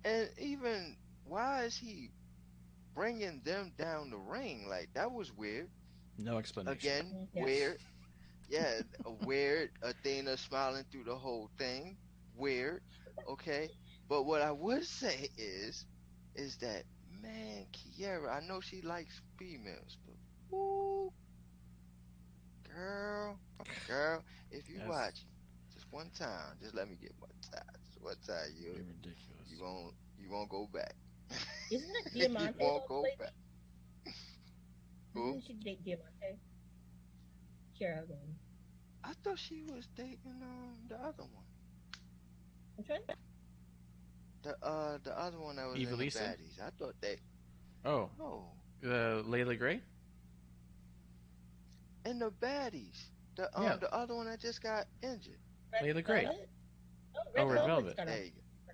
and even why is he bringing them down the ring? Like, that was weird. No explanation. Again, weird. Yeah, weird. Athena smiling through the whole thing. Weird. Okay, but what I would say is that, man, Kiera, I know she likes females, but ooh, girl, if you Yes. watch just one time, just let me get one time. Just one time, You're ridiculous. you won't go back. Isn't it You Diamante won't old go lady? back. Who? Didn't she date Diamante? Kira then. I thought she was dating the other one. I'm trying to. The other one that was Eva in the Lisa? baddies. I thought they. Oh, Oh, Layla Gray? in the baddies. Yeah. The other one that just got injured. Layla Gray. Velvet? Oh, Red Red Velvet's Velvet. got There a, you go.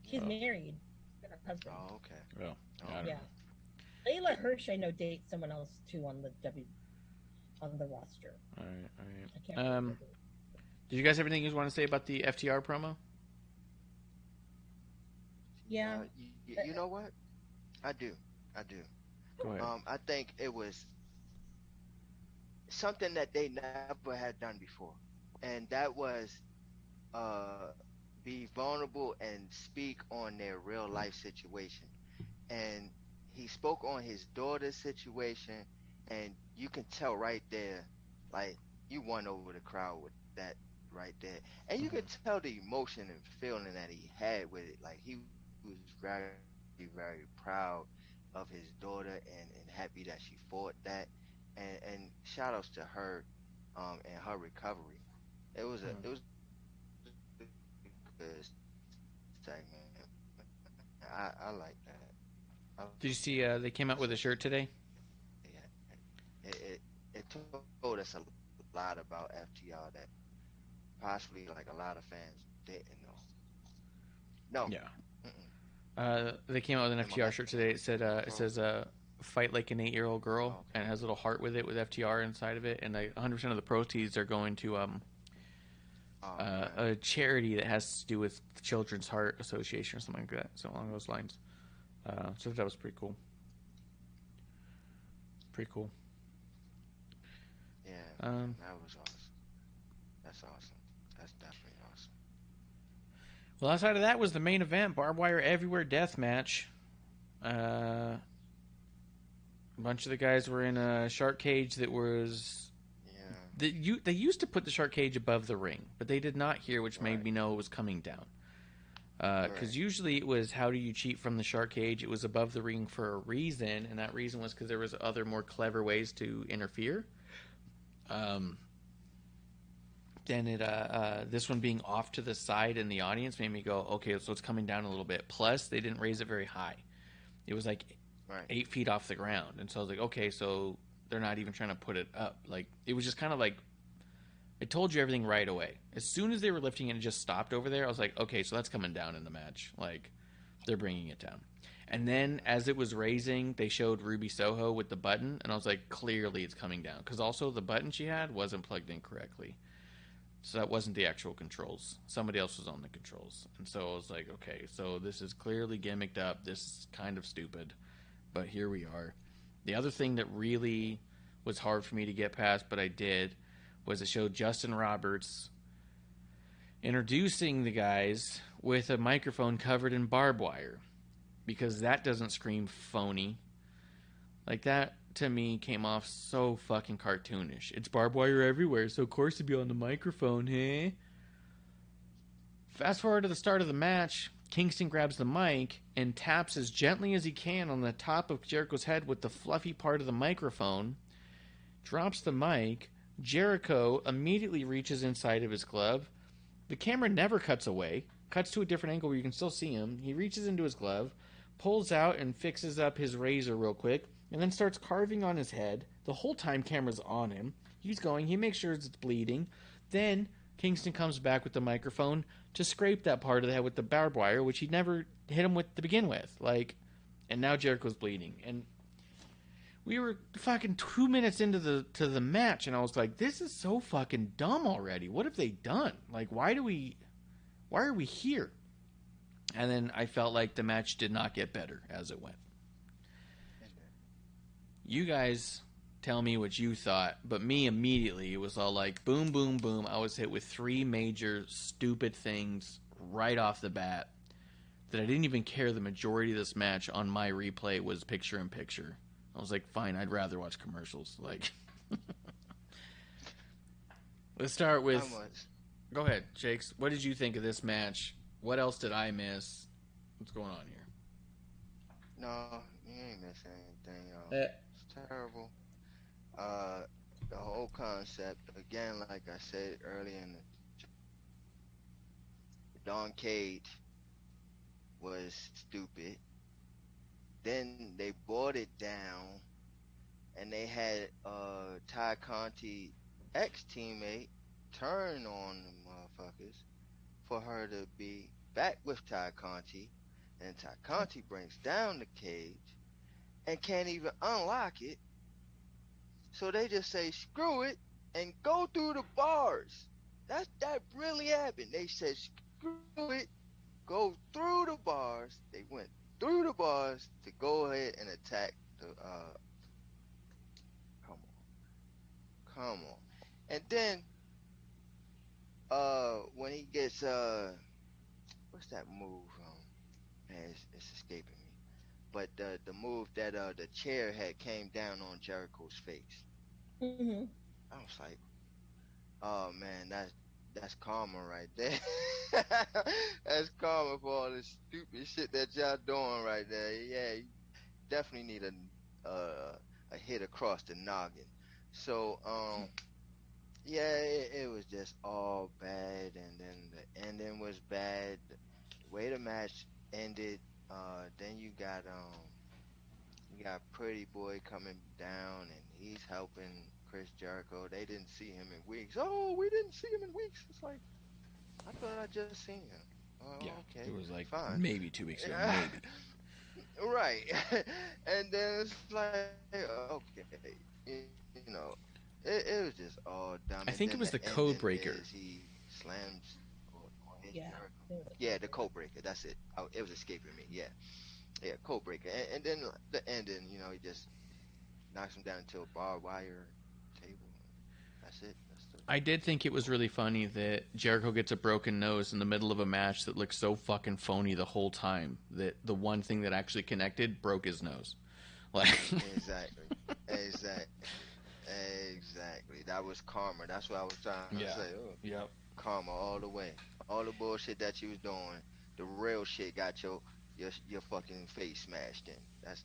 she's Oh. married. Got a husband. Oh, okay. Well, I don't Yeah. know. Layla Hirsch, I know, dates someone else too on the roster. All right. I can't remember. Did you guys have anything you want to say about the FTR promo? Yeah. You know what? I do. Go ahead. I think it was something that they never had done before, and that was be vulnerable and speak on their real life situation. And he spoke on his daughter's situation, and you can tell right there, like, you won over the crowd with that right there, and you could tell the emotion and feeling that he had with it. Like, he was very, very proud of his daughter and happy that she fought that, and shout outs to her and her recovery. It was a good segment. I like that. Did you see they came out with a shirt today? Yeah, it told us a lot about FTR that possibly like a lot of fans didn't know. No. Yeah. They came out with an FTR shirt today. It says "Fight like an 8-year-old girl," Oh, okay. and it has a little heart with it with FTR inside of it, and 100% of the proceeds are going to a charity that has to do with the Children's Heart Association or something like that, so along those lines. So that was pretty cool. Pretty cool. Yeah, that was awesome. That's awesome. That's definitely awesome. Well, outside of that was the main event, Barbed Wire Everywhere Death Match. A bunch of the guys were in a shark cage that was... Yeah. They used to put the shark cage above the ring, but they did not here, which made me know it was coming down. Because usually it was, how do you cheat from the shark cage? It was above the ring for a reason, and that reason was because there was other more clever ways to interfere. Then this one being off to the side in the audience made me go, okay, so it's coming down a little bit. Plus, they didn't raise it very high. It was like 8 feet off the ground. And so I was like, okay, so they're not even trying to put it up. Like, it was just kind of like, it told you everything right away. As soon as they were lifting it and it just stopped over there, I was like, okay, so that's coming down in the match. Like, they're bringing it down. And then as it was raising, they showed Ruby Soho with the button, and I was like, clearly it's coming down. Because also the button she had wasn't plugged in correctly. So that wasn't the actual controls. Somebody else was on the controls. And so I was like, okay, so this is clearly gimmicked up. This is kind of stupid. But here we are. The other thing that really was hard for me to get past, but I did, was it showed Justin Roberts introducing the guys with a microphone covered in barbed wire. Because that doesn't scream phony. Like, that, to me, came off so fucking cartoonish. It's barbed wire everywhere, so of course it'd be on the microphone, hey? Fast forward to the start of the match, Kingston grabs the mic and taps as gently as he can on the top of Jericho's head with the fluffy part of the microphone, drops the mic. Jericho immediately reaches inside of his glove. The camera never cuts away, cuts to a different angle where you can still see him. He reaches into his glove, pulls out and fixes up his razor real quick, and then starts carving on his head. The whole time camera's on him. He's going, he makes sure it's bleeding. Then Kingston comes back with the microphone to scrape that part of the head with the barbed wire, which he never hit him with to begin with. Like, and now Jericho's bleeding. And we were fucking 2 minutes into the match, and I was like, this is so fucking dumb already. What have they done? Like, why are we here? And then I felt like the match did not get better as it went. You guys tell me what you thought, but me immediately, it was all like boom, boom, boom. I was hit with 3 major stupid things right off the bat that I didn't even care. The majority of this match on my replay was picture in picture. I was like, fine, I'd rather watch commercials. Like, Let's start with. How much? Go ahead, Shakes. What did you think of this match? What else did I miss? What's going on here? No, you ain't missing anything. It's terrible. The whole concept, again, like I said earlier in the Don Cage was stupid. Then they brought it down, and they had Ty Conti ex-teammate turn on the motherfuckers for her to be back with Ty Conti, and Ty Conti brings down the cage and can't even unlock it. So they just say screw it and go through the bars. That really happened. They said screw it, go through the bars. They went through the bars to go ahead and attack the come on. And then when he gets what's that move? Man, it's escaping me. But the move that the chair had came down on Jericho's face. Mm-hmm. I was like, oh man, that's karma right there. That's karma for all this stupid shit that y'all doing right there. Yeah, you definitely need a hit across the noggin. So yeah, it was just all bad, and then the ending was bad. The way the match ended, then you got Pretty Boy coming down, and he's helping Chris Jericho. They didn't see him in weeks. Oh, we didn't see him in weeks. It's like, I thought I just seen him. Oh, Yeah, okay. it was like fine. maybe 2 weeks ago, maybe. Right. And then it's like, okay, you know, it was just all dumb. I think it was the code breaker. He slams on his Yeah. Jericho. Yeah, the code breaker. That's it. It was escaping me. Yeah. Yeah, code breaker. And then the ending, you know, he just knocks him down to a barbed wire table. That's it. I did think it was really funny that Jericho gets a broken nose in the middle of a match that looked so fucking phony the whole time that the one thing that actually connected broke his nose. Like Exactly. That was karma. That's what I was trying to say. Oh, yep. Karma all the way. All the bullshit that you was doing, the real shit got your fucking face smashed in. That's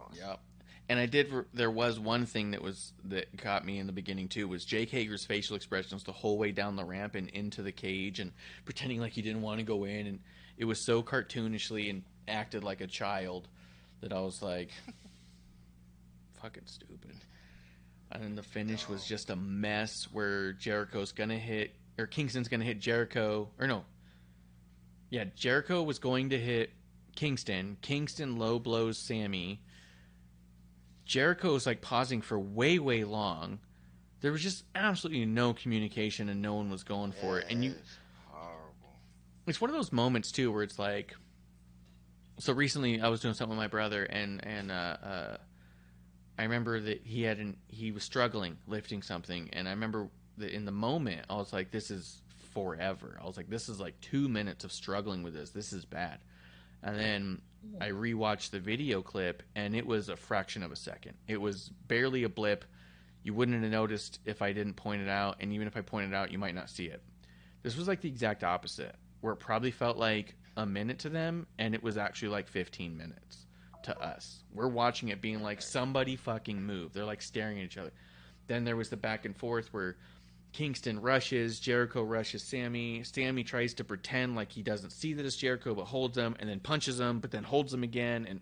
awesome. Yep. And there was one thing that got me in the beginning too, was Jake Hager's facial expressions the whole way down the ramp and into the cage and pretending like he didn't want to go in, and it was so cartoonishly and acted like a child that I was like, fucking stupid. And then the finish was just a mess where Kingston's gonna hit Jericho, or no. Yeah, Jericho was going to hit Kingston. Kingston low blows Sammy. Jericho's like pausing for way, way long. There was just absolutely no communication, and no one was going for it. And it's horrible. It's one of those moments too where it's like. So recently, I was doing something with my brother, and I remember that he was struggling lifting something, and I remember that in the moment I was like, "This is forever." I was like, "This is like 2 minutes of struggling with this. This is bad." And then I rewatched the video clip, and it was a fraction of a second. It was barely a blip. You wouldn't have noticed if I didn't point it out, and even if I pointed it out, you might not see it. This was like the exact opposite, where it probably felt like a minute to them, and it was actually like 15 minutes to us. We're watching it being like, somebody fucking move. They're like staring at each other. Then there was the back and forth where Kingston rushes, Jericho rushes Sammy. Sammy tries to pretend like he doesn't see that it's Jericho, but holds him, and then punches him, but then holds him again. And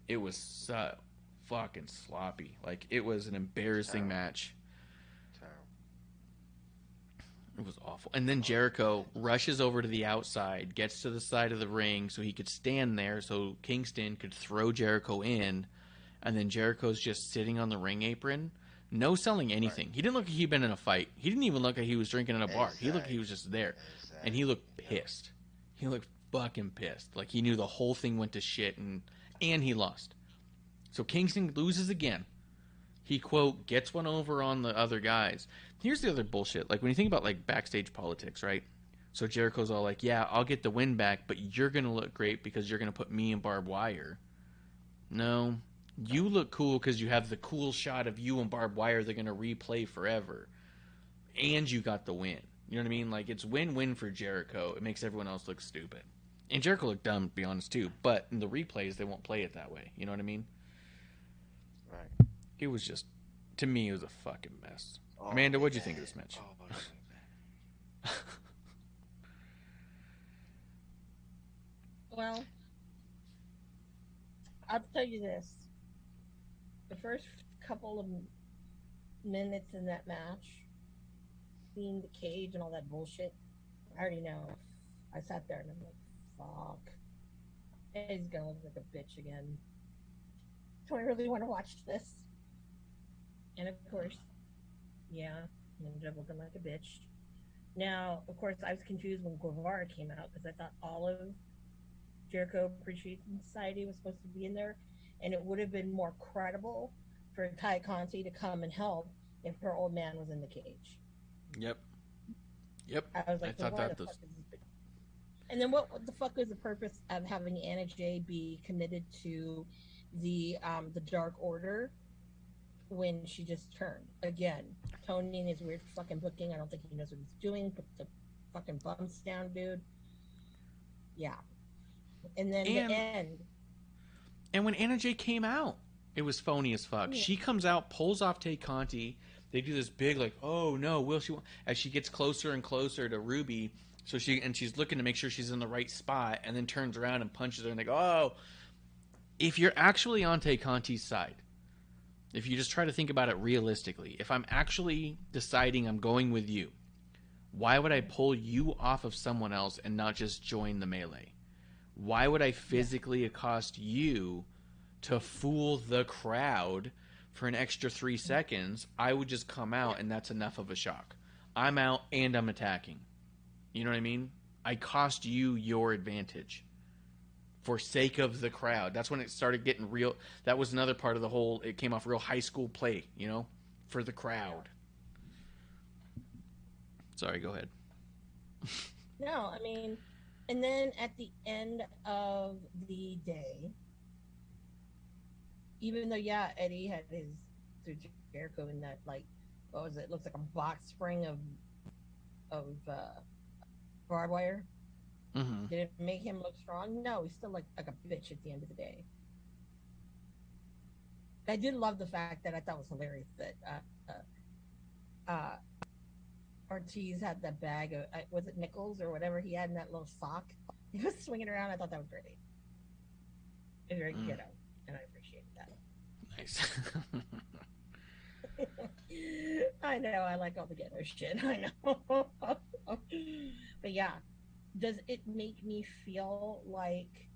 it was so fucking sloppy. Like, it was an embarrassing match. It was awful. And then Jericho rushes over to the outside, gets to the side of the ring so he could stand there so Kingston could throw Jericho in. And then Jericho's just sitting on the ring apron. No selling anything. Right. He didn't look like he'd been in a fight. He didn't even look like he was drinking in a bar. He looked like he was just there. And he looked pissed. He looked fucking pissed. Like he knew the whole thing went to shit, and he lost. So Kingston loses again. He, quote, gets one over on the other guys. Here's the other bullshit. Like, when you think about, like, backstage politics, right? So Jericho's all like, yeah, I'll get the win back, but you're going to look great because you're going to put me in barbed wire. No. You look cool because you have the cool shot of you and barbed wire they're going to replay forever. and you got the win. You know what I mean? Like, it's win-win for Jericho. It makes everyone else look stupid. And Jericho looked dumb, to be honest, too. But in the replays, they won't play it that way. You know what I mean? Right. It was just, to me, it was a fucking mess. Oh, Amanda, what'd you think of this match? Oh, Well, I'll tell you this. The first couple of minutes in that match, seeing the cage and all that bullshit, I already know. I sat there and I'm like, fuck. He's gonna look like a bitch again. Do I really want to watch this? And of course, yeah, he ended up looking like a bitch. Now, of course, I was confused when Guevara came out because I thought all of Jericho Appreciation Society was supposed to be in there, and it would have been more credible for Ty Conti to come and help if her old man was in the cage. Yep. I was like, I thought that was... And then what the fuck was the purpose of having Anna Jay be committed to the Dark Order when she just turned? Again, Tony and his weird fucking booking. I don't think he knows what he's doing. Put the fucking bumps down, dude. Yeah. And then the end. And when Anna Jay came out, it was phony as fuck. Yeah. She comes out, pulls off Tay Conti. They do this big, like, oh no, will she? As she gets closer and closer to Ruby, she's looking to make sure she's in the right spot, and then turns around and punches her, and they go, oh. If you're actually on Tay Conti's side, if you just try to think about it realistically, if I'm actually deciding I'm going with you, why would I pull you off of someone else and not just join the melee? Why would I physically accost you to fool the crowd for an extra 3 seconds? I would just come out, and that's enough of a shock. I'm out, and I'm attacking. You know what I mean? I cost you your advantage for sake of the crowd. That's when it started getting real. That was another part of the whole, it came off real high school play, you know, for the crowd. Sorry, go ahead. No, I mean, and then at the end of the day, even though, yeah, Eddie had his through Jericho in that, like, what was it? Looks like a box spring of barbed wire. Mm-hmm. Did it make him look strong? No, he's still like a bitch at the end of the day. I did love the fact that I thought was hilarious that Ortiz had that bag of, was it nickels or whatever he had in that little sock? He was swinging around. I thought that was great. It was very ghetto, and I appreciated that. Nice. I know. I like all the ghetto shit. I know. But yeah, does it make me feel like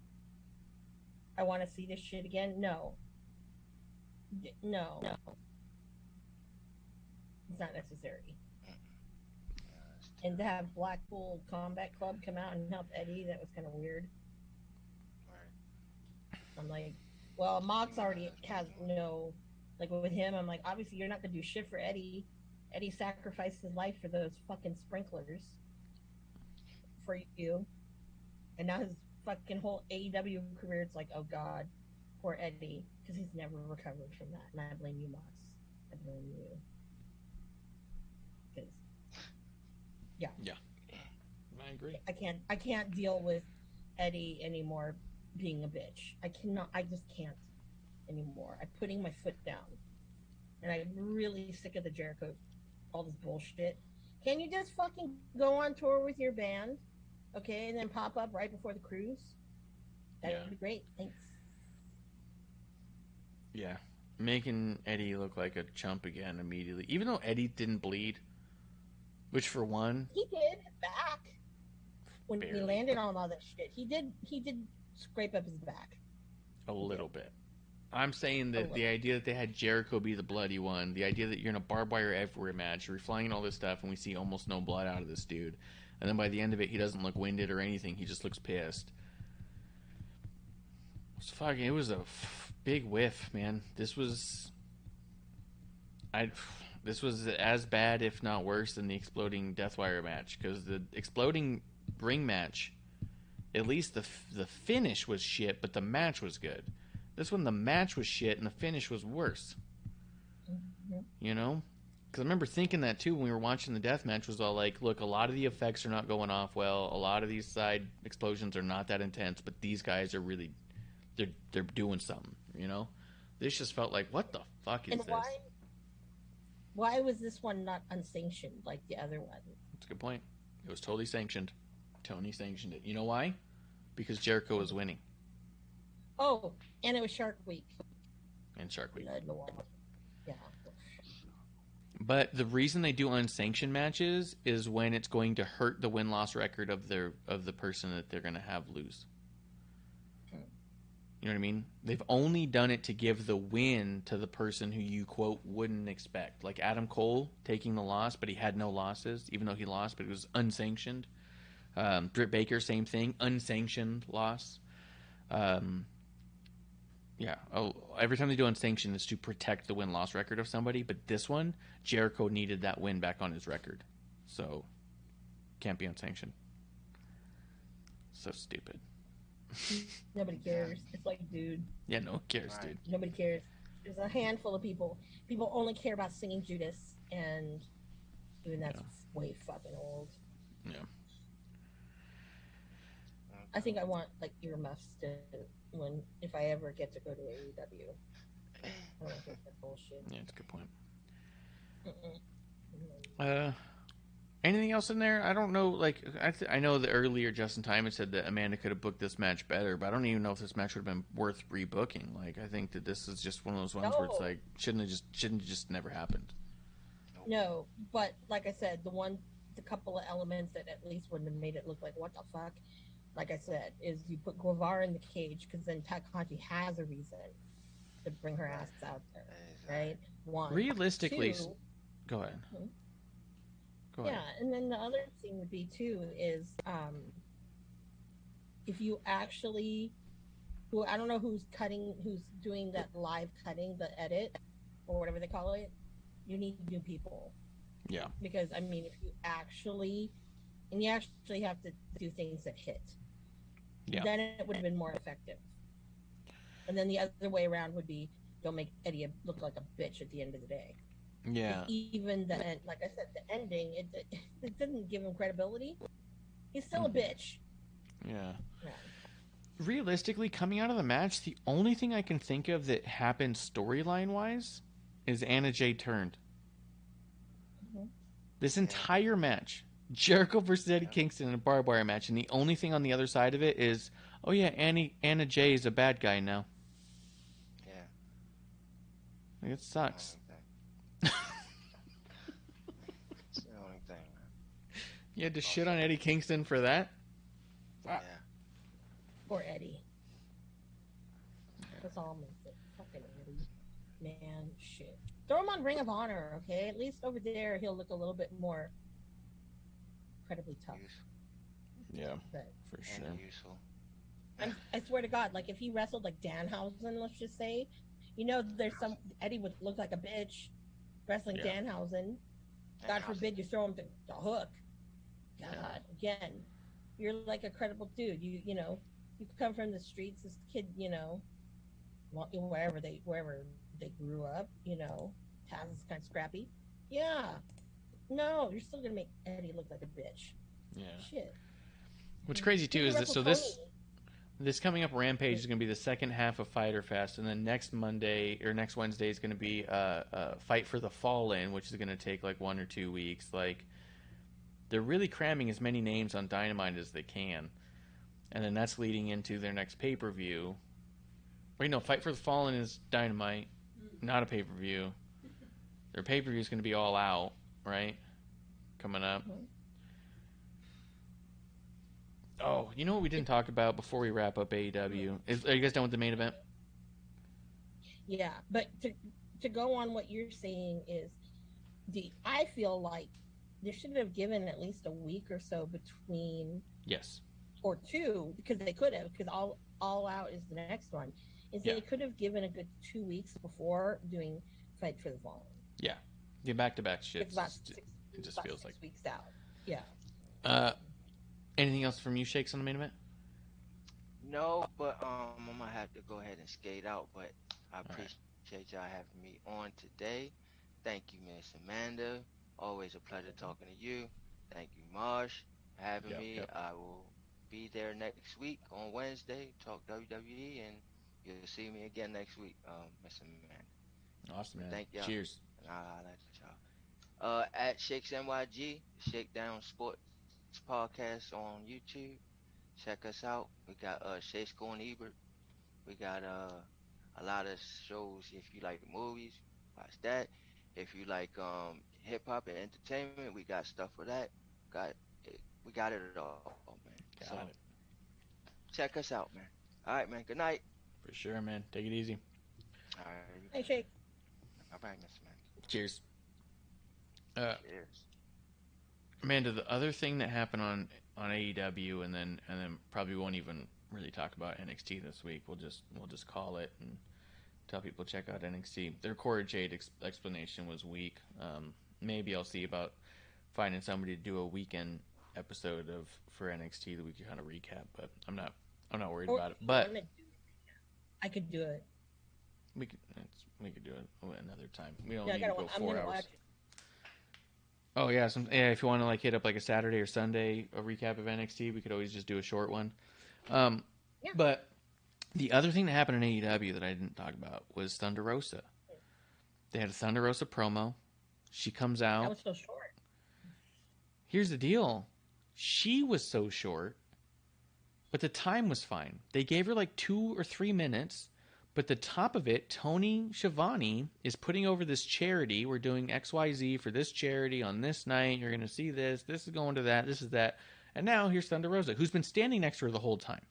I want to see this shit again? No. No. It's not necessary. And to have Blackpool Combat Club come out and help Eddie, that was kind of weird. I'm like, well, Mox already has no, like with him, I'm like, obviously you're not going to do shit for Eddie. Eddie sacrificed his life for those fucking sprinklers for you. And now his fucking whole AEW career, it's like, oh God, poor Eddie, because he's never recovered from that. And I blame you, Mox. I blame you. Because, yeah. I agree. I can't deal with Eddie anymore being a bitch. I just can't anymore. I'm putting my foot down. And I'm really sick of the Jericho, all this bullshit. Can you just fucking go on tour with your band, okay, and then pop up right before the cruise? That would be great. Thanks. Yeah. Making Eddie look like a chump again immediately. Even though Eddie didn't bleed, which for one... He did, back. When Barely. He landed on all that shit. He did scrape up his back. A little bit. I'm saying that the idea that they had Jericho be the bloody one, the idea that you're in a barbed wire everywhere match, you're flying all this stuff, and we see almost no blood out of this dude, and then by the end of it, he doesn't look winded or anything. He just looks pissed. It was a big whiff, man. This was as bad, if not worse, than the exploding Deathwire match, because the exploding ring match, at least the finish was shit, but the match was good. This one, the match was shit and the finish was worse. Mm-hmm. You know? Because I remember thinking that too when we were watching the death match. Was all like, look, a lot of the effects are not going off well. A lot of these side explosions are not that intense, but these guys are really, they're doing something. You know, this just felt like, what the fuck is this? Why was this one not unsanctioned like the other one? That's a good point. It was totally sanctioned. Tony sanctioned it. You know why? Because Jericho was winning. Oh, and it was Shark Week. And Shark Week. Yeah. But the reason they do unsanctioned matches is when it's going to hurt the win-loss record of the person that they're going to have lose. You know what I mean? They've only done it to give the win to the person who you, quote, wouldn't expect. Like Adam Cole taking the loss, but he had no losses, even though he lost, but it was unsanctioned. Britt Baker, same thing, unsanctioned loss. Yeah. Oh, every time they do unsanctioned, it's to protect the win-loss record of somebody. But this one, Jericho needed that win back on his record. So, can't be unsanctioned. So stupid. Nobody cares. It's like, dude. Yeah, no one cares, dude. Nobody cares. There's a handful of people. People only care about singing Judas, and even that's way fucking old. Yeah. I think I want like earmuffs to if I ever get to go to AEW. I don't think that's bullshit. Yeah, that's a good point. Anything else in there? I don't know. Like, I know that earlier Justin Timon said that Amanda could have booked this match better, but I don't even know if this match would have been worth rebooking. Like, I think that this is just one of those ones where it's like shouldn't have just never happened. No, but like I said, the couple of elements that at least wouldn't have made it look like what the fuck. Like I said, is you put Guevara in the cage because then Ty Conti has a reason to bring her ass out there, right? One. Realistically, two, go ahead. Go yeah, ahead. and then the other thing would be too is if you actually, I don't know who's doing that live cutting, the edit or whatever they call it. You need new people. Yeah. Because I mean, if you actually have to do things that hit. Yeah. Then it would have been more effective. And then the other way around would be don't make Eddie look like a bitch at the end of the day. Yeah. Even the end, like I said, the ending, it didn't give him credibility. He's still a bitch. Yeah. Realistically, coming out of the match, the only thing I can think of that happened storyline-wise is Anna Jay turned. This entire match, Jericho versus Eddie Kingston in a barbed wire match, and the only thing on the other side of it is, oh yeah, Anna Jay is a bad guy now. Yeah. Like, it sucks. It's the only thing, man. You had to shit on Eddie Kingston for that? Yeah. Or Eddie. That's all I'm gonna say. Fucking Eddie. Man, shit. Throw him on Ring of Honor, okay? At least over there he'll look a little bit more incredibly tough. Yeah, but, for sure. Useful. I swear to God, like if he wrestled like Danhausen, let's just say, there's some Eddie would look like a bitch wrestling Danhausen. God forbid you throw him to the hook. God, again, you're like a credible dude. You come from the streets. This kid, wherever they grew up, Taz is kind of scrappy. Yeah. No, you're still gonna make Eddie look like a bitch. Yeah. Shit. What's crazy too is that this coming up Rampage is going to be the second half of FyterFest, and then next Wednesday is going to be Fight for the Fallen, which is going to take like 1 or 2 weeks. Like, they're really cramming as many names on Dynamite as they can, and then that's leading into their next pay-per-view. Wait, no, Fight for the Fallen is Dynamite, not a pay-per-view. Their pay-per-view is going to be All Out, right? Coming up. Oh, you know what we didn't talk about before we wrap up AEW? Are you guys done with the main event? Yeah, but to go on what you're saying is, I feel like they should have given at least a week or so between. Yes. Or 2, because they could have, because all Out is the next one. They could have given a good 2 weeks before doing Fight for the Fallen. Yeah, the back-to-back shit. It's about it just feels like 6 weeks out. Yeah. Anything else from you, Shakes, on the main event? No, but I'm gonna have to go ahead and skate out. But I appreciate y'all having me on today. Thank you, Miss Amanda. Always a pleasure talking to you. Thank you, Marsh, for having Yep, me. yep. I will be there next week on Wednesday, talk WWE, and you'll see me again next week, Miss Amanda. Awesome, man. Thank y'all. Cheers. And I'll let y'all. At Shakes NYG, Shakedown Sports Podcast on YouTube. Check us out. We got Shakes Going Ebert. We got a lot of shows. If you like movies, watch that. If you like hip hop and entertainment, we got stuff for that. Got we got it all, man. So Got it. check us out, man. All right, man. Good night. For sure, man. Take it easy. All right, you Hey, bet. Shake. All right, Miss Man. Cheers. Cheers. Amanda, the other thing that happened on AEW, and then probably won't even really talk about NXT this week. We'll just call it and tell people to check out NXT. Their Cora Jade explanation was weak. Maybe I'll see about finding somebody to do a weekend episode for NXT that we can kind of recap. But I'm not worried about it. But I could do it. we could do it another time. We don't Yeah, need to go I'm 4 gonna hours. watch it. Oh yeah, if you want to like hit up like a Saturday or Sunday a recap of NXT, we could always just do a short one. Yeah. But the other thing that happened in AEW that I didn't talk about was Thunder Rosa. They had a Thunder Rosa promo. She comes out. That was so short. Here's the deal. She was so short, but the time was fine. They gave her like 2 or 3 minutes, but the top of it, Tony Schiavone is putting over this charity. We're doing XYZ for this charity on this night. You're going to see this. This is going to that. This is that. And now here's Thunder Rosa, who's been standing next to her the whole time.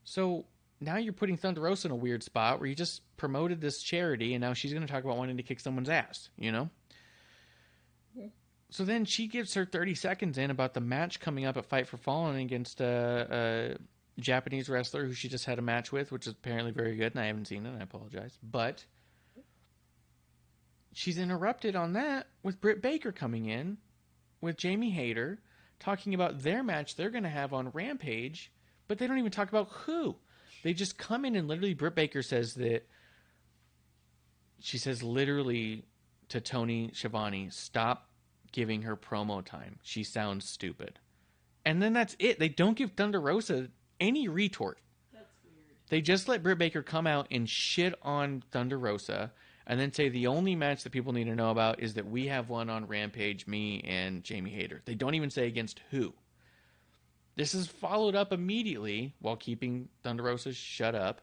So now you're putting Thunder Rosa in a weird spot where you just promoted this charity, and now she's going to talk about wanting to kick someone's ass, you know? Yeah. So then she gives her 30 seconds in about the match coming up at Fight for Fallen against a Japanese wrestler who she just had a match with, which is apparently very good, and I haven't seen it, and I apologize. But she's interrupted on that with Britt Baker coming in with Jamie Hayter talking about their match they're going to have on Rampage, but they don't even talk about who. They just come in and literally Britt Baker says that she says literally to Tony Schiavone, stop giving her promo time. She sounds stupid. And then that's it. They don't give Thunder Rosa any retort. That's weird. They just let Britt Baker come out and shit on Thunder Rosa and then say the only match that people need to know about is that we have one on Rampage, me and Jamie Hayter. They don't even say against who. This is followed up immediately while keeping Thunder Rosa shut up.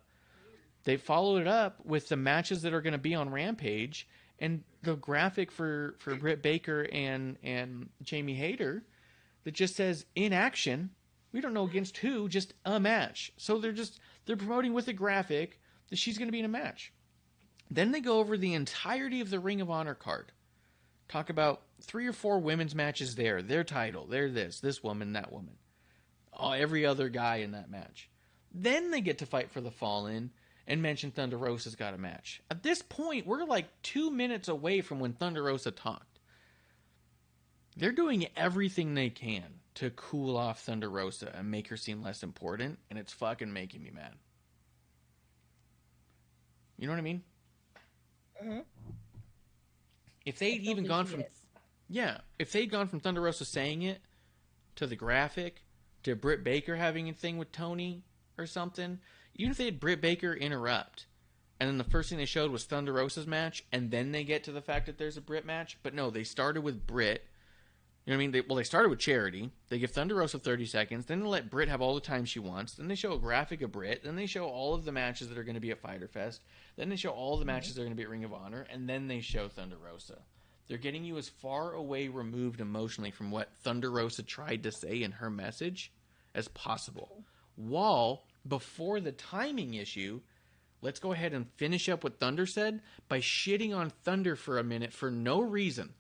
They followed it up with the matches that are going to be on Rampage and the graphic for Britt Baker and Jamie Hayter that just says in action. We don't know against who, just a match. So they're promoting with a graphic that she's going to be in a match. Then they go over the entirety of the Ring of Honor card. Talk about 3 or 4 women's matches there. Their title. They're this woman, that woman. Every other guy in that match. Then they get to Fight for the Fallen and mention Thunder Rosa's got a match. At this point, we're like 2 minutes away from when Thunder Rosa talked. They're doing everything they can to cool off Thunder Rosa and make her seem less important, and it's fucking making me mad. You know what I mean? Mm-hmm. If they'd even gone from... Yeah, if they'd gone from Thunder Rosa saying it to the graphic to Britt Baker having a thing with Tony or something, even if they had Britt Baker interrupt, and then the first thing they showed was Thunder Rosa's match, and then they get to the fact that there's a Britt match, but no, they started with Britt. You know what I mean? They started with charity. They give Thunder Rosa 30 seconds. Then they let Britt have all the time she wants. Then they show a graphic of Britt. Then they show all of the matches that are going to be at FyterFest. Then they show all the matches that are going to be at Ring of Honor. And then they show Thunder Rosa. They're getting you as far away removed emotionally from what Thunder Rosa tried to say in her message as possible. While, before the timing issue, let's go ahead and finish up what Thunder said by shitting on Thunder for a minute for no reason.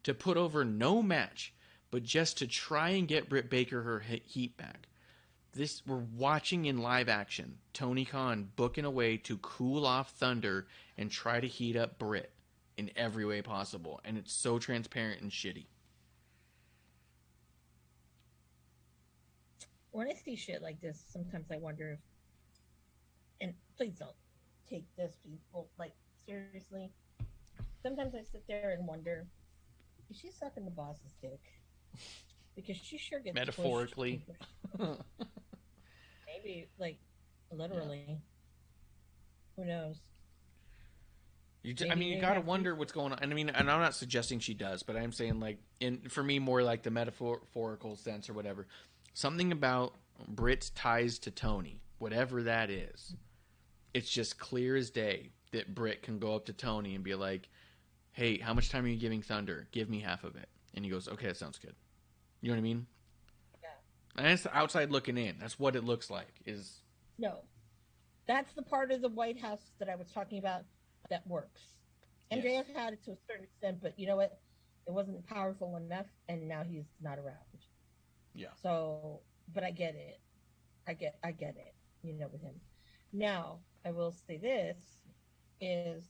To put over no match, but just to try and get Britt Baker her heat back. We're watching in live action. Tony Khan booking a way to cool off Thunder and try to heat up Britt in every way possible. And it's so transparent and shitty. When I see shit like this, sometimes I wonder if, and please don't take this, people, like, seriously. sometimes I sit there and wonder, is she sucking the boss's dick? Because she sure gets metaphorically. pushed. Maybe like literally. Yeah. Who knows? You gotta wonder what's going on. And I mean, and I'm not suggesting she does, but I'm saying like, for me, more like the metaphorical sense or whatever. Something about Britt's ties to Tony, whatever that is, it's just clear as day that Britt can go up to Tony and be like, "Hey, how much time are you giving Thunder? Give me half of it." And he goes, "Okay, that sounds good." You know what I mean? Yeah. And it's the outside looking in. That's what it looks like. No. That's the part of the White House that I was talking about that works. MJF had it to a certain extent, but you know what? It wasn't powerful enough, and now he's not around. Yeah. So, but I get it. I get it, with him. Now, I will say this is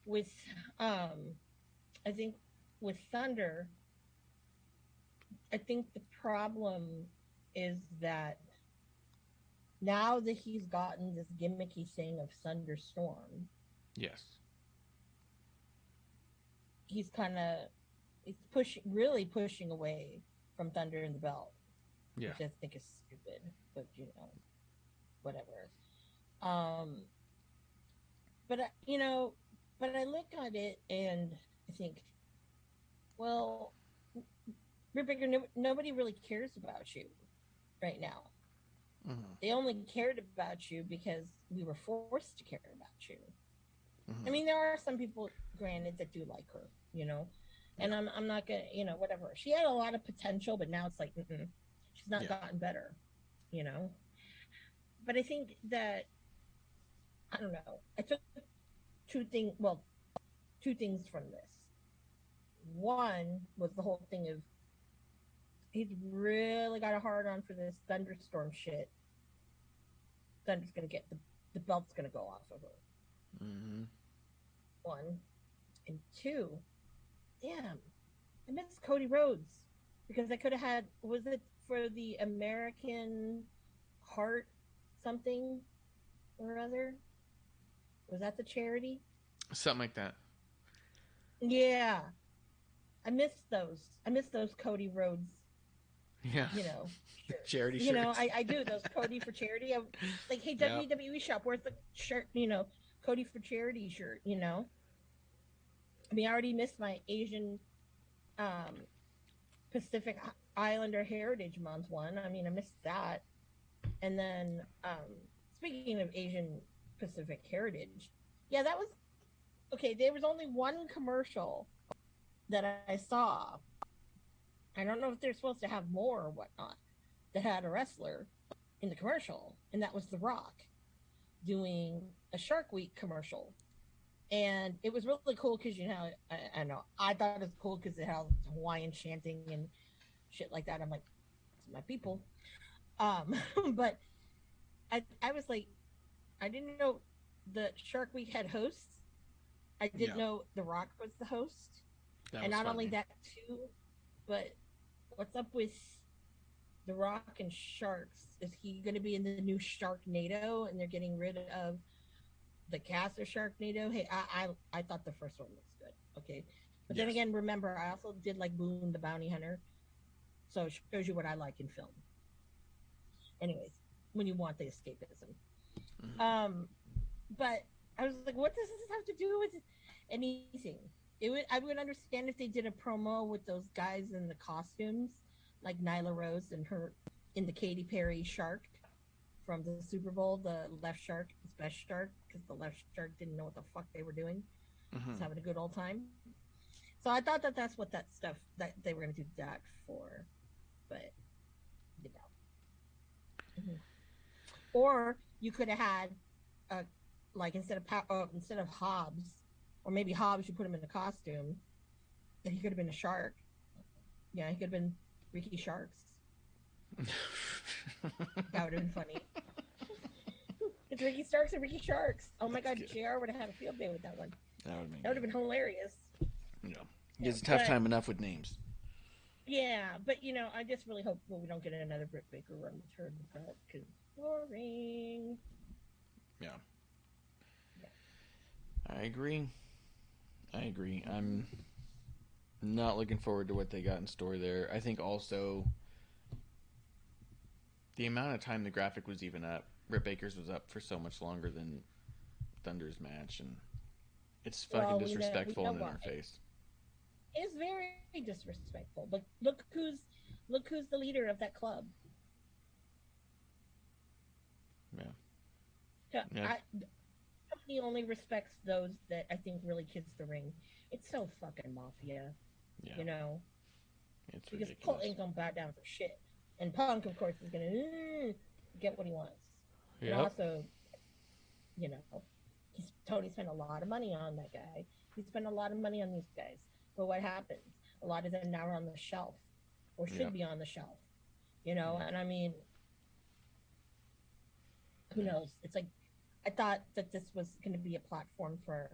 with, I think with Thunder, I think the problem is that now that he's gotten this gimmicky thing of Thunderstorm, yes, he's really pushing away from Thunder in the Belt, which I think is stupid, but whatever. But I look at it and I think, well, Rebecca, nobody really cares about you right now. Mm-hmm. They only cared about you because we were forced to care about you. Mm-hmm. I mean, there are some people, granted, that do like her, and I'm not gonna, whatever. She had a lot of potential, but now it's like, she's not gotten better, But I think that, I don't know. I took two things from this. One was the whole thing of he's really got a hard on for this Thunderstorm shit. Thunder's gonna get the belt's gonna go off of her. Mm-hmm. One. And two, damn, I miss Cody Rhodes because I could have had, was it for the American Heart something or other? Was that the charity? Something like that. Yeah. I miss those Cody Rhodes. Yeah. Shirts. Charity shirts. I do those Cody for charity. Like, hey, WWE shop, where's the shirt, Cody for charity shirt, I mean, I already missed my Asian Pacific Islander Heritage Month one. I mean, I missed that. And then, speaking of Asian Pacific Heritage, that was, okay, there was only one commercial that I saw. I don't know if they're supposed to have more or whatnot that had a wrestler in the commercial, and that was The Rock doing a Shark Week commercial. And it was really cool because, I know, I thought it was cool because it had Hawaiian chanting and shit like that. I'm like, it's my people. But I was like, I didn't know the Shark Week had hosts. I didn't know The Rock was the host. And not only that, too, but what's up with The Rock and Sharks? Is he going to be in the new Sharknado and they're getting rid of the cast of Sharknado? Hey, I thought the first one was good. Okay. But then again, remember, I also did like Boone the Bounty Hunter. So it shows you what I like in film. Anyways, when you want the escapism. Mm-hmm. But I was like, what does this have to do with anything? I would understand if they did a promo with those guys in the costumes, like Nyla Rose and her in the Katy Perry shark from the Super Bowl, the left shark, his best shark, because the left shark didn't know what the fuck they were doing. Mm-hmm. It's having a good old time. So I thought that's what that stuff that they were going to do that for, but Mm-hmm. Or you could have had, like instead of Hobbs, or maybe Hobbs, you put him in a costume, and he could have been a shark. Yeah, he could have been Ricky Sharks. That would have been funny. It's Ricky Starks and Ricky Sharks. Oh my God, JR would have had a field day with that one. That would have been hilarious. Yeah, he has a tough time enough with names. Yeah, but I just really hope we don't get another Britt Baker run with her because boring. Yeah. I agree. I agree. I'm not looking forward to what they got in store there. I think also the amount of time the graphic was even up, Britt Baker's was up for so much longer than Thunder's match, and it's fucking disrespectful and in our face. It's very disrespectful. But look who's the leader of that club. Yeah. He only respects those that I think really kiss the ring. It's so fucking mafia, you know. It's because ridiculous. Colt ain't gonna bow down for shit, and Punk, of course, is gonna get what he wants. Yep. And also, you know, Tony spent a lot of money on that guy. He spent a lot of money on these guys. But what happens? A lot of them now are on the shelf, or should be on the shelf. You know, and I mean, who knows? It's like, I thought that this was going to be a platform for,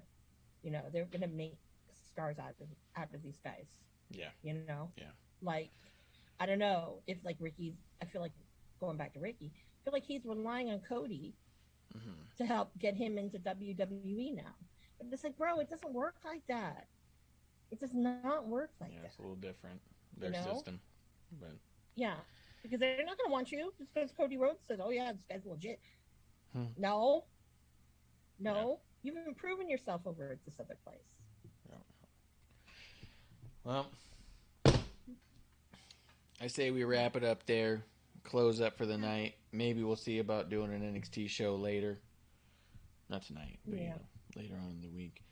you know, they're going to make stars out of these guys. Yeah. You know? Yeah. Like, I don't know if, like, I feel like, going back to Ricky, I feel like he's relying on Cody to help get him into WWE now. But it's like, bro, it doesn't work like that. It does not work like that. It's a little different, their system. But yeah, because they're not going to want you just because Cody Rhodes says, oh, yeah, this guy's legit. No. You've been proving yourself over at this other place. Well, I say we wrap it up there, close up for the night. Maybe we'll see about doing an NXT show later. Not tonight, but you know, later on in the week.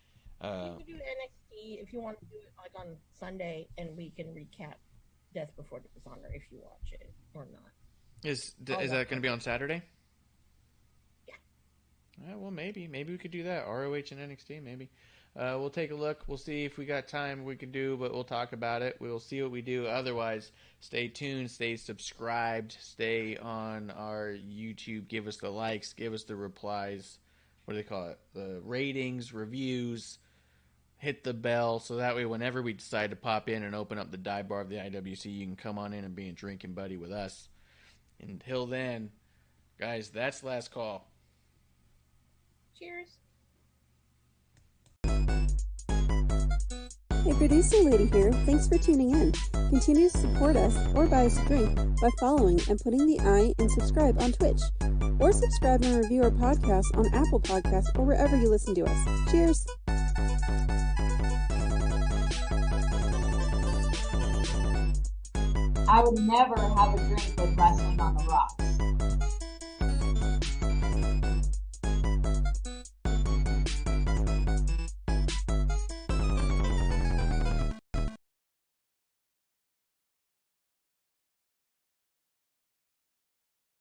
You can do NXT if you want to do it like on Sunday, and we can recap Death Before Dishonor if you watch it or not. Is that going to be on Saturday? Well, maybe we could do that. ROH and NXT, maybe. We'll take a look. We'll see if we got time we can do, but we'll talk about it. We'll see what we do. Otherwise, stay tuned, stay subscribed, stay on our YouTube. Give us the likes, give us the replies. What do they call it? The ratings, reviews. Hit the bell, so that way whenever we decide to pop in and open up the dive bar of the IWC, you can come on in and be a drinking buddy with us. Until then, guys, that's last call. Cheers. Hey, producer lady here. Thanks for tuning in. Continue to support us or buy us a drink by following and putting the I in subscribe on Twitch. Or subscribe and review our podcast on Apple Podcasts or wherever you listen to us. Cheers. I would never have a drink with